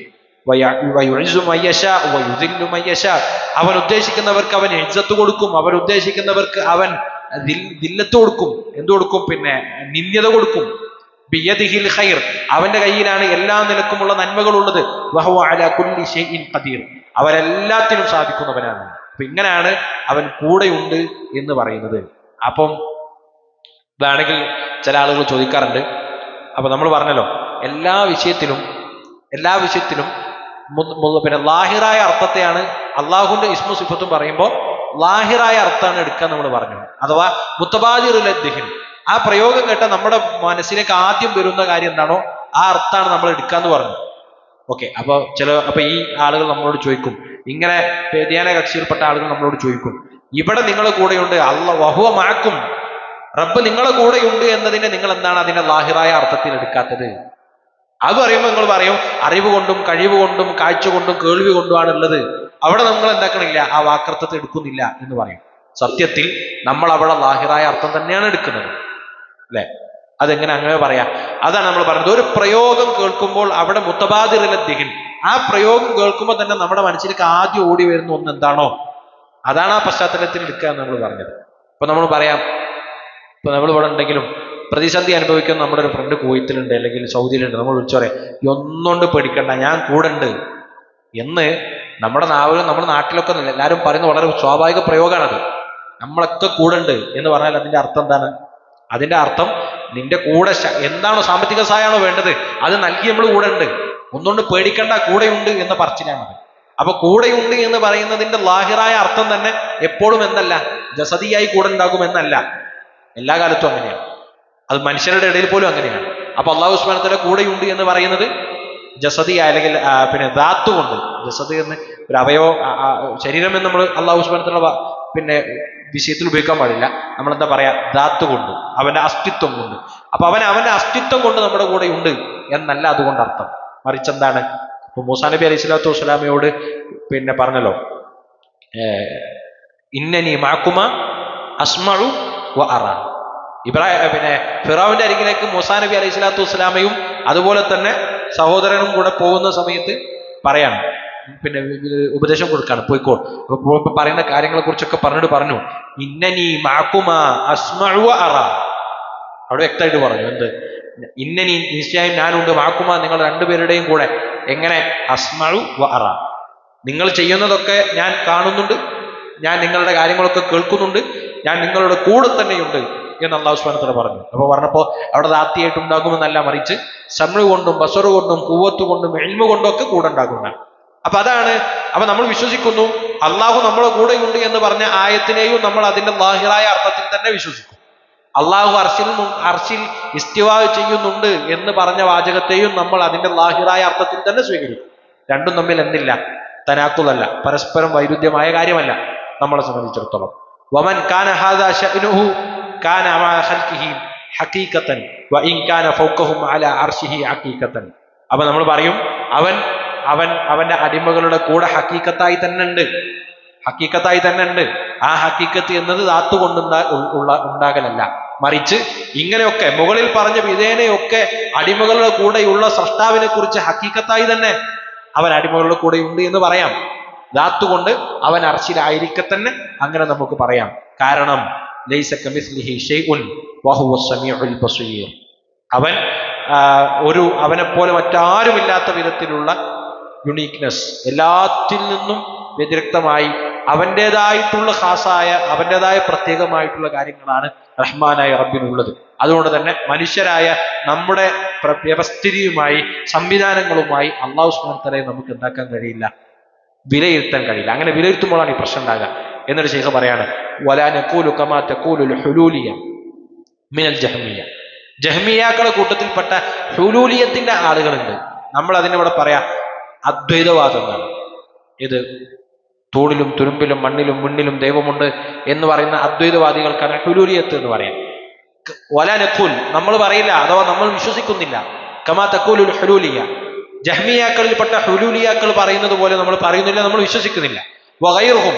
[SPEAKER 1] വയുഇസ്സു മയ്യശാ വയുദില്ലു മയ്യശാ, അവൻ ഉദ്ദേശിക്കുന്നവർക്ക് അവൻ ഇജ്ജത്ത് കൊടുക്കും, അവൻ ഉദ്ദേശിക്കുന്നവർക്ക് അവൻ ദില്ലത്ത് കൊടുക്കും. എന്തു കൊടുക്കും? പിന്നെ നിന്ദ്യത കൊടുക്കും. ബിയദിഹിൽ ഖൈർ, അവന്റെ കയ്യിലാണ് എല്ലാ നിലക്കുമുള്ള നന്മകളുള്ളത്. വഹുവ അലാ കുല്ലി ഷൈഇൻ ഖദീർ, അവരെല്ലാത്തിനും സാധിക്കുന്നവനാണ്. അപ്പൊ ഇങ്ങനെയാണ് അവൻ കൂടെയുണ്ട് എന്ന് പറയുന്നത്. അപ്പം ഇതാണെങ്കിൽ ചില ആളുകൾ ചോദിക്കാറുണ്ട്, അപ്പൊ നമ്മൾ പറഞ്ഞല്ലോ എല്ലാ വിഷയത്തിലും പിന്നെ ലാഹിറായ അർത്ഥത്തെയാണ് അള്ളാഹുവിന്റെ ഇസ്മു സിഫത്തും പറയുമ്പോൾ ലാഹിറായ അർത്ഥമാണ് എടുക്കാൻ നമ്മൾ പറഞ്ഞു. അഥവാ മുത്തബാദിറുൽ അദ്ദിഹിൻ, ആ പ്രയോഗം കേട്ട നമ്മുടെ മനസ്സിലേക്ക് ആദ്യം വരുന്ന കാര്യം എന്താണോ ആ അർത്ഥമാണ് നമ്മൾ എടുക്കാന്ന് പറഞ്ഞു. ഓക്കെ, അപ്പൊ ഈ ആളുകൾ നമ്മളോട് ചോദിക്കും, ഇങ്ങനെ വ്യതിയാന കക്ഷിയിൽപ്പെട്ട ആളുകൾ നമ്മളോട് ചോദിക്കും, ഇവിടെ നിങ്ങളെ കൂടെയുണ്ട്, വഹുവ മഅക്കും, റബ്ബ് നിങ്ങളെ കൂടെയുണ്ട് എന്നതിനെ നിങ്ങൾ എന്താണ് അതിന്റെ ലാഹിറായ അർത്ഥത്തിൽ എടുക്കാത്തത്? അത് പറയുമ്പോൾ നിങ്ങൾ പറയും അറിവ് കൊണ്ടും കഴിവ് കൊണ്ടും കാഴ്ച കൊണ്ടും കേൾവി കൊണ്ടുമാണ് ഉള്ളത്, അവിടെ നമ്മൾ എന്താക്കണില്ല, ആ വാക്കർത്ഥത്തെ എടുക്കുന്നില്ല എന്ന് പറയും. സത്യത്തിൽ നമ്മൾ അവിടെ ലാഹിറായ അർത്ഥം തന്നെയാണ് എടുക്കുന്നത്, അല്ലെ? അതെങ്ങനെ അങ്ങനെ പറയാം? അതാണ് നമ്മൾ പറഞ്ഞത്. ഒരു പ്രയോഗം കേൾക്കുമ്പോൾ അവിടെ മുത്തബാദിറുൽ ദിഹിൻ, ആ പ്രയോഗം കേൾക്കുമ്പോൾ തന്നെ നമ്മുടെ മനസ്സിലേക്ക് ആദ്യം ഓടി വരുന്ന ഒന്ന് എന്താണോ അതാണ് ആ പശ്ചാത്തലത്തിൽ എടുക്കുക എന്ന് നമ്മൾ പറഞ്ഞത്. ഇപ്പൊ നമ്മൾ പറയാം, ഇപ്പൊ നമ്മൾ ഇവിടെ ഉണ്ടെങ്കിലും പ്രതിസന്ധി അനുഭവിക്കുന്ന നമ്മുടെ ഒരു ഫ്രണ്ട് കുവൈത്തിലുണ്ട് അല്ലെങ്കിൽ സൗദിയിലുണ്ട്, നമ്മൾ വിളിച്ചു പറയാം, ഒന്നുകൊണ്ട് പേടിക്കണ്ട, ഞാൻ കൂടെ ഉണ്ട് എന്ന്. നമ്മുടെ നാട്ടിലൊക്കെ എല്ലാവരും പറയുന്ന വളരെ സ്വാഭാവിക പ്രയോഗമാണത്. നമ്മളൊക്കെ കൂടെ ഉണ്ട് എന്ന് പറഞ്ഞാൽ അതിന്റെ അർത്ഥം എന്താണ്? അതിന്റെ അർത്ഥം നിന്റെ കൂടെ എന്താണോ സാമ്പത്തിക സഹായമാണോ വേണ്ടത് അത് നൽകി നമ്മൾ കൂടെ ഉണ്ട്, ഒന്നുകൊണ്ട് പേടിക്കണ്ട, കൂടെയുണ്ട് എന്ന പറച്ചിലാണത്. അപ്പൊ കൂടെയുണ്ട് എന്ന് പറയുന്നതിന്റെ ലാഹിറായ അർത്ഥം തന്നെ എപ്പോഴും എന്നല്ല, ജസദിയായി കൂടെ ഉണ്ടാകും എന്നല്ല, എല്ലാ കാലത്തും അങ്ങനെയാണ്. അത് മനുഷ്യരുടെ ഇടയിൽ പോലും അങ്ങനെയാണ്. അപ്പൊ അല്ലാഹു സുബ്ഹാനഹു വ തആല കൂടെയുണ്ട് എന്ന് പറയുന്നത് ജസദിയ അല്ലെങ്കിൽ പിന്നെ ദാത്ത് കൊണ്ട്, ജസദ് എന്ന് ഒരു അവയവ ശരീരം എന്ന് നമ്മൾ അല്ലാഹു സുബ്ഹാനഹു വ തആല പിന്നെ വിഷയത്തിൽ ഉപയോഗിക്കാൻ പാടില്ല. നമ്മളെന്താ പറയാ? ദാത്ത് കൊണ്ട്, അവന്റെ അസ്തിത്വം കൊണ്ട്. അപ്പൊ അവന്റെ അസ്തിത്വം കൊണ്ട് നമ്മുടെ കൂടെ ഉണ്ട് എന്നല്ല അതുകൊണ്ട് അർത്ഥം. മറിച്ച് എന്താണ്? ഇപ്പൊ മൂസാ നബി അലൈഹി സ്വലാത്തു വസ്സലാമയോട് പിന്നെ പറഞ്ഞല്ലോ, ഇന്നനി മഅകുമ അസ്മഉ വ അറ. പിന്നെ ഫിറഔന്റെ അരികിലേക്ക് മൂസാ നബി അലൈഹി സ്വലാത്തു വസ്സലാമയും അതുപോലെ തന്നെ സഹോദരനും കൂടെ പോകുന്ന സമയത്ത് പറയാണ്, പിന്നെ ഉപദേശം കൊടുക്കാണ്, പോയിക്കോ. അപ്പൊ പറയുന്ന കാര്യങ്ങളെ കുറിച്ചൊക്കെ പറഞ്ഞു, ഇന്നനി മഅകുമ അസ്മഉ വ അറ. അവിടെ വ്യക്തമായിട്ട് പറഞ്ഞു, എന്ത്? ഇന്നനി, നിശ്ചയം ഞാനുണ്ട്, മഅകുമ, നിങ്ങൾ രണ്ടുപേരുടെയും കൂടെ. എങ്ങനെ? അസ്മഉ വ അറ, നിങ്ങൾ ചെയ്യുന്നതൊക്കെ ഞാൻ കാണുന്നുണ്ട്, ഞാൻ നിങ്ങളുടെ കാര്യങ്ങളൊക്കെ കേൾക്കുന്നുണ്ട്, ഞാൻ നിങ്ങളുടെ കൂടെ തന്നെയുണ്ട് എന്ന് അല്ലാഹു സുബ്ഹാനഹു വ തആല പറഞ്ഞു. അപ്പൊ പറഞ്ഞപ്പോ അവിടെ ദാത്തിയായിട്ട് ഉണ്ടാകുമെന്നല്ല, മറിച്ച് സമഴ് കൊണ്ടും ബസറ് കൊണ്ടും കുവ്വത്ത് കൊണ്ടും ഇൽമു കൊണ്ടും ഒക്കെ കൂടെ ഉണ്ടാകുന്നതാണ്. അപ്പൊ അതാണ്. അപ്പൊ നമ്മൾ വിശ്വസിക്കുന്നു അള്ളാഹു നമ്മളെ കൂടെയുണ്ട് എന്ന് പറഞ്ഞ ആയത്തിനെയും നമ്മൾ അതിന്റെ ലാഹിറായ അർത്ഥത്തിൽ തന്നെ വിശ്വസിക്കും. അള്ളാഹു അർശിൽ ഇസ്തിവാ ചെയ്യുന്നുണ്ട് എന്ന് പറഞ്ഞ വാചകത്തെയും നമ്മൾ അതിന്റെ ലാഹിറായ അർത്ഥത്തിൽ തന്നെ സ്വീകരിക്കും. രണ്ടും തമ്മിൽ എന്തില്ല? തനാക്കുലല്ല, പരസ്പരം വൈരുദ്ധ്യമായ കാര്യമല്ല നമ്മളെ സംബന്ധിച്ചിടത്തോളം. വമൻ കാന ഹാദാ ശഅ്നുഹു കാന മഅ ഖൽഖിഹി ഹഖീഖതൻ വഇൻ കാന ഫൗഖഹും അലാ അർശിഹി ഹഖീഖതൻ. അപ്പൊ നമ്മൾ പറയും അവന്റെ അടിമകളുടെ കൂടെ ഹഖീഖത്തായി തന്നെ ഉണ്ട്. ആ ഹഖീഖത്ത് എന്നത് ദാത്ത് കൊണ്ട് ഉണ്ടാകലല്ല, മറിച്ച് ഇങ്ങനെയൊക്കെ മുകളിൽ പറഞ്ഞ വിധേനയൊക്കെ അടിമകളുടെ കൂടെയുള്ള സ്രഷ്ടാവിനെ കുറിച്ച് ഹഖീഖത്തായി തന്നെ അവൻ അടിമകളുടെ കൂടെ ഉണ്ട് എന്ന് പറയാം. ദാത്ത് കൊണ്ട് അവൻ അർശിലായിരിക്കെ തന്നെ അങ്ങനെ നമുക്ക് പറയാം. കാരണം ലൈസ കമിസ്ലിഹി ഷൈഉൻ വഹുവ സമീഉൽ ബസീർ, അവൻ അവനെപ്പോലെ മറ്റാരുമില്ലാത്ത വിധത്തിലുള്ള യുണീക്നെസ്, എല്ലാത്തിൽ നിന്നും വ്യതിരിക്തമായി അവൻ്റെതായിട്ടുള്ള ഖാസായ അവൻ്റെതായ പ്രത്യേകമായിട്ടുള്ള കാര്യങ്ങളാണ് റഹ്മാനായ റബ്ബിനുള്ളത്. അതുകൊണ്ട് തന്നെ മനുഷ്യരായ നമ്മുടെ വ്യവസ്ഥിതിയുമായി സംവിധാനങ്ങളുമായി അള്ളാഹു സുബ്ഹാനഹു വ തആലയെ നമുക്ക് എന്താക്കാൻ കഴിയില്ല, വിലയിരുത്താൻ കഴിയില്ല. അങ്ങനെ വിലയിരുത്തുമ്പോഴാണ് ഈ പ്രശ്നം ഉണ്ടാകുക. എന്നിട്ട് ശൈഖ് പറയാണ്, വലാ നഖൂലു കമാ തഖൂലുൽ ഹുലൂലിയ മിനൽ ജഹ്മിയ. ജഹ്മിയാക്കളുടെ കൂട്ടത്തിൽപ്പെട്ട ഹുലൂലിയത്തിന്റെ ആളുകളുണ്ട്. നമ്മൾ അതിനിവിടെ പറയാ അദ്വൈതവാദം എന്നാണ്. ഇത് തൂണിലും തുരുമ്പിലും മണ്ണിലും വിണ്ണിലും ദൈവമുണ്ട് എന്ന് പറയുന്ന അദ്വൈതവാദികൾക്കാണ് ഹുലൂലിയത്ത് എന്ന് പറയാം. വലാ നഖൂൽ, നമ്മൾ പറയില്ല, അഥവാ നമ്മൾ വിശ്വസിക്കുന്നില്ല. കമാ തഖൂലുൽ ഹുലൂലിയ, ജഹ്മിയാക്കളിൽപ്പെട്ട ഹുലൂലിയാക്കൾ പറയുന്നത് പോലെ നമ്മൾ പറയുന്നില്ല, നമ്മൾ വിശ്വസിക്കുന്നില്ല. വഗൈറുഹും,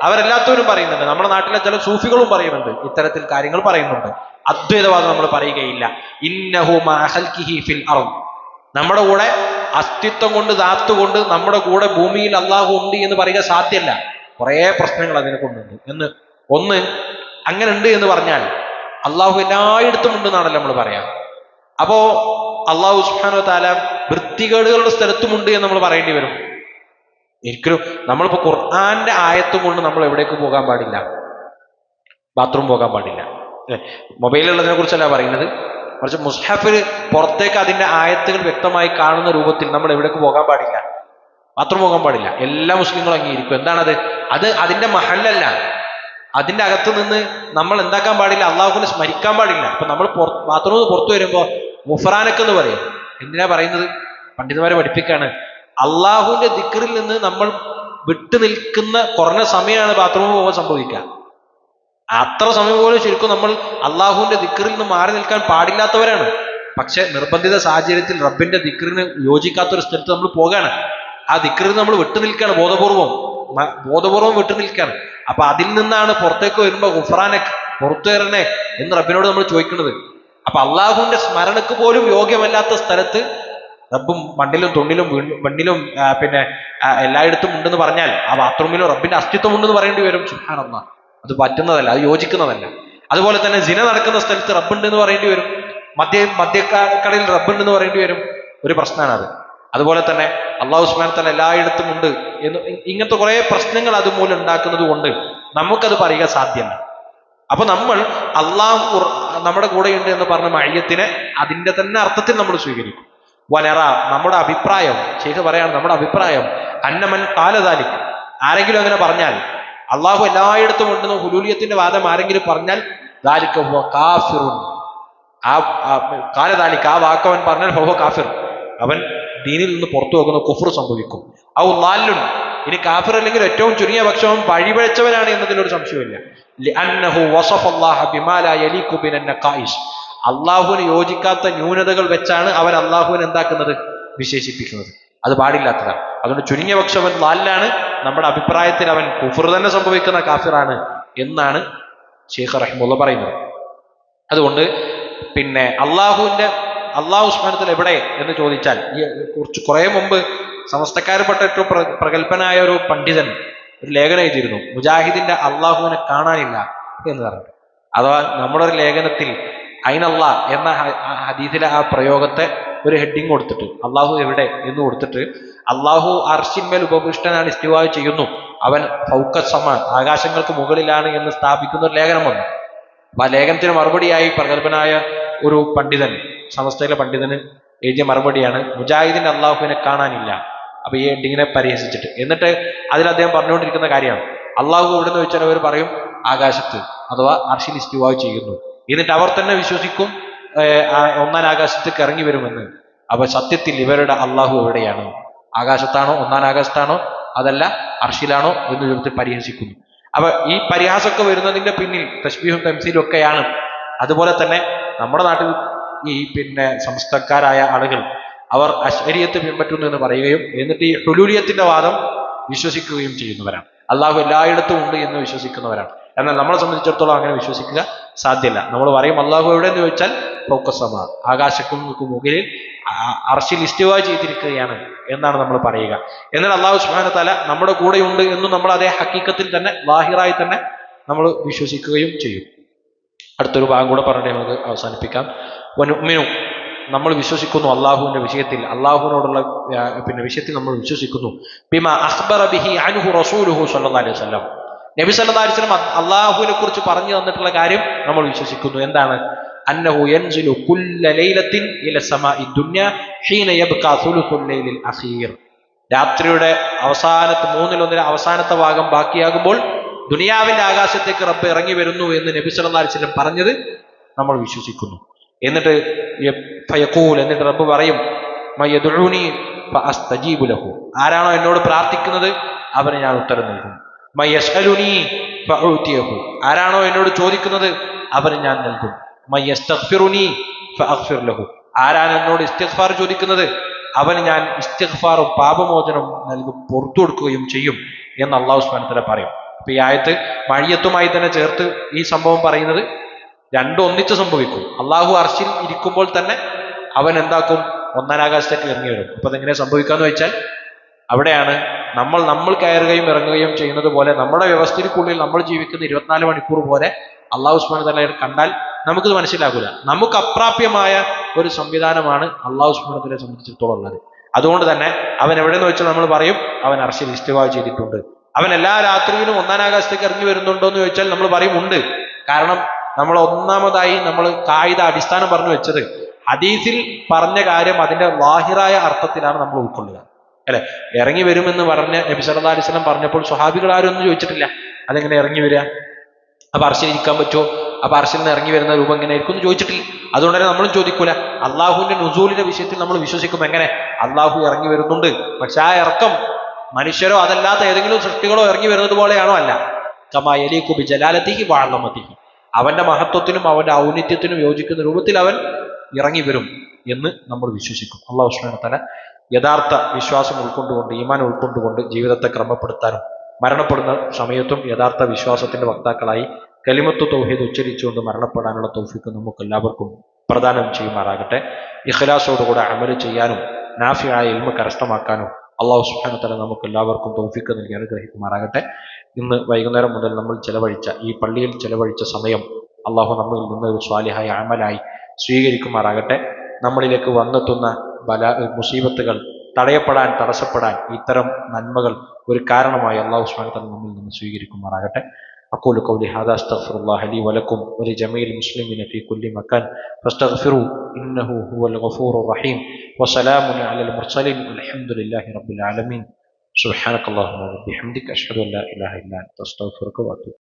[SPEAKER 1] അവരെല്ലാത്തവരും പറയുന്നുണ്ട്. നമ്മുടെ നാട്ടിലെ ചില സൂഫികളും പറയുന്നുണ്ട്, ഇത്തരത്തിൽ കാര്യങ്ങൾ പറയുന്നുണ്ട്. അദ്വൈതവാദം നമ്മൾ പറയുകയില്ല. ഇന്നഹു മാ ഖൽഖിഹി ഫിൽ അർദ്, നമ്മുടെ കൂടെ അസ്തിത്വം കൊണ്ട് കൊണ്ട് നമ്മുടെ കൂടെ ഭൂമിയിൽ അള്ളാഹു ഉണ്ട് എന്ന് പറയുക സാധ്യമല്ല. കുറേ പ്രശ്നങ്ങൾ അതിനെ കൊണ്ടുണ്ട്. ഒന്ന് അങ്ങനെ ഉണ്ട് എന്ന് പറഞ്ഞാൽ അള്ളാഹു എല്ലായിടത്തും ഉണ്ടെന്നാണല്ലോ നമ്മൾ പറയാം. അപ്പോ അള്ളാഹു സുബ്ഹാനഹു വ തആല വൃത്തികേടുകളുടെ സ്ഥലത്തുമുണ്ട് എന്ന് നമ്മൾ പറയേണ്ടി വരും. ഒരിക്കലും നമ്മളിപ്പോ ഖുർആന്റെ ആയത്തും കൊണ്ട് നമ്മൾ എവിടേക്ക് പോകാൻ പാടില്ല, ബാത്റൂം പോകാൻ പാടില്ല. മൊബൈലുള്ളതിനെ കുറിച്ചല്ല പറയുന്നത്, മറിച്ച് മുസ്ഹഫിൽ പുറത്തേക്ക് അതിന്റെ ആയത്തുകൾ വ്യക്തമായി കാണുന്ന രൂപത്തിൽ നമ്മൾ എവിടേക്ക് പോകാൻ പാടില്ല, ബാത്റൂം പോകാൻ പാടില്ല. എല്ലാ മുസ്ലിങ്ങളും അംഗീകരിക്കും. എന്താണത്? അത് അതിന്റെ മഹല്ലല്ല. അതിന്റെ അകത്ത് നിന്ന് നമ്മൾ എന്താക്കാൻ പാടില്ല, അള്ളാഹുവിനെ സ്മരിക്കാൻ പാടില്ല. അപ്പൊ നമ്മൾ ബാത്റൂമിൽ പുറത്തു വരുമ്പോ ഗുഫ്രാനക്ക് എന്ന് പറയും. എന്തിനാ പറയുന്നത്? പണ്ഡിതന്മാരെ പഠിപ്പിക്കാണ്. അള്ളാഹുവിന്റെ ദിക്റിൽ നിന്ന് നമ്മൾ വിട്ടു നിൽക്കുന്ന കുറഞ്ഞ സമയമാണ് ബാത്റൂമിൽ പോകാൻ സംഭവിക്കുക. അത്ര സമയം പോലും ശരിക്കും നമ്മൾ അള്ളാഹുവിന്റെ ദിക്റിൽ നിന്ന് മാറി നിൽക്കാൻ പാടില്ലാത്തവരാണ്. പക്ഷെ നിർബന്ധിത സാഹചര്യത്തിൽ റബ്ബിന്റെ ദിക്റിന് യോജിക്കാത്തൊരു സ്ഥലത്ത് നമ്മൾ പോകാണ്. ആ ദിക്റിൽ നമ്മൾ വിട്ടു നിൽക്കുകയാണ്, ബോധപൂർവം വിട്ടു നിൽക്കുകയാണ്. അപ്പൊ അതിൽ നിന്നാണ് പുറത്തേക്ക് വരുമ്പോ ഗുഫ്രാനക്ക്, പുറത്തു വരണേ എന്ന് റബ്ബിനോട് നമ്മൾ ചോദിക്കുന്നത്. അപ്പൊ അള്ളാഹുവിന്റെ സ്മരണക്ക് പോലും യോഗ്യമല്ലാത്ത സ്ഥലത്ത് റബ്ബും മണ്ണിലും തൊണ്ണിലും മണ്ണിലും പിന്നെ എല്ലായിടത്തും ഉണ്ടെന്ന് പറഞ്ഞാൽ ആ ബാത്റൂമിലും റബ്ബിന്റെ അസ്തിത്വം ഉണ്ടെന്ന് പറയേണ്ടി വരും. സുബ്ഹാനല്ലാഹ്, അത് പറ്റുന്നതല്ല, അത് യോജിക്കുന്നതല്ല. അതുപോലെ തന്നെ സിന നടക്കുന്ന സ്ഥലത്ത് റബ്ബുണ്ട് എന്ന് പറയേണ്ടി വരും. മദ്യക്കടയിൽ റബ്ബുണ്ടെന്ന് പറയേണ്ടി വരും. ഒരു പ്രശ്നമാണ് അത്. അതുപോലെ തന്നെ അള്ളാഹു സുബ്ഹാനഹു വ തആല എല്ലായിടത്തും ഉണ്ട് എന്ന് ഇങ്ങനത്തെ കുറെ പ്രശ്നങ്ങൾ അതുമൂലം ഉണ്ടാക്കുന്നത് കൊണ്ട് നമുക്കത് പറയുക സാധ്യമല്ല. അപ്പൊ നമ്മൾ അള്ളാഹു നമ്മുടെ കൂടെയുണ്ട് എന്ന് പറഞ്ഞ മഅയ്യത്തിനെ അതിന്റെ തന്നെ അർത്ഥത്തിൽ നമ്മൾ സ്വീകരിക്കും. വനറ, നമ്മുടെ അഭിപ്രായം, ശൈഖ് പറയാണ്, നമ്മുടെ അഭിപ്രായം അന്നമൻ കാലദാലിക്, ആരെങ്കിലും അങ്ങനെ പറഞ്ഞാൽ അള്ളാഹു എല്ലായിടത്തും ഉണ്ടെന്ന് ഹുലൂലിയത്തിന്റെ വാദം ആരെങ്കിലും പറഞ്ഞാൽ ദാലിക ഹുവ കാഫിറുൻ, കാലദാലിക്, ആ വാക്കവൻ പറഞ്ഞാൽ ഹുവ കാഫിർ, അവൻ ദീനിൽ നിന്ന് പുറത്തു പോകുന്ന കുഫ്ർ സംഭവിക്കും. ഔ ളാല്ലുൻ, ഇനി കാഫിർ അല്ലെങ്കിൽ ഏറ്റവും ചുരുങ്ങിയ പക്ഷം വഴിപിഴച്ചവനാണ് എന്നതിലൊരു സംശയമില്ല. ലിഅന്നഹു വസഫല്ലാഹ ബിമാ ലാ യലീഖു ബിൻ നഖായിസ്, അള്ളാഹുവിന് യോജിക്കാത്ത ന്യൂനതകൾ വെച്ചാണ് അവൻ അള്ളാഹുവിനെ എന്താക്കുന്നത്, വിശേഷിപ്പിക്കുന്നത്. അത് പാടില്ലാത്തതാണ്. അതുകൊണ്ട് ചുരുങ്ങിയ പക്ഷം അവൻ ളാല്ലാണ്, നമ്മുടെ അഭിപ്രായത്തിൽ അവൻ കുഫ്ർ തന്നെ സംഭവിക്കുന്ന കാഫിറാണ് എന്നാണ് ശൈഖ് റഹിമഹുല്ലാഹ് പറയുന്നത്. അതുകൊണ്ട് പിന്നെ അള്ളാഹു സുബ്ഹാനഹു വ തആല എവിടെ എന്ന് ചോദിച്ചാൽ, കുറെ മുമ്പ് സമസ്തക്കാരപ്പെട്ട ഏറ്റവും പ്രഗത്ഭനായ ഒരു പണ്ഡിതൻ ഒരു ലേഖനം എഴുതിയിരുന്നു, മുജാഹിദിന്റെ അള്ളാഹുവിനെ കാണാനില്ല എന്ന് പറഞ്ഞു. അഥവാ നമ്മുടെ ഒരു ലേഖനത്തിൽ അയിനല്ലാ എന്ന ഹദീസിലെ ആ പ്രയോഗത്തെ ഒരു ഹെഡിങ് കൊടുത്തിട്ട് അള്ളാഹു എവിടെ എന്ന് കൊടുത്തിട്ട് അള്ളാഹു അർശിന്മേൽ ഉപവിഷ്ടനാണ്, ഇസ്തിവാ ചെയ്യുന്നു, അവൻ ഫൗക സമ, ആകാശങ്ങൾക്ക് മുകളിലാണ് എന്ന് സ്ഥാപിക്കുന്ന ഒരു ലേഖനം വന്നു. അപ്പൊ ആ ലേഖനത്തിന് മറുപടിയായി പ്രഗത്ഭനായ ഒരു പണ്ഡിതൻ, സമസ്തയിലെ പണ്ഡിതന് എഴുതിയ മറുപടിയാണ് മുജാഹിദിന്റെ അള്ളാഹുവിനെ കാണാനില്ല. അപ്പൊ ഈ ഹെഡിങ്ങിനെ പരിഹസിച്ചിട്ട്, എന്നിട്ട് അതിൽ അദ്ദേഹം പറഞ്ഞുകൊണ്ടിരിക്കുന്ന കാര്യമാണ് അള്ളാഹു എവിടെന്ന് ചോദിച്ചാൽ അവർ പറയും ആകാശത്ത്, അഥവാ അർശിൽ ഇസ്തിവാ ചെയ്യുന്നു. എന്നിട്ട് അവർ തന്നെ വിശ്വസിക്കും ഒന്നാം ആകാശത്തേക്ക് ഇറങ്ങി വരുമെന്ന്. അപ്പൊ സത്യത്തിൽ ഇവരുടെ അള്ളാഹു എവിടെയാണ്? ആകാശത്താണോ, ഒന്നാം ആകാശത്താണോ, അതല്ല അർശിലാണോ എന്ന് ചോദിച്ച് പരിഹസിക്കുന്നു. അപ്പൊ ഈ പരിഹാസമൊക്കെ വരുന്നതിന്റെ പിന്നിൽ തശ്ബീഹും തംസീലും ഒക്കെയാണ്. അതുപോലെ തന്നെ നമ്മുടെ നാട്ടിൽ ഈ പിന്നെ സംസ്ഥക്കാരായ ആളുകൾ അവർ അശ്അരിയത്ത് പിൻപറ്റുന്നു എന്ന് പറയുകയും എന്നിട്ട് ഈ ഹുലൂലിയത്തിന്റെ വാദം വിശ്വസിക്കുകയും ചെയ്യുന്നവരാണ്. അള്ളാഹു എല്ലായിടത്തും ഉണ്ട് എന്ന് വിശ്വസിക്കുന്നവരാണ്. എന്നാൽ നമ്മളെ സംബന്ധിച്ചിടത്തോളം അങ്ങനെ വിശ്വസിക്കുക സാധ്യമല്ല. നമ്മൾ പറയും അള്ളാഹു എവിടെയെന്ന് ചോദിച്ചാൽ ഫൗക്കസമ, ആകാശങ്ങൾക്ക് മുകളിൽ അർശിൽ ഇസ്തിവാ ചെയ്തിരിക്കുകയാണ് എന്നാണ് നമ്മൾ പറയുക. എന്നാൽ അള്ളാഹു സുബ്ഹാനഹു വ തആല നമ്മുടെ കൂടെയുണ്ട് എന്നും നമ്മൾ അതേ ഹക്കീക്കത്തിൽ തന്നെ ലാഹിറായി തന്നെ നമ്മൾ വിശ്വസിക്കുകയും ചെയ്യും. അടുത്തൊരു ഭാഗം കൂടെ പറഞ്ഞിട്ട് നമുക്ക് അവസാനിപ്പിക്കാം. വനുഅ്മിനു, നമ്മൾ വിശ്വസിക്കുന്നു അള്ളാഹുവിന്റെ വിഷയത്തിൽ, അള്ളാഹുവിനോടുള്ള വിഷയത്തിൽ നമ്മൾ വിശ്വസിക്കുന്നു. ബിമാ അഖ്ബറ ബിഹി അൻഹു റസൂലുഹു സ്വല്ലല്ലാഹു അലൈഹി വസല്ലം, നബി സല്ലല്ലാഹു അലൈഹി വസല്ലം അള്ളാഹുവിനെ കുറിച്ച് പറഞ്ഞു തന്നിട്ടുള്ള കാര്യം നമ്മൾ വിശ്വസിക്കുന്നു. എന്താണ്? അന്നഹു യൻസിലു കുല്ല ലൈലത്തിൻ ഇല സമാഇ ദുനിയ ഹീന യബ്കാ സുലുസുൽ ലൈലിൽ അഖീർ. രാത്രിയുടെ മൂന്നിലൊന്നിലെ അവസാനത്തെ ഭാഗം ബാക്കിയാകുമ്പോൾ ദുനിയാവിന്റെ ആകാശത്തേക്ക് റബ്ബ് ഇറങ്ങി വരുന്നു എന്ന് നബി സല്ലല്ലാഹു അലൈഹി വസല്ലം പറഞ്ഞത് നമ്മൾ വിശ്വസിക്കുന്നു. എന്നിട്ട് റബ്ബ് പറയും, മയദുഊനി ഫഅസ്തജീബു ലഹു, ആരാണോ എന്നോട് പ്രാർത്ഥിക്കുന്നത് അവന് ഞാൻ ഉത്തരം നൽകും. മയസ്അലുനി ഫഉതിയഹു, ആരാണോ എന്നോട് ചോദിക്കുന്നത് അവന് ഞാൻ നൽകും. മയസ്തഗ്ഫിറുനി ഫഅഗ്ഫിർ ലഹു, ആരാണ് എന്നോട് ഇസ്തിഗ്ഫാർ ചോദിക്കുന്നത് അവന് ഞാൻ ഇസ്തിഗ്ഫാറും പാപമോചനം നൽകും, പുറത്തു കൊടുക്കുകയും ചെയ്യും എന്ന് അല്ലാഹു സുബ്ഹാനഹു വ തആല പറയും. അപ്പൊ ഈ ആയത്ത് മഴിയത്തുമായി തന്നെ ചേർത്ത് ഈ സംഭവം പറയുന്നത് രണ്ടും ഒന്നിച്ച് സംഭവിക്കും. അള്ളാഹു അർശിൽ ഇരിക്കുമ്പോൾ തന്നെ അവൻ എന്താക്കും? ഒന്നാനാകാശത്തേക്ക് ഇറങ്ങി വരും. അപ്പൊ അതെങ്ങനെ സംഭവിക്കാന്ന് വെച്ചാൽ അവിടെയാണ് നമ്മൾ കയറുകയും ഇറങ്ങുകയും ചെയ്യുന്നത് പോലെ നമ്മുടെ വ്യവസ്ഥയ്ക്കുള്ളിൽ നമ്മൾ ജീവിക്കുന്ന 24 മണിക്കൂർ പോലെ അള്ളാഹു സുബ്ഹാനഹു വ തആല കണ്ടാൽ നമുക്കിത് മനസ്സിലാകൂല. നമുക്ക് അപ്രാപ്യമായ ഒരു സംവിധാനമാണ് അള്ളാഹു സുബ്ഹാനഹു വ തആലയെ സംബന്ധിച്ചിടത്തോളം ഉള്ളത്. അതുകൊണ്ട് തന്നെ അവൻ എവിടെയെന്ന് വെച്ചാൽ നമ്മൾ പറയും അവൻ അർശിൽ ഇസ്തിവാ ചെയ്തിട്ടുണ്ട്. അവൻ എല്ലാ രാത്രിയിലും ഒന്നാനാകാശത്തേക്ക് ഇറങ്ങി വരുന്നുണ്ടോ എന്ന് ചോദിച്ചാൽ നമ്മൾ പറയും ഉണ്ട്. കാരണം നമ്മൾ ഒന്നാമതായി നമ്മൾ കായിക അടിസ്ഥാനം പറഞ്ഞു വെച്ചത് ഹദീസിൽ പറഞ്ഞ കാര്യം അതിന്റെ ലാഹിറായ അർത്ഥത്തിലാണ് നമ്മൾ ഉൾക്കൊള്ളുക, അല്ലെ? ഇറങ്ങി വരുമെന്ന് പറഞ്ഞ നബി സല്ലല്ലാഹു അലൈഹി വസല്ലം പറഞ്ഞപ്പോൾ സ്വഹാബികൾ ആരും ഒന്നും ചോദിച്ചിട്ടില്ല അതെങ്ങനെ ഇറങ്ങി വരിക, അപ്പൊ അർശിൽ ഇരിക്കാൻ പറ്റുമോ, അപ്പൊ അർശിൽ നിന്ന് ഇറങ്ങി വരുന്ന രൂപം എങ്ങനെ ആയിരിക്കും എന്ന് ചോദിച്ചിട്ടില്ല. അതുകൊണ്ട് തന്നെ നമ്മളും ചോദിക്കൂല. അള്ളാഹുവിന്റെ നുസൂലിന്റെ വിഷയത്തിൽ നമ്മൾ വിശ്വസിക്കും. എങ്ങനെ? അള്ളാഹു ഇറങ്ങി വരുന്നുണ്ട്. പക്ഷെ ആ ഇറക്കം മനുഷ്യരോ അതല്ലാത്ത ഏതെങ്കിലും സൃഷ്ടികളോ ഇറങ്ങി വരുന്നത് പോലെയാണോ? അല്ല. കമാ യലീഖു ബിജലാലതിഹി വഅളമതിഹി, അവന്റെ മഹത്വത്തിനും അവന്റെ ഔന്നിത്യത്തിനും യോജിക്കുന്ന രൂപത്തിൽ അവൻ ഇറങ്ങി വരും എന്ന് നമ്മൾ വിശ്വസിക്കും. അല്ലാഹു സുബ്ഹാനഹു വ തആല യഥാർത്ഥ വിശ്വാസം ഉൾക്കൊണ്ടുകൊണ്ട്, ഈമാൻ ഉൾക്കൊണ്ടുകൊണ്ട് ജീവിതത്തെ ക്രമപ്പെടുത്താനും മരണപ്പെടുന്ന സമയത്തും യഥാർത്ഥ വിശ്വാസത്തിന്റെ വക്താക്കളായി കലിമത്തു തൗഹീദ് ഉച്ചരിച്ചുകൊണ്ട് മരണപ്പെടാനുള്ള തൗഫീഖ് നമുക്ക് എല്ലാവർക്കും പ്രദാനം ചെയ്യുമാറാകട്ടെ. ഇഖ്ലാസോടുകൂടെ അമല് ചെയ്യാനും നാഫിയായ ഇൽമ കരസ്ഥമാക്കാനും അല്ലാഹു സുബ്ഹാനഹു വ തആല നമുക്ക് എല്ലാവർക്കും തൗഫീഖ് നൽകി അനുഗ്രഹിക്കുമാറാകട്ടെ. ഇന്ന് വൈകുന്നേരം മുതൽ നമ്മൾ ചെലവഴിച്ച ഈ പള്ളിയിൽ ചെലവഴിച്ച സമയം അള്ളാഹു നമ്മിൽ നിന്ന് ഒരു സ്വാലിഹായ അമലായി സ്വീകരിക്കുമാറാകട്ടെ. നമ്മളിലേക്ക് വന്നെത്തുന്ന മുസീബത്തുകൾ തടസ്സപ്പെടാൻ ഇത്തരം നന്മകൾ ഒരു കാരണമായി അല്ലാഹു സുബ്ഹാനഹു വ തആല നമ്മിൽ നിന്ന് സ്വീകരിക്കുമാറാകട്ടെ. أقول قولي هذا أستغفر الله لي ولكم ولجميع المسلمين في كل مكان فاستغفروا إنه هو الغفور الرحيم وسلام على المرسلين والحمد لله رب العالمين. سبحانك اللهم وبحمدك أشهد أن لا إله إلا أنت أستغفرك وأتوب